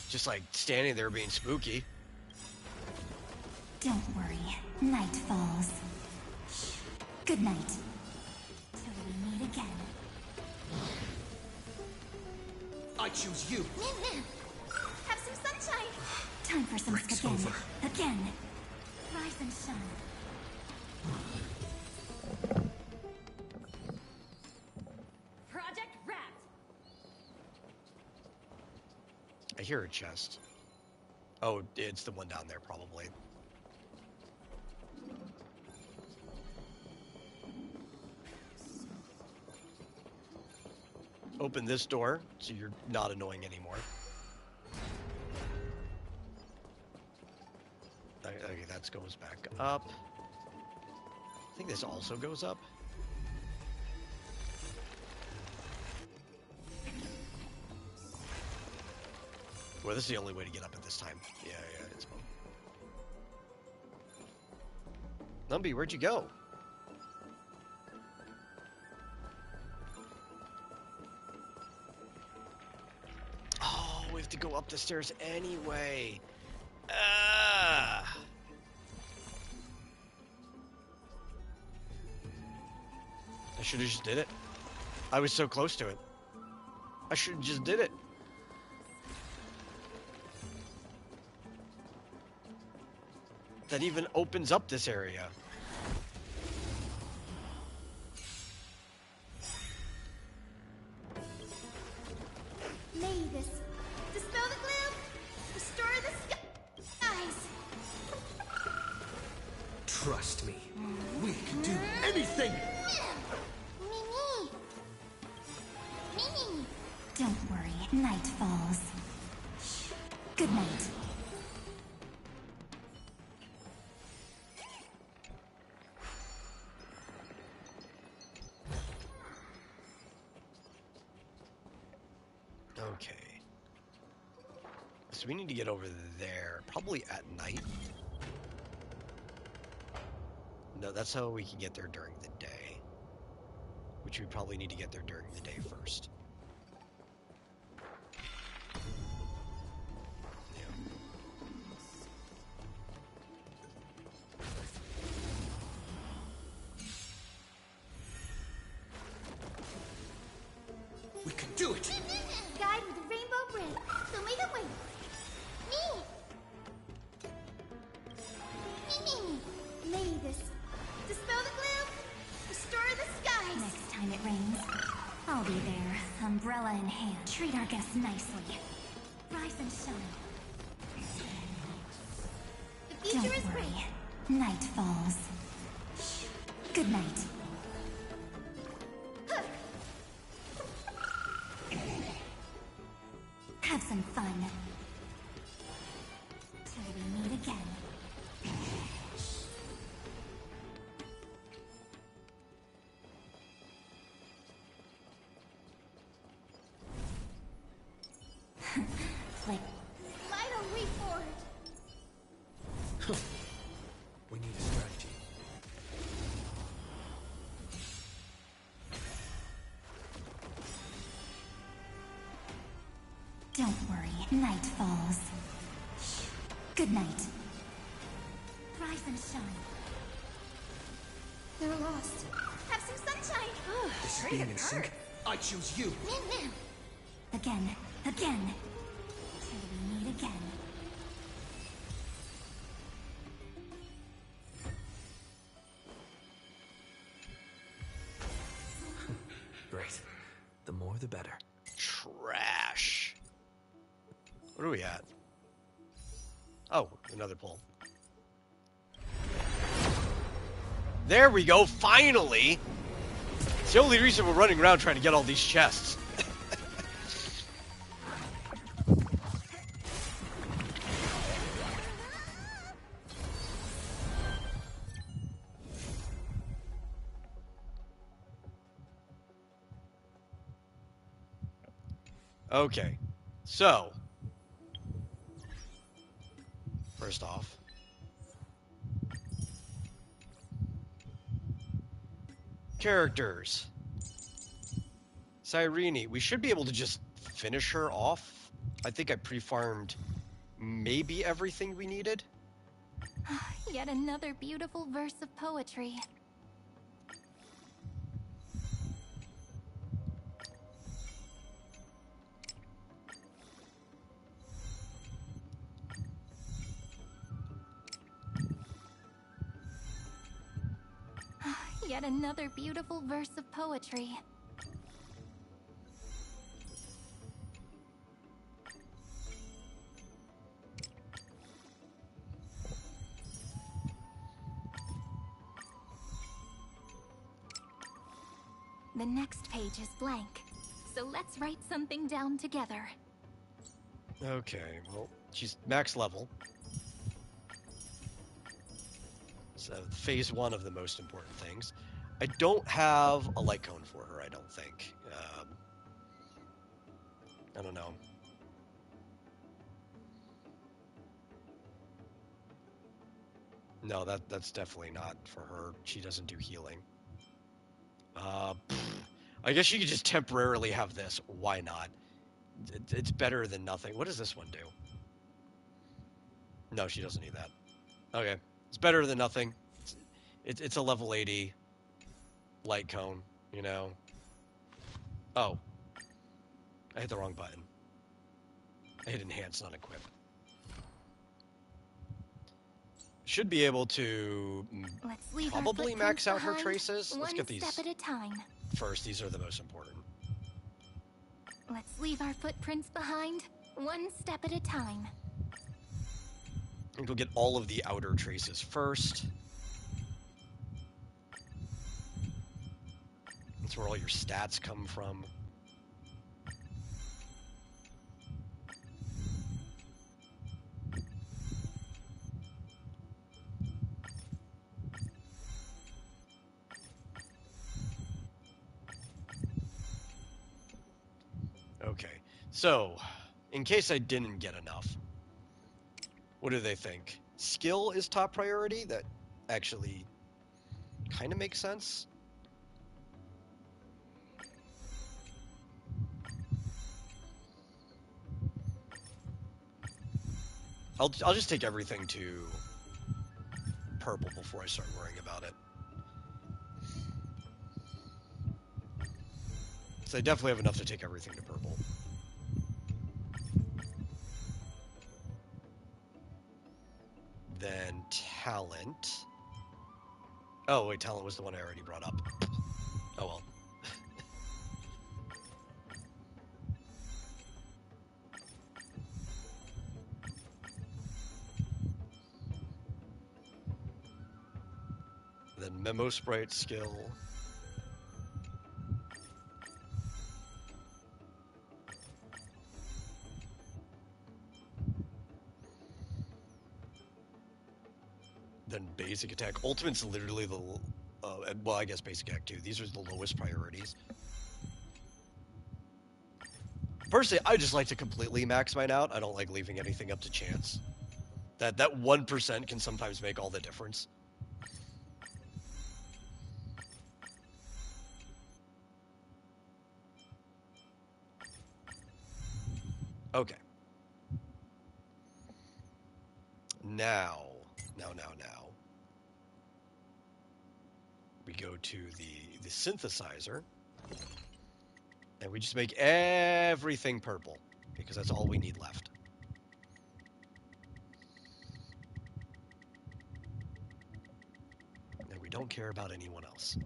Just like standing there being spooky. Don't worry. Night falls. Good night. Till we meet again. I choose you. Have some sunshine. Time for some Break's spaghetti. over. Again. Rise and shine. Project Rat. I hear a chest. Oh, it's the one down there, probably. Open this door, so you're not annoying anymore. Okay, that goes back up. I think this also goes up. Well, this is the only way to get up at this time. Yeah, it's fun. Lumpy, where'd you go? Oh, we have to go up the stairs anyway. Ah! I should have just did it. I was so close to it. I should have just did it. That even opens up this area. May this dispel the gloom, restore the skies. Trust me. We can do anything. Mimi. Mimi. Don't worry. Night falls. Good night. Okay. So we need to get over there, probably at night. No, that's how we can get there during the day. Which we probably need to get there during the day first. Do it! Guide with a rainbow braid. So lead the way. Me! Lady this. Dispel the gloom. Restore the skies. Next time it rains, I'll be there, umbrella in hand. Treat our guests nicely. Rise and shine. The future is bright. Worry. Night falls. Good night. Have some fun. Till we meet again. Like Light our way forward. We need a strategy. Don't worry, night falls. Good night. Rise and shine. They're lost. Have some sunshine. This is being in sync. I choose you. Again, again. Till we meet again. Great. The more the better. Trash. What are we at? Oh, another pull. There we go, finally! It's the only reason we're running around trying to get all these chests. Okay, so first off, characters. Cyrene, we should be able to just finish her off. I think I pre-farmed maybe everything we needed. Yet another beautiful verse of poetry. Yet another beautiful verse of poetry. The next page is blank, so let's write something down together. Okay, well, she's max level. So phase one of the most important things. I don't have a light cone for her, I don't think. I don't know. No, that's definitely not for her. She doesn't do healing. I guess you could just temporarily have this. Why not? It's better than nothing. What does this one do? No, she doesn't need that. Okay. It's better than nothing. It's a level 80 light cone, you know. Oh. I hit the wrong button. I hit enhance, not equip. Should be able to probably max out her traces. Let's get these one step at a time. first. These are the most important. Let's leave our footprints behind, one step at a time. I think we'll get all of the outer traces first. That's where all your stats come from. Okay, so, in case I didn't get enough, what do they think? Skill is top priority? That actually kind of makes sense. I'll just take everything to purple before I start worrying about it. So they definitely have enough to take everything to purple. Then talent. Oh, wait, talent was the one I already brought up. Oh, well. Then Memo Sprite skill. Then basic attack. Ultimate's literally the... well, I guess basic attack too. These are the lowest priorities. Personally, I just like to completely max mine out. I don't like leaving anything up to chance. That 1% can sometimes make all the difference. Okay. Now. We go to the synthesizer. And we just make everything purple. Because that's all we need left. And we don't care about anyone else.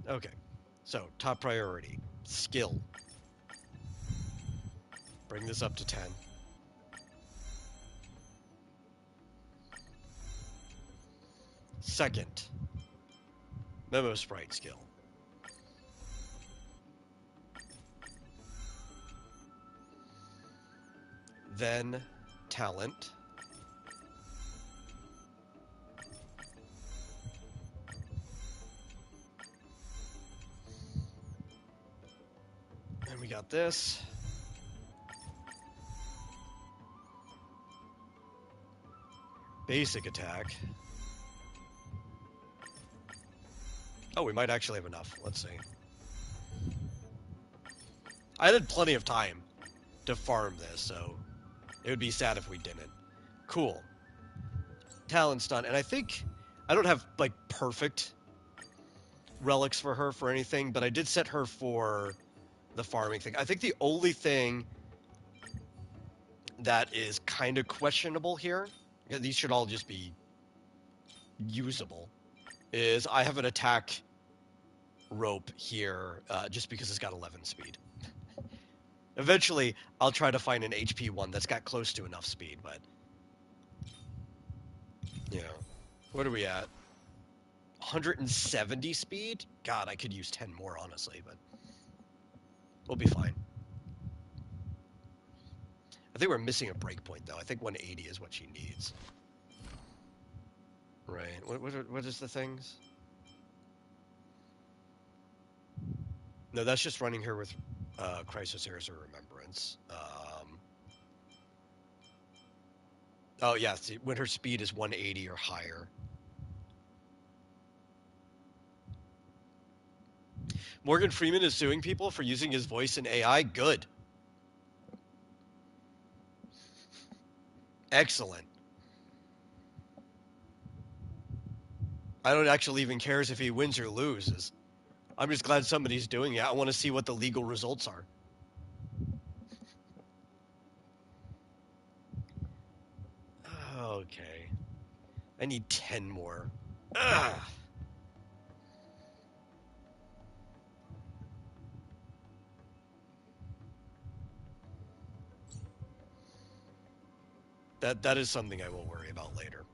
Okay, so top priority, skill. Bring this up to 10. Second, Memo Sprite skill. Then talent. And we got this. Basic attack. Oh, we might actually have enough. Let's see. I had plenty of time to farm this, so it would be sad if we didn't. Cool. Talent's done, and I think I don't have like perfect relics for her for anything, but I did set her for the farming thing. I think the only thing that is kind of questionable here, these should all just be usable, is I have an attack rope here just because it's got 11 speed. Eventually, I'll try to find an HP one that's got close to enough speed, but... You know, what are we at? 170 speed? God, I could use 10 more, honestly, but... We'll be fine. I think we're missing a breakpoint, though. I think 180 is what she needs. Right. What is the things? No, that's just running her with Crisis Heirs of Remembrance. Oh, yeah. See, when her speed is 180 or higher. Morgan Freeman is suing people for using his voice in AI? Good. Excellent. I don't actually even care if he wins or loses. I'm just glad somebody's doing it. I want to see what the legal results are. Okay. I need 10 more. Ugh. That is something I will worry about later.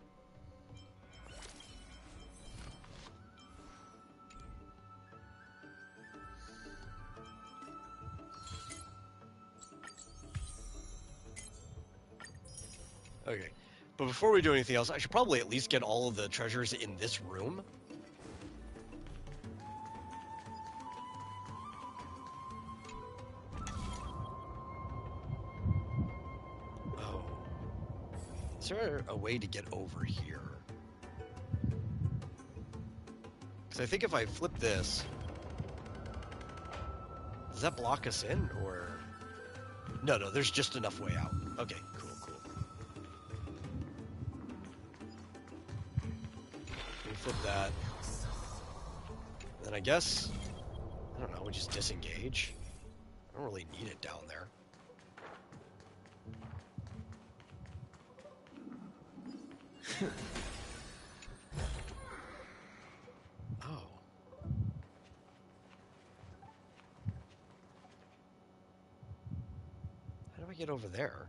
Okay. But before we do anything else, I should probably at least get all of the treasures in this room. Oh. Is there a way to get over here? Because I think if I flip this... Does that block us in, or... No, there's just enough way out. Okay, cool. flip that. Then I guess, I don't know, we just disengage. I don't really need it down there. Oh. How do I get over there?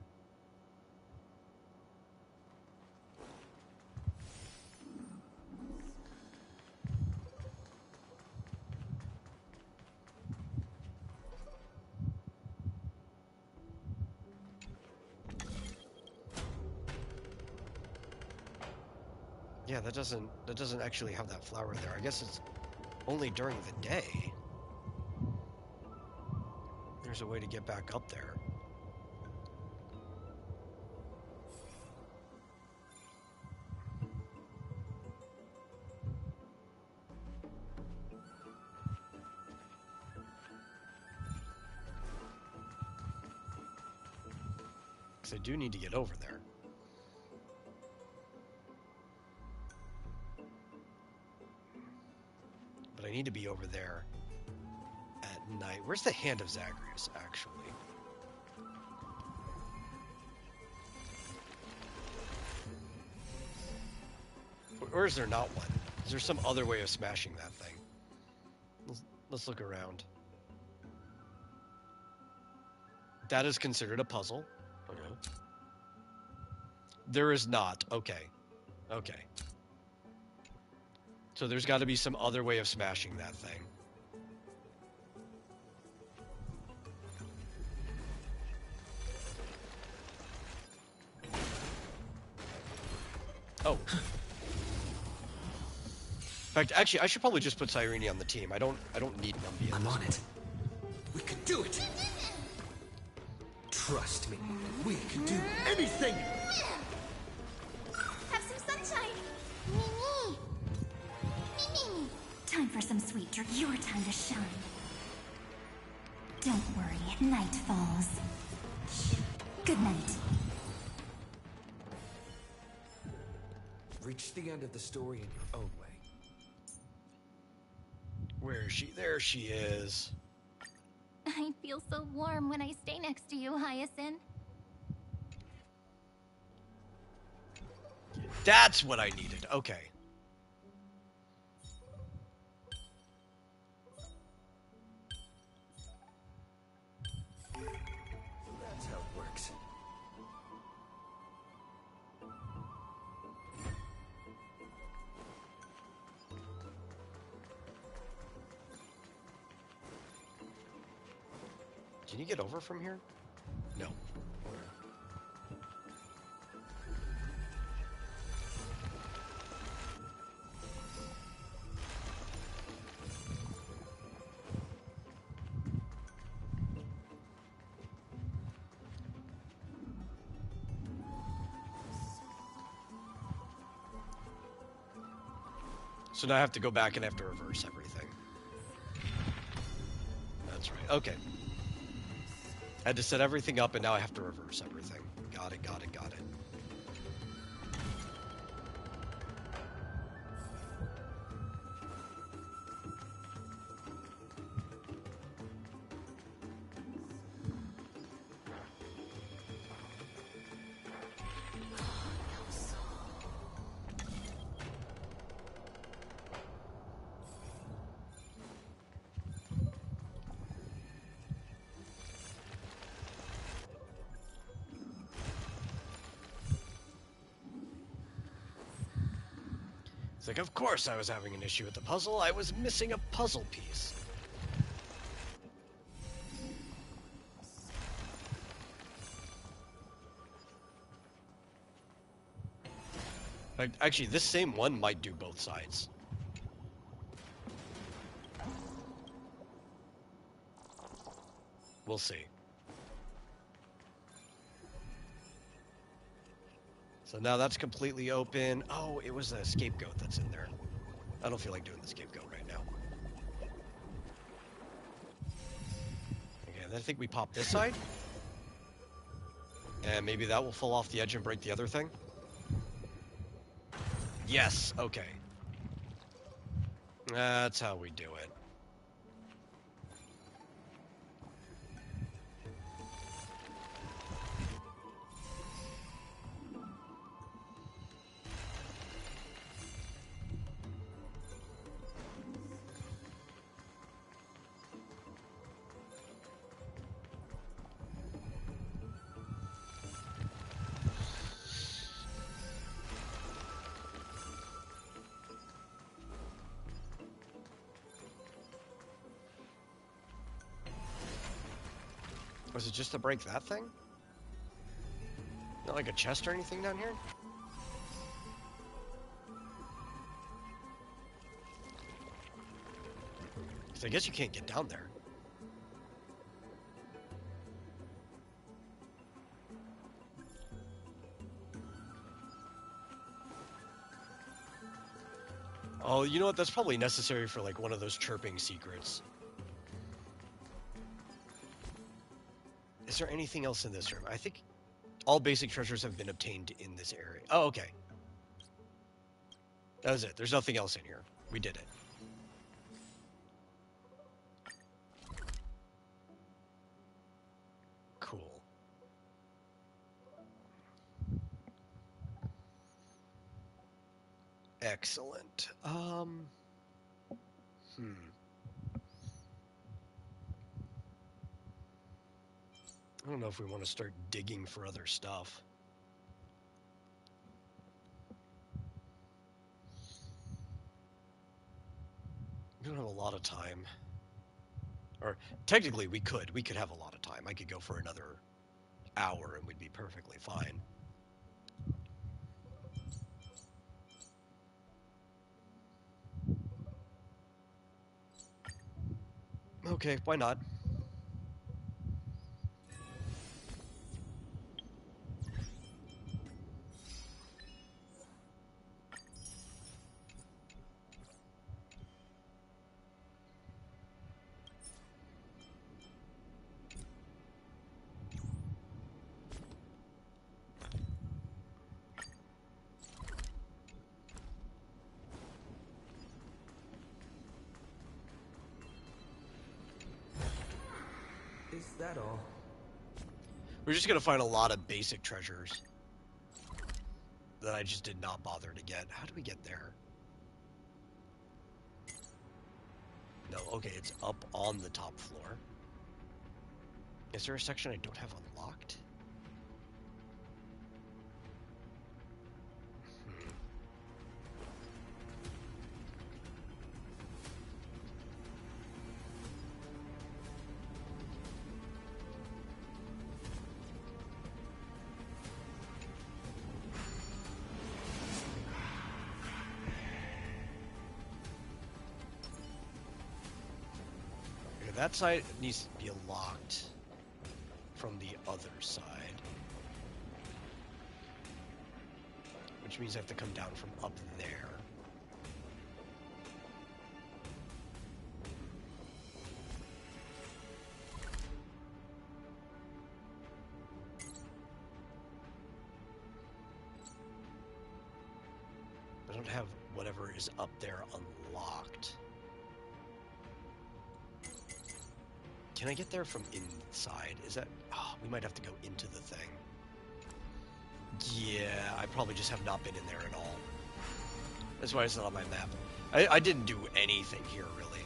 Yeah, that doesn't actually have that flower there. I guess it's only during the day. There's a way to get back up there. Because I do need to get over there. But I need to be over there at night. Where's the Hand of Zagreus, actually? Or is there not one? Is there some other way of smashing that thing? Let's look around. That is considered a puzzle. Okay. There is not. Okay. Okay. So there's got to be some other way of smashing that thing. Oh. In fact, actually, I should probably just put Cyrene on the team. I don't need Numby. I'm on it. We can do it. Trust me. We can do anything. Have some sunshine. Mimi. Mimi. Time for some sweet drink. Your time to shine. Don't worry. Night falls. Good night. Reach the end of the story in your own way. Where is she? There she is. I feel so warm when I stay next to you, Hyacinth. That's what I needed. Okay. That's how it works. Can you get over from here? No. So now I have to go back and I have to reverse everything. That's right. Okay. I had to set everything up and now I have to reverse everything. Got it, got it, got it. It's like, of course I was having an issue with the puzzle. I was missing a puzzle piece. Actually, this same one might do both sides. We'll see. So now that's completely open. Oh, it was a scapegoat that's in there. I don't feel like doing the scapegoat right now. Okay, then I think we pop this side. And maybe that will fall off the edge and break the other thing. Yes, okay. That's how we do it. Was it just to break that thing? Not like a chest or anything down here? So I guess you can't get down there. Oh, you know what? That's probably necessary for like one of those chirping secrets. Is there anything else in this room? I think all basic treasures have been obtained in this area. Oh, okay. That was it. There's nothing else in here. We did it. Cool. Excellent. I don't know if we want to start digging for other stuff. We don't have a lot of time. Or, technically, we could. We could have a lot of time. I could go for another hour and we'd be perfectly fine. Okay, why not? Is that all? We're just gonna find a lot of basic treasures that I just did not bother to get. How do we get there? No, okay, it's up on the top floor. Is there a section I don't have unlocked? That side needs to be locked from the other side. Which means I have to come down from up there. I don't have whatever is up there unlocked. Can I get there from inside? Is that... Oh, we might have to go into the thing. Yeah, I probably just have not been in there at all. That's why it's not on my map. I didn't do anything here, really.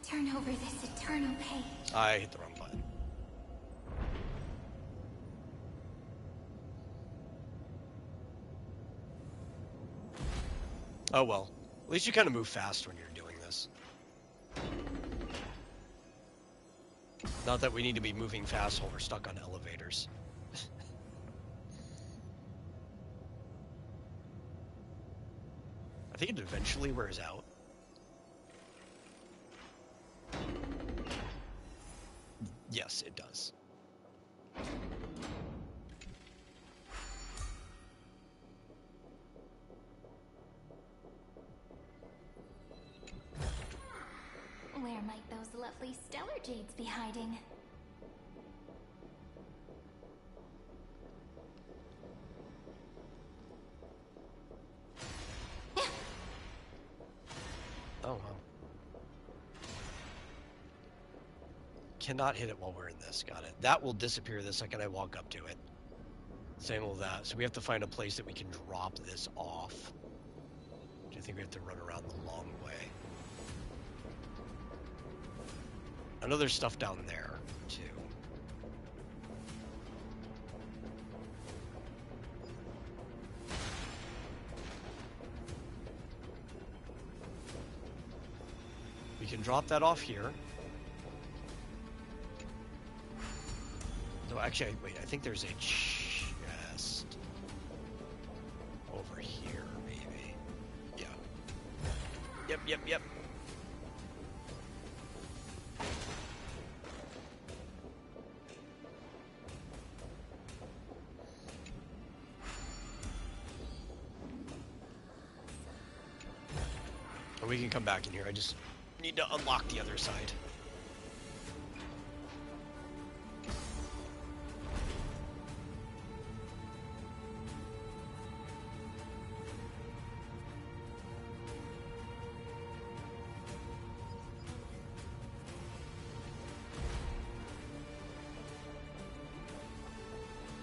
Turn over this eternal page. I hit the wrong button. Oh well. At least you kind of move fast when you're doing this. Not that we need to be moving fast while we're stuck on elevators. I think it eventually wears out. Yes, it does. Where might those lovely stellar jades be hiding? cannot hit it while we're in this. Got it. That will disappear the second I walk up to it. Same with that. So we have to find a place that we can drop this off. Do you think we have to run around the long way? I know there's stuff down there, too. We can drop that off here. No, actually, wait, I think there's a chest over here, maybe. Yeah. Yep. And we can come back in here. I just need to unlock the other side.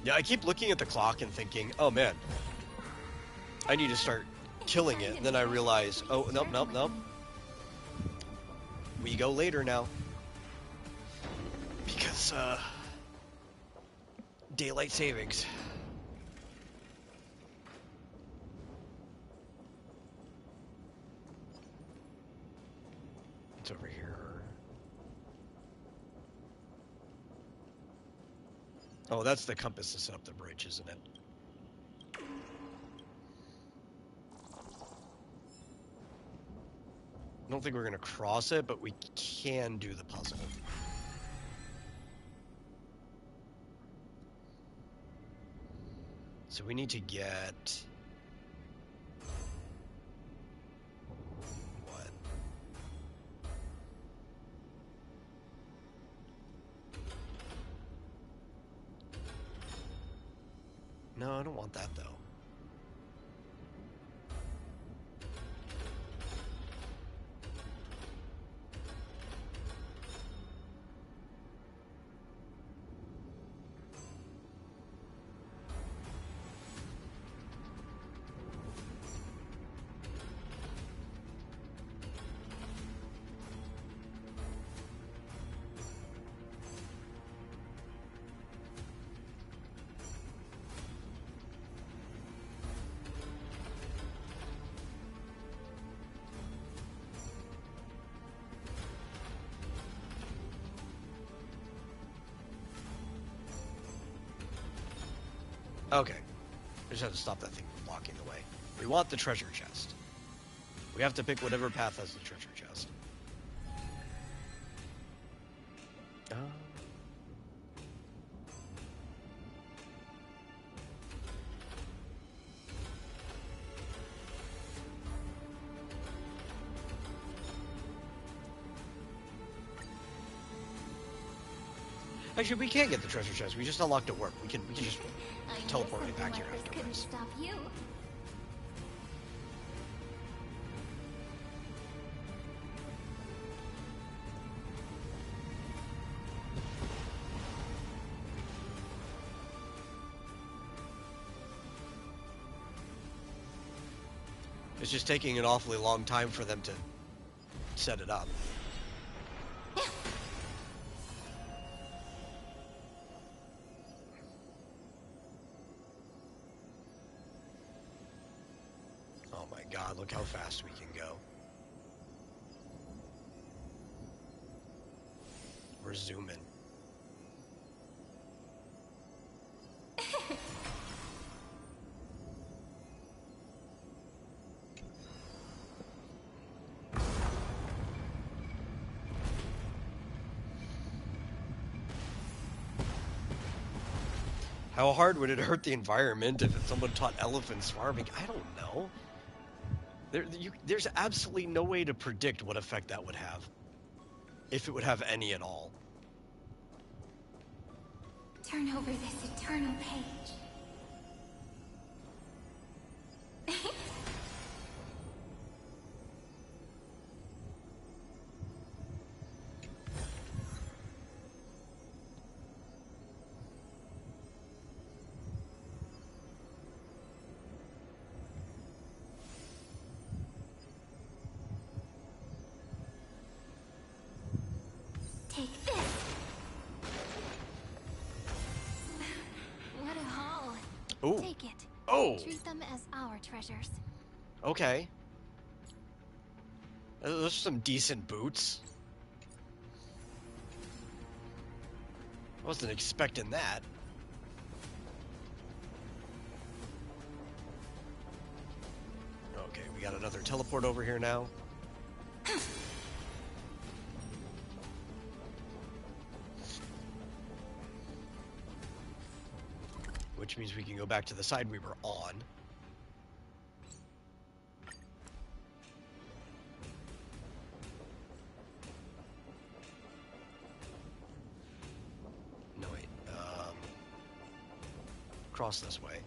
Yeah, I keep looking at the clock and thinking, oh man, I need to start killing it. And then I realize, oh, nope. We go later now. Because, daylight savings. It's over here. Oh, that's the compass to set up the bridge, isn't it? I don't think we're going to cross it, but we can do the puzzle. So we need to get... what? No, I don't want that, though. Okay. I just have to stop that thing from blocking the way. We want the treasure chest. We have to pick whatever path has the treasure chest. Actually, we can get the treasure chest. We just unlocked it work. We can just teleport right back here afterwards. Stop you. It's just taking an awfully long time for them to set it up. Oh my god, look how fast we can go. We're zooming. How hard would it hurt the environment if someone taught elephants farming? I don't know. There's absolutely no way to predict what effect that would have. If it would have any at all. Turn over this eternal page. Ooh. Take it. Oh. Treat them as our treasures. Okay. Those are some decent boots. Wasn't expecting that. Okay, we got another teleport over here now. Which means we can go back to the side we were on. No, wait. Cross this way.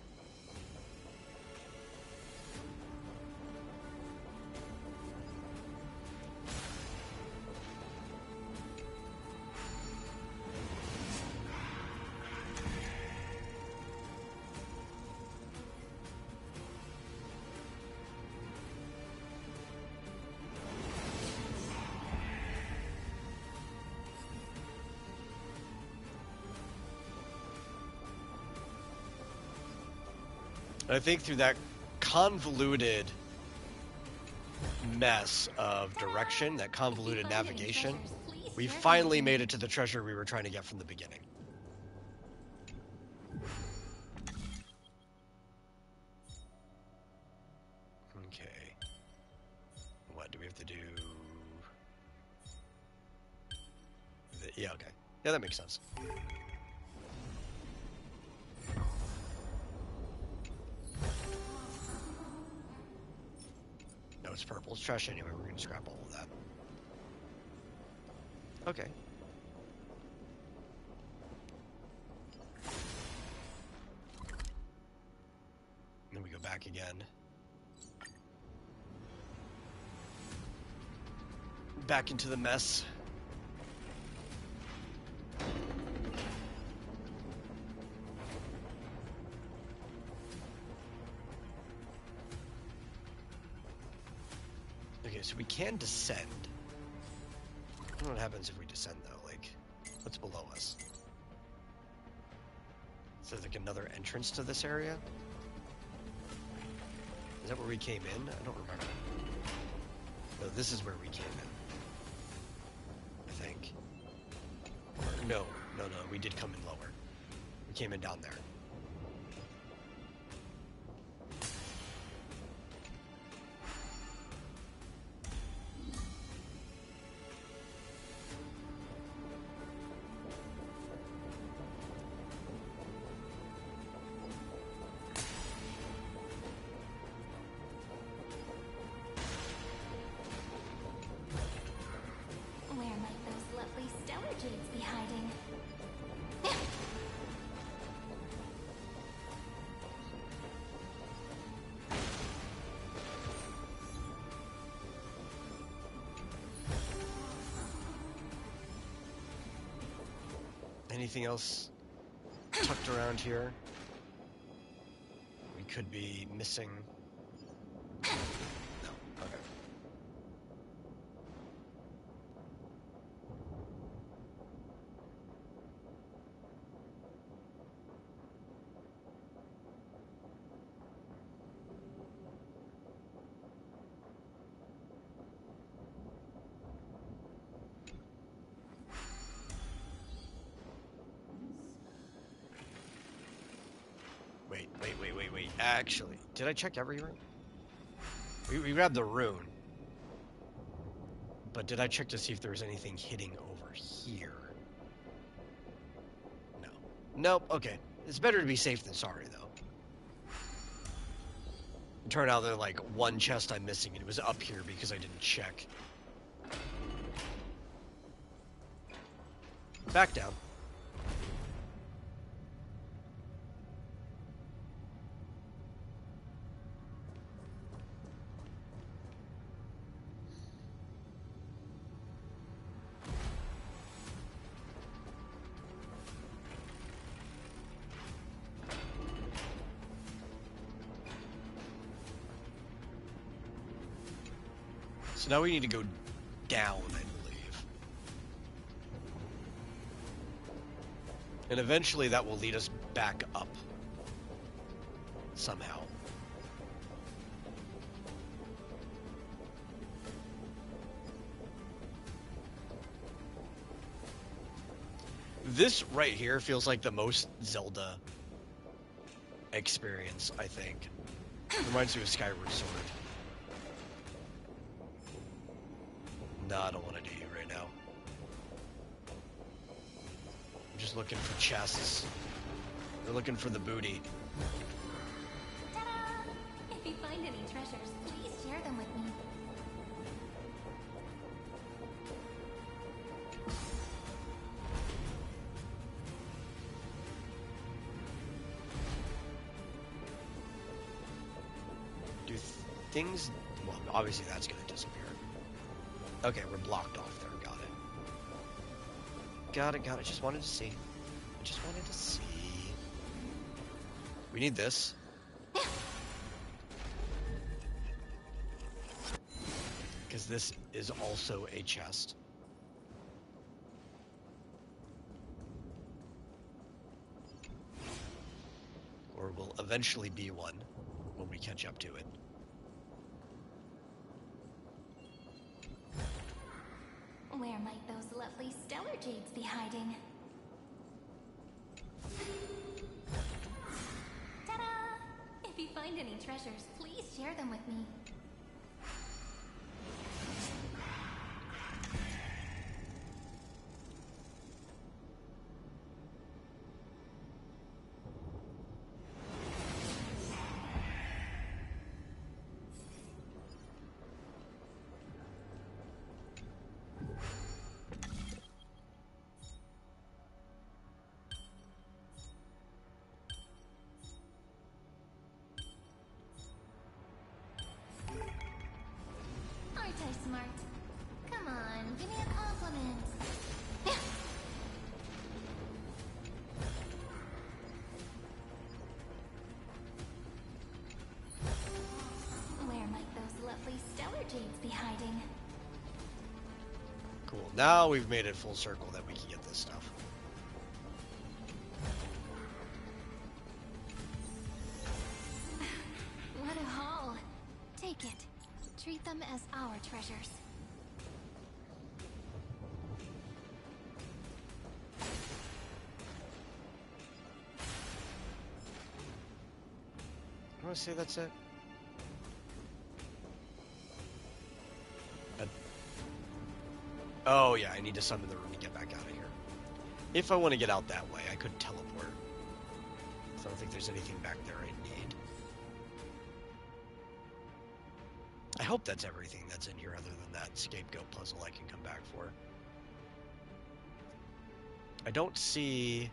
I think through that convoluted mess of direction, that convoluted navigation, we finally made it to the treasure we were trying to get from the beginning. Okay. What do we have to do? Yeah, okay. Yeah, that makes sense. No, it's purple. It's trash anyway. We're gonna scrap all of that. Okay. Then we go back again. Back into the mess. Okay, so we can descend. I don't know what happens if we descend, though. Like, what's below us? Is there like another entrance to this area? Is that where we came in? I don't remember. No, this is where we came in. I think. Or, no, we did come in lower. We came in down there. Where might those lovely stellar jades be hiding? Anything else tucked around here? We could be missing. No. Okay. Wait. Actually, did I check every room? We grabbed the rune. But did I check to see if there was anything hitting over here? No. Nope, okay. It's better to be safe than sorry, though. It turned out there's like one chest I'm missing, and it was up here because I didn't check. Back down. So now we need to go down, I believe. And eventually that will lead us back up. somehow. This right here feels like the most Zelda experience, I think. Reminds me of Skyward Sword. No, I don't want to do you right now. I'm just looking for chests. They're looking for the booty. Ta-da! If you find any treasures, please share them with me. Do things... Well, obviously that's going to disappear. Okay, we're blocked off there. Got it. Got it. Just wanted to see. I just wanted to see. We need this. Because this is also a chest. Or will eventually be one when we catch up to it. Where might those lovely stellar jades be hiding? Ta-da! If you find any treasures, please share them with me. Aren't I smart? Come on, give me a compliment. Where might those lovely stellar jades be hiding? Cool. Now we've made it full circle that we can get this stuff. What a haul. Take it. Treat them as our treasures. I want to say that's it. Oh yeah, I need to summon the room to get back out of here. If I want to get out that way, I could teleport. So I don't think there's anything back there I need. I hope that's everything that's in here other than that scapegoat puzzle I can come back for. I don't see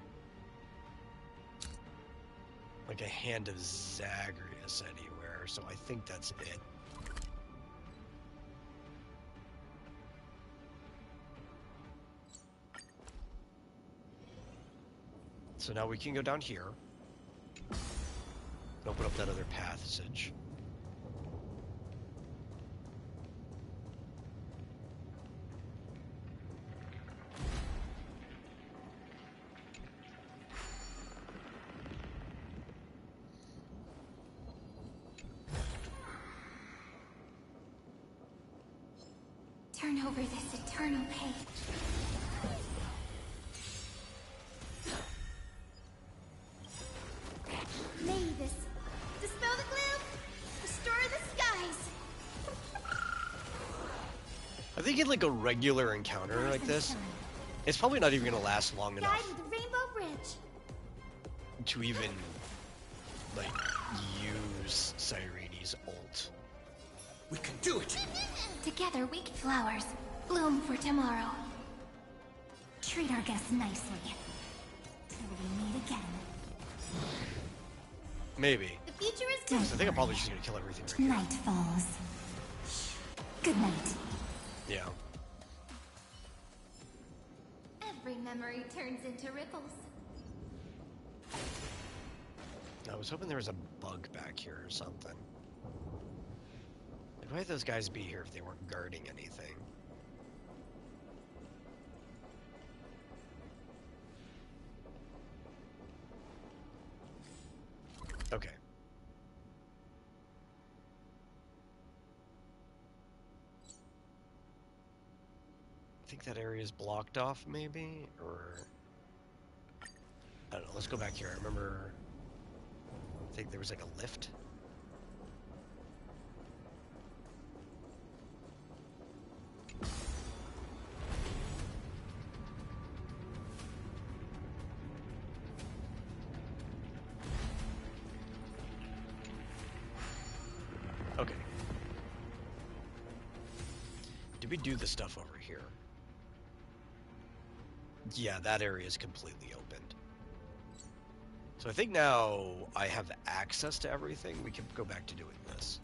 like a Hand of Zagreus anywhere, so I think that's it. So now we can go down here. Open up that other passage. Turn over this eternal page. May this dispel the gloom, restore the skies. I think in like a regular encounter like this, it's probably not even gonna last long Guide enough with the Rainbow Bridge. to even like use Cyrene's ult. We can do it! Together we can flowers bloom for tomorrow. Treat our guests nicely. Till we meet again. Maybe. The future is I think I'm probably just gonna kill everything right Night falls. Good night. here. Yeah. Every memory turns into ripples. I was hoping there was a bug back here or something. Like, why would those guys be here if they weren't guarding anything? Okay. think that area is blocked off, maybe? Or... I don't know, let's go back here. I remember... I think there was like a lift. Okay. Did we do the stuff over here? Yeah, that area is completely opened. So I think now I have access to everything. We can go back to doing this.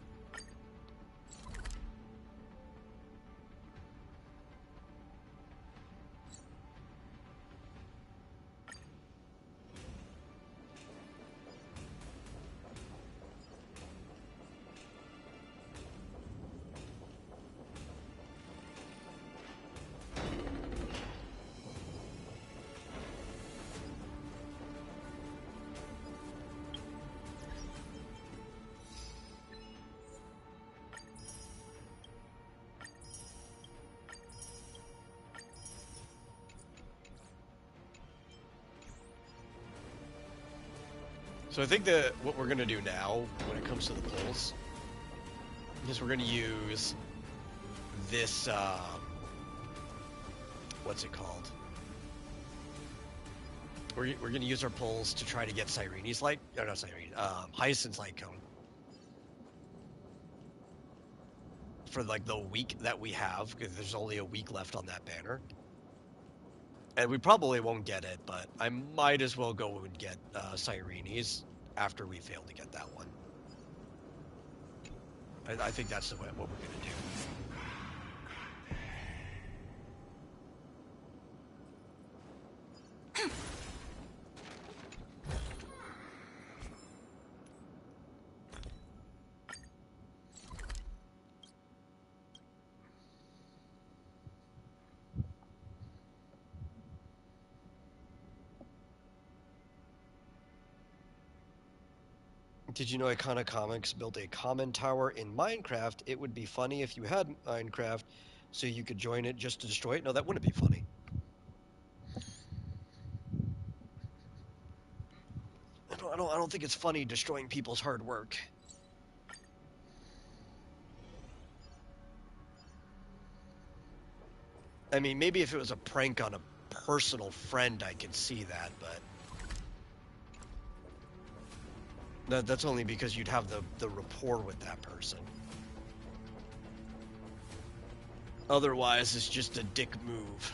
So I think that what we're going to do now, when it comes to the polls, is we're going to use this, what's it called? We're going to use our polls to try to get Cyrene's light, or not Cyrene, Hyacinth's light cone. For like the week that we have, because there's only a week left on that banner. And we probably won't get it, but I might as well go and get Cyrene's after we fail to get that one. I think that's the way, what we're going to do. Did you know Icona Comics built a common tower in Minecraft? It would be funny if you had Minecraft so you could join it just to destroy it. No, that wouldn't be funny. I don't think it's funny destroying people's hard work. I mean, maybe if it was a prank on a personal friend, I could see that, but... That's only because you'd have the rapport with that person. Otherwise, it's just a dick move.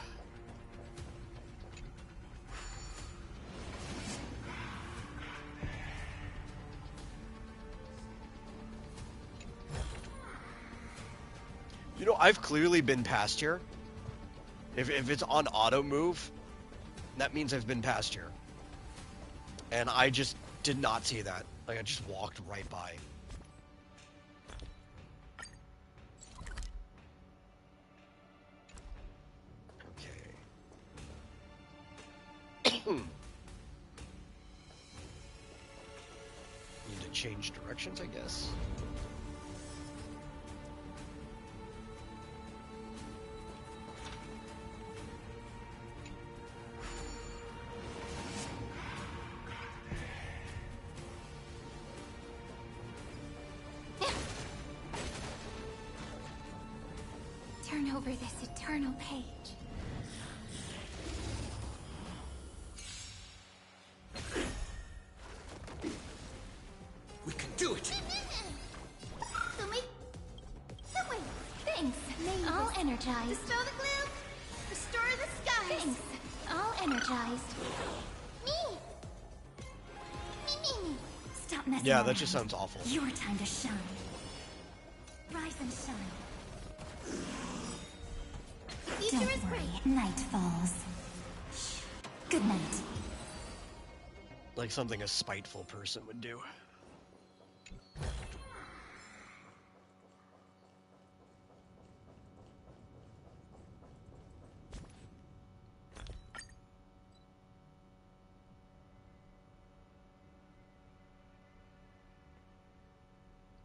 You know, I've clearly been past here. If it's on auto move, that means I've been past here. And I just did not see that. Like, I just walked right by. Okay. Need to change directions, I guess. Turn over this eternal page. We can do it! Thanks. All energized. Dispel the gloom. Restore the skies. Thanks. All energized. Me. Stop messing Yeah, around. that just sounds awful. Your time to shine. Rise and shine. Future is Don't worry, bright. night falls. Shh. Good night. Like something a spiteful person would do.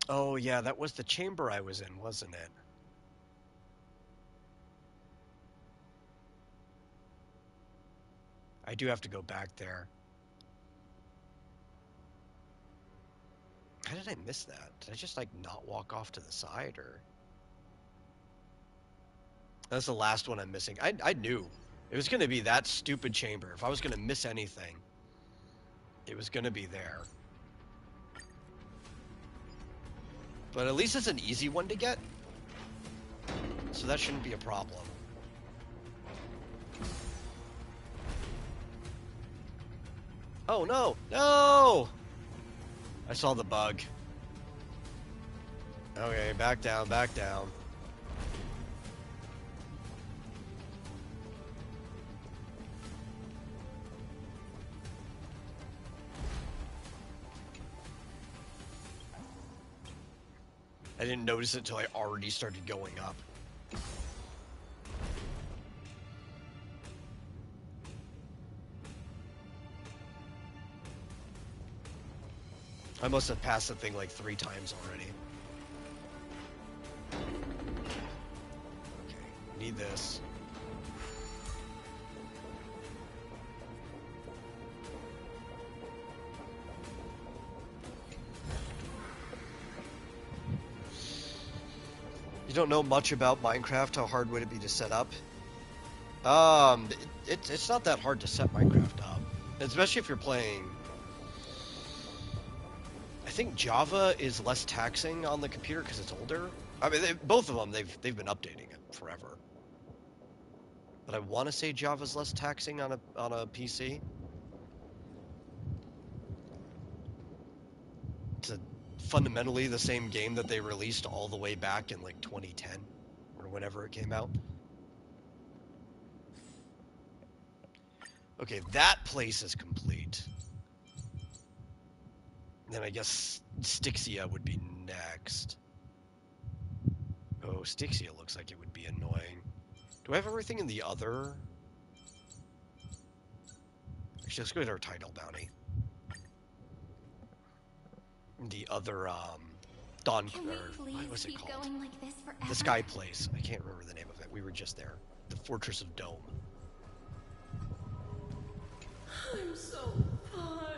Oh yeah, that was the chamber I was in, wasn't it? I do have to go back there. How did I miss that? Did I just, like, not walk off to the side, or... That's the last one I'm missing. I knew it was going to be that stupid chamber. If I was going to miss anything, it was going to be there. But at least it's an easy one to get, so that shouldn't be a problem. Oh, no! No! I saw the bug. Okay, back down, back down. I didn't notice it until I already started going up. I must have passed the thing like 3 times already. Okay, need this. You don't know much about Minecraft. How hard would it be to set up? It's not that hard to set Minecraft up, especially if you're playing. I think Java is less taxing on the computer because it's older. I mean, both of them they've been updating it forever. But I want to say Java's less taxing on a PC. It's fundamentally the same game that they released all the way back in like 2010 or whenever it came out. Okay, that place is complete. Then I guess Styxia would be next. Oh, Styxia looks like it would be annoying. Do I have everything in the other? Actually, let's go to our title bounty. The other, Dawn, or what was it called? Like the Sky Place. I can't remember the name of it. We were just there. The Fortress of Dome. I'm so parched.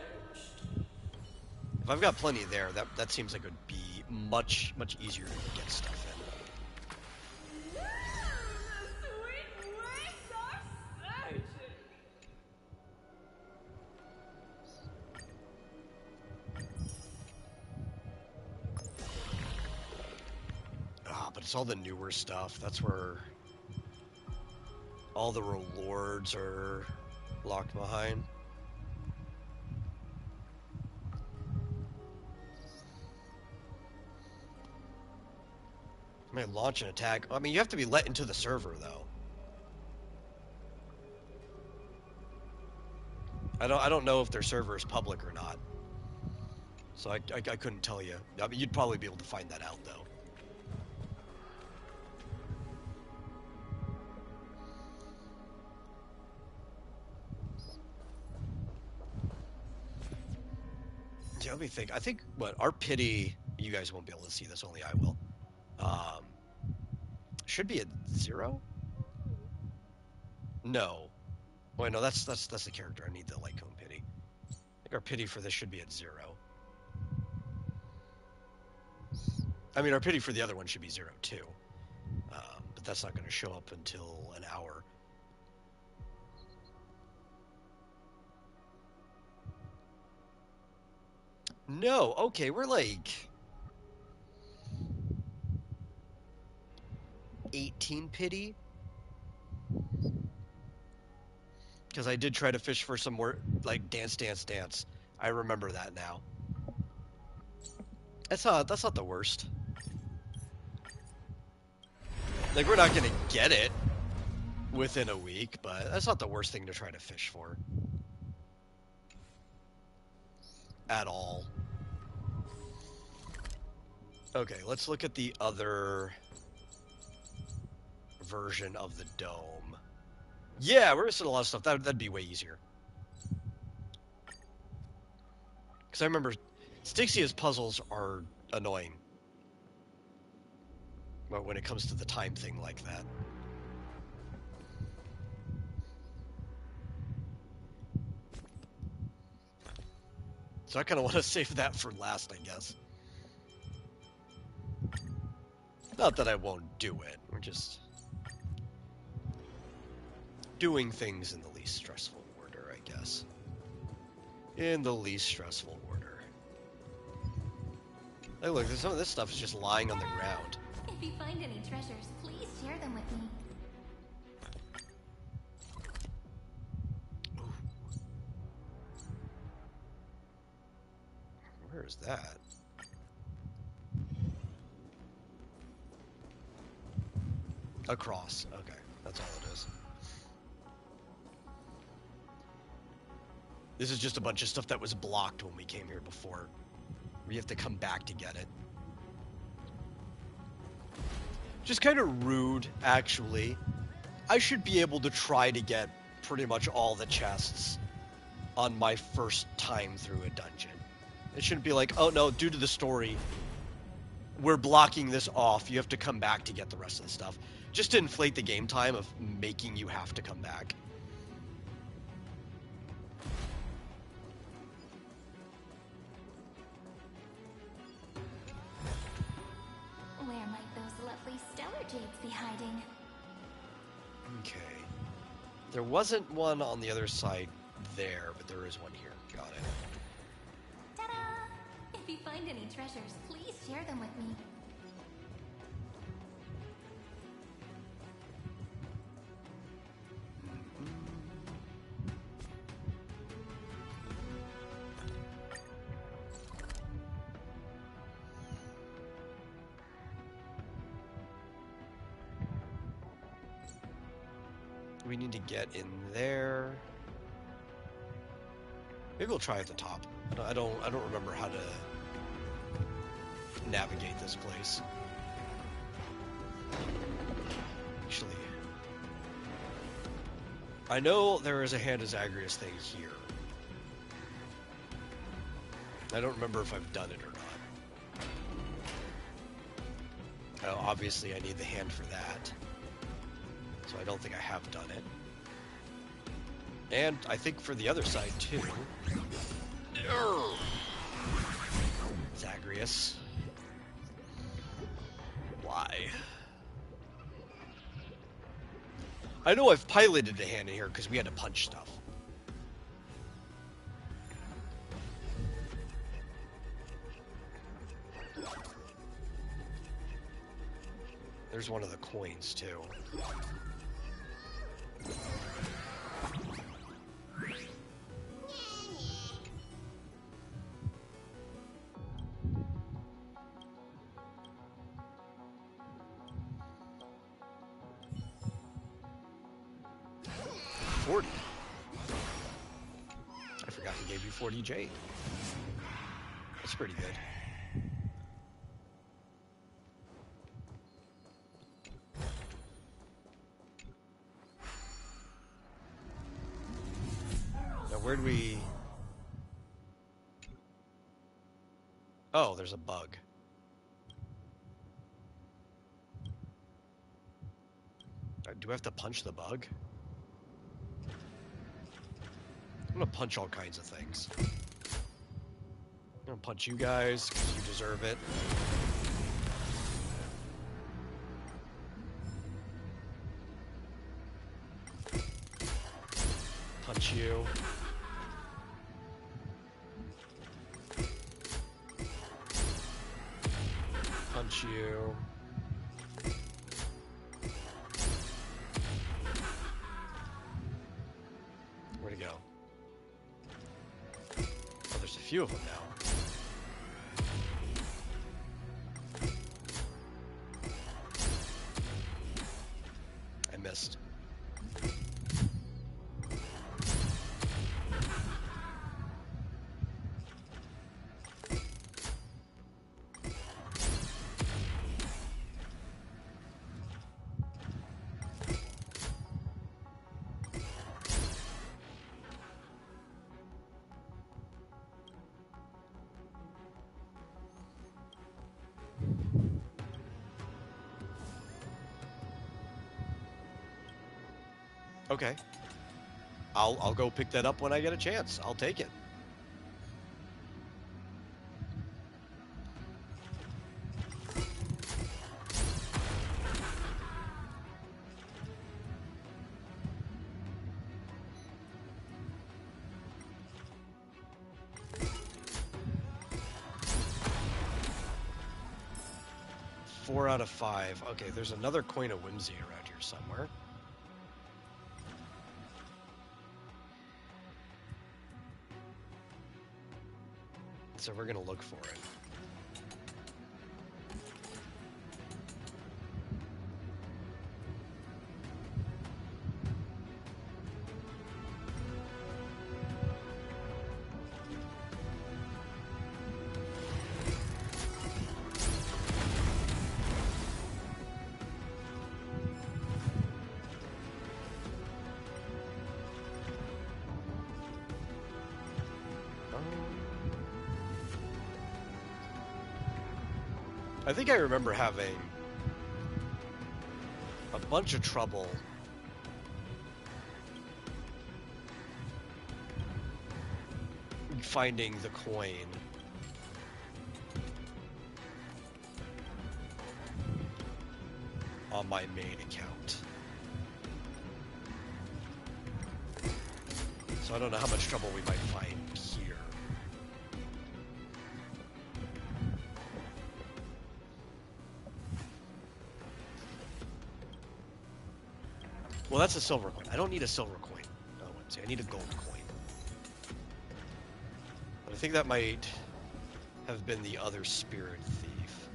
If I've got plenty there, that seems like it would be much easier to get stuff in. But it's all the newer stuff. That's where all the rewards are locked behind. I mean, launch an attack. I mean, you have to be let into the server, though. I don't know if their server is public or not. So I couldn't tell you. I mean, you'd probably be able to find that out, though. Yeah, let me think. I think, our pity, you guys won't be able to see this, only I will. Should be at 0? No. Wait, no, that's the character. I need the Lycone pity. I think our pity for this should be at 0. I mean, our pity for the other one should be 0 too. But that's not going to show up until an hour. No, okay, we're like 18 pity. Because I did try to fish for some more, like, dance. I remember that now. That's not the worst. Like, we're not gonna get it within a week, but that's not the worst thing to try to fish for. At all. Okay, let's look at the other version of the dome. Yeah, we're missing a lot of stuff. That'd be way easier. Because I remember Styxia's puzzles are annoying. But when it comes to the time thing like that. So I kind of want to save that for last, I guess. Not that I won't do it. We're just doing things in the least stressful order, I guess. In the least stressful order. Hey, look, some of this stuff is just lying on the ground. If you find any treasures, please share them with me. Where is that? Across. Okay, that's all it is. This is just a bunch of stuff that was blocked when we came here before. We have to come back to get it. Just kind of rude, actually. I should be able to try to get pretty much all the chests on my first time through a dungeon. It shouldn't be like, oh no, due to the story, we're blocking this off. You have to come back to get the rest of the stuff. Just to inflate the game time of making you have to come back. Where might those lovely stellar jades be hiding? Okay. There wasn't one on the other side there, but there is one here. Got it. Ta-da! If you find any treasures, please share them with me. We need to get in there. Maybe we'll try at the top. I don't remember how to navigate this place. Actually, I know there is a Hand of Zagreus thing here. I don't remember if I've done it or not. Obviously, I need the hand for that. So I don't think I have done it. And I think for the other side, too. Zagreus. Why? I know I've piloted a hand in here because we had to punch stuff. There's one of the coins, too. I forgot he gave you 40 jade. That's pretty good. Now where'd we... Oh, there's a bug. Do I have to punch the bug? I'm gonna punch all kinds of things. I'm gonna punch you guys, because you deserve it. Punch you. Punch you. Where'd he go? Oh, there's a few of them now. I missed. Okay. I'll go pick that up when I get a chance. I'll take it. 4 out of 5. Okay, there's another coin of whimsy around here somewhere. So we're gonna look for it. I think I remember having a bunch of trouble finding the coin on my main account. So I don't know how much trouble we might find here. Well, that's a silver coin. I don't need a silver coin. No, I need a gold coin. But I think that might have been the other spirit thief.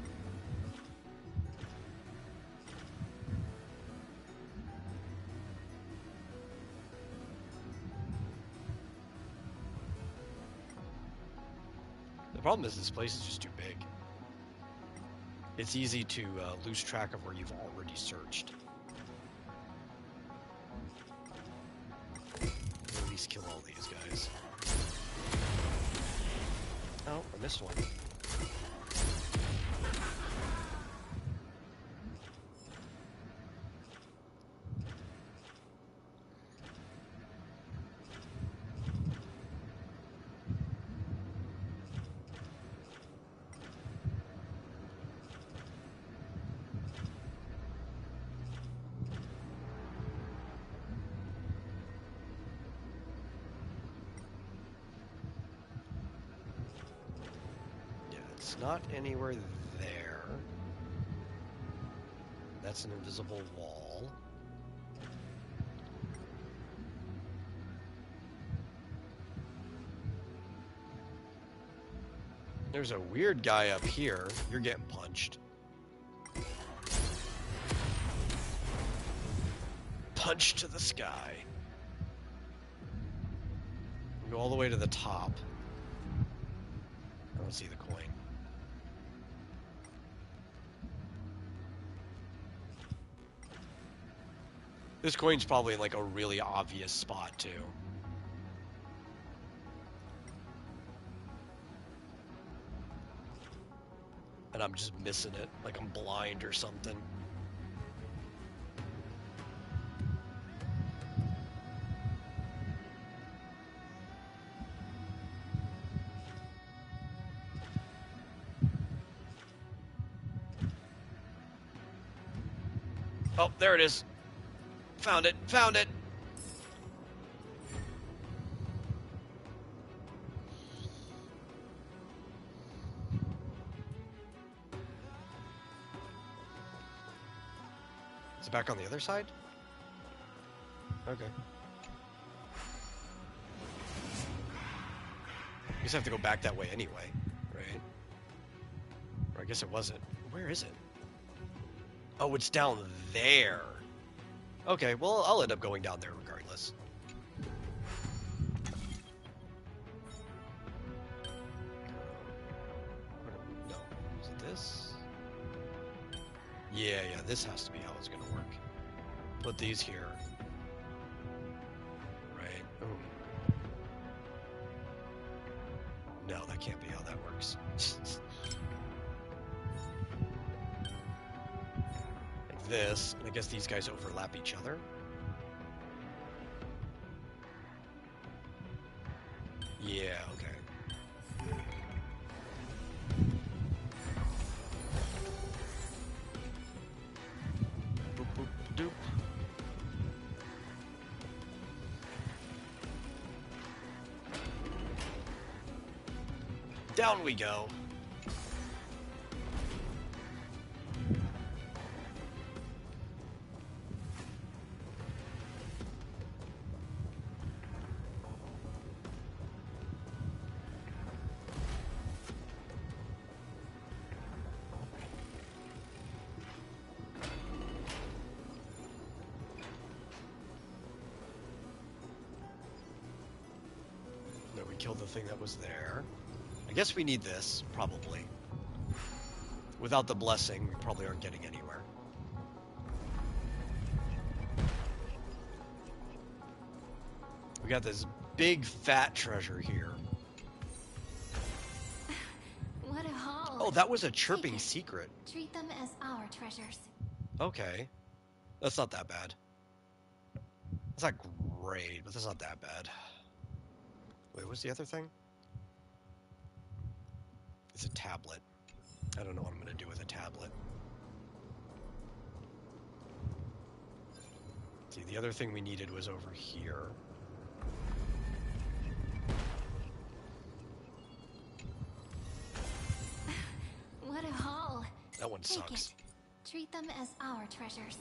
The problem is this place is just too big. It's easy to lose track of where you've already searched. At least kill all these guys. Oh, I missed one. It's not anywhere there. That's an invisible wall. There's a weird guy up here. You're getting punched. Punch to the sky. Go all the way to the top. I don't see the coin. This coin's probably in like a really obvious spot too. And I'm just missing it, like I'm blind or something. Oh, there it is. Found it, found it. Is it back on the other side? Okay. I guess I have to go back that way anyway, right? Or I guess it wasn't. Where is it? Oh, it's down there. Okay, well, I'll end up going down there regardless. No, is it this? Yeah, this has to be how it's gonna work. Put these here. Right, ooh. No, that can't be how that works. This, and I guess these guys overlap each other. Yeah, okay. Boop, boop, doop. Down we go. the thing that was there. I guess we need this, probably. Without the blessing, we probably aren't getting anywhere. We got this big fat treasure here. What a haul. Oh, that was a chirping secret. Treat them as our treasures. Okay. That's not that bad. That's not great, but that's not that bad. Wait, what's the other thing? It's a tablet. I don't know what I'm going to do with a tablet. See, the other thing we needed was over here. What a haul. That one Take sucks. it. Treat them as our treasures.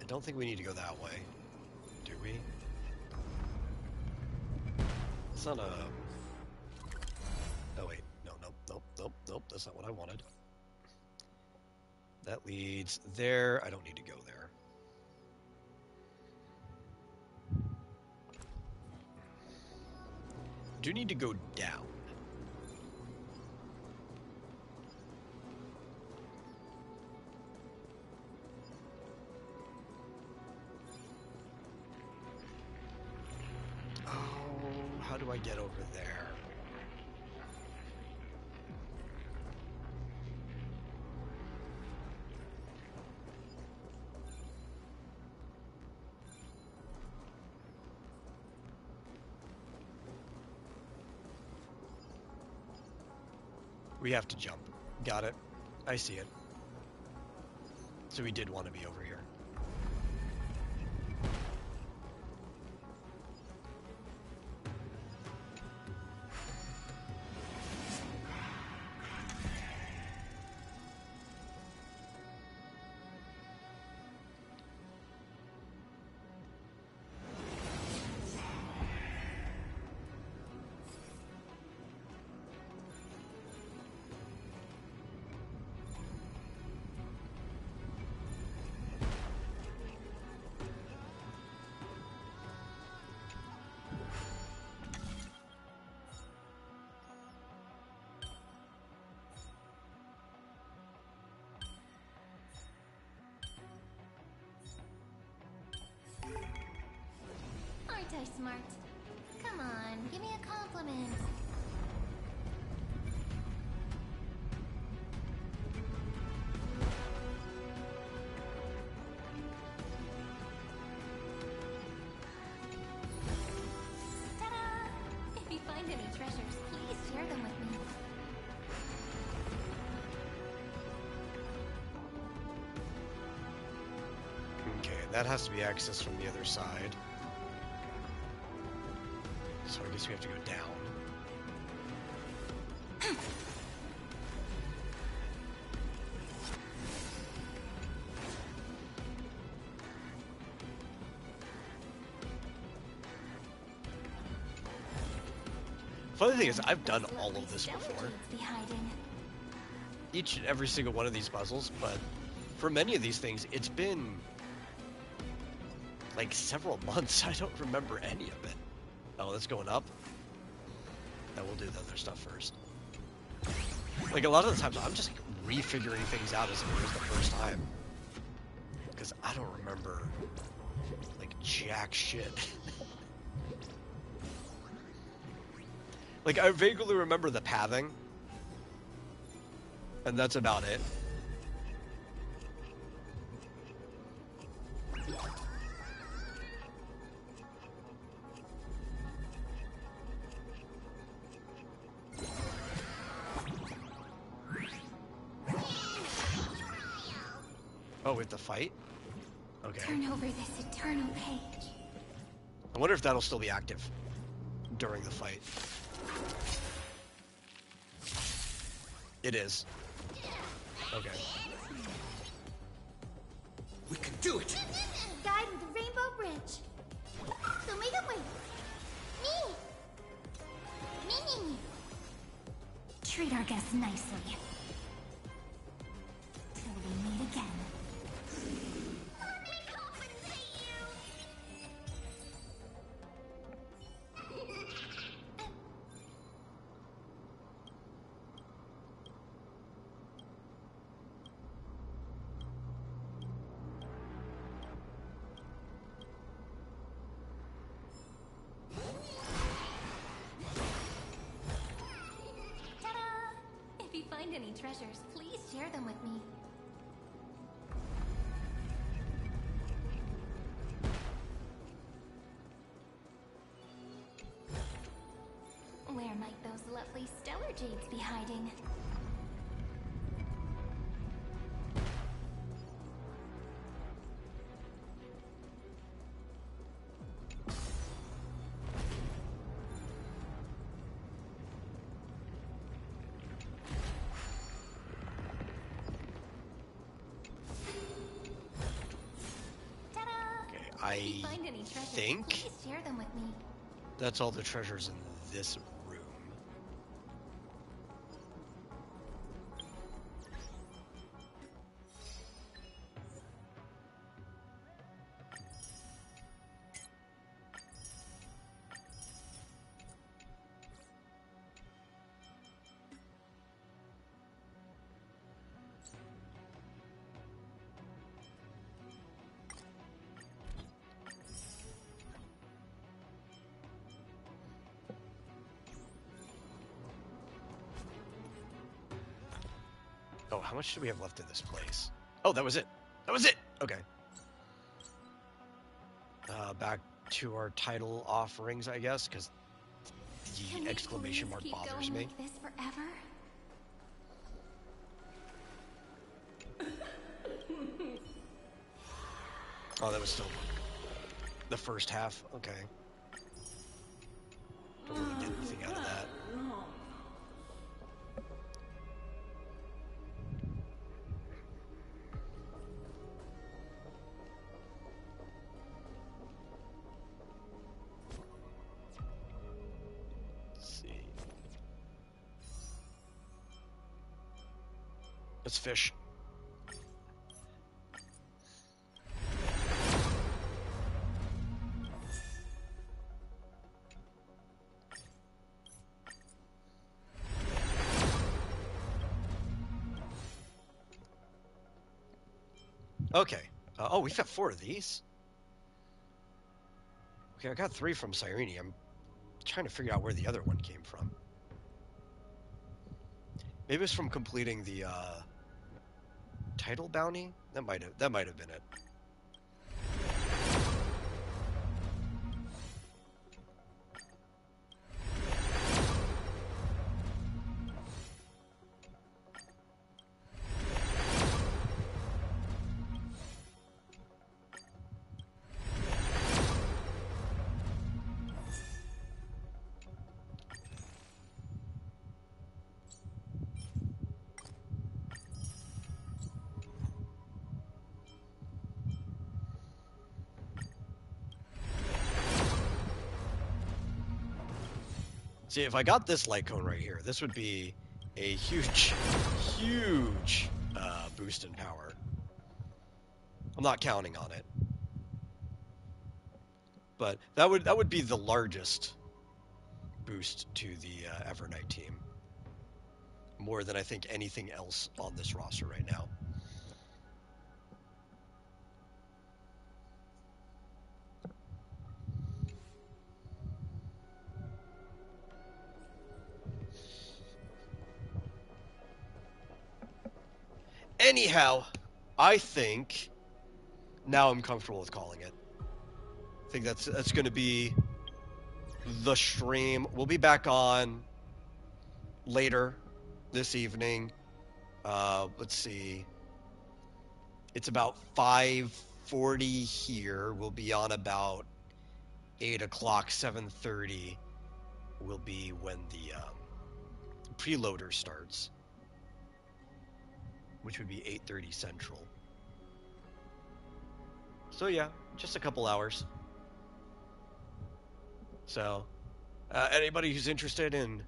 I don't think we need to go that way. Do we? It's not a... Oh, wait. No, nope, nope, nope, nope. That's not what I wanted. That leads there. I don't need to go there. Do need to go down. Oh, how do I get over there? We have to jump. Got it. I see it. So we did want to be over here. Aren't I smart? Come on, give me a compliment. Ta-da! If you find any treasures, please share them with me. Okay, that has to be accessed from the other side. So I guess we have to go down. Funny thing is, I've done all of this before. Each and every single one of these puzzles, but for many of these things, it's been like several months. I don't remember any of it. Oh, that's going up? No, we'll do the other stuff first. Like, a lot of the times, I'm just like, refiguring things out as if it was the first time. Because I don't remember, like, jack shit. Like, I vaguely remember the pathing. And that's about it. Oh, we have to fight? Okay. Turn over this eternal page. I wonder if that'll still be active during the fight. It is. Okay. We can do it! Guide with the Rainbow Bridge. So make a way. Me! Treat our guests nicely. Till we meet again. find any treasures, please share them with me. Where might those lovely stellar jades be hiding? I think please share them with me. that's all the treasures in this room. Oh, how much do we have left in this place? Oh, that was it. That was it. Okay. Back to our title offerings, I guess, because the exclamation mark bothers me. Like this forever? Oh, that was still the first half. Okay. Don't really get anything out of that. Let's fish. Okay. Oh, we've got 4 of these. Okay, I got 3 from Cyrene. I'm trying to figure out where the other one came from. Maybe it's from completing the title bounty. That might have been it. See, if I got this light cone right here, this would be a huge, huge boost in power. I'm not counting on it, but that would be the largest boost to the Evernight team, more than I think anything else on this roster right now. Anyhow, I think now I'm comfortable with calling it. I think that's going to be the stream. We'll be back on later this evening. Let's see. It's about 5:40 here. We'll be on about 8 o'clock, 7:30 will be when the preloader starts, which would be 8:30 Central. So yeah, just a couple hours. So anybody who's interested in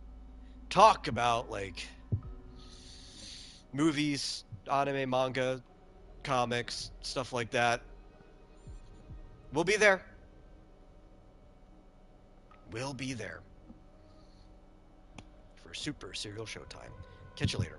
talk about like movies, anime, manga, comics, stuff like that, we'll be there. We'll be there for Super Serial Showtime. Catch you later.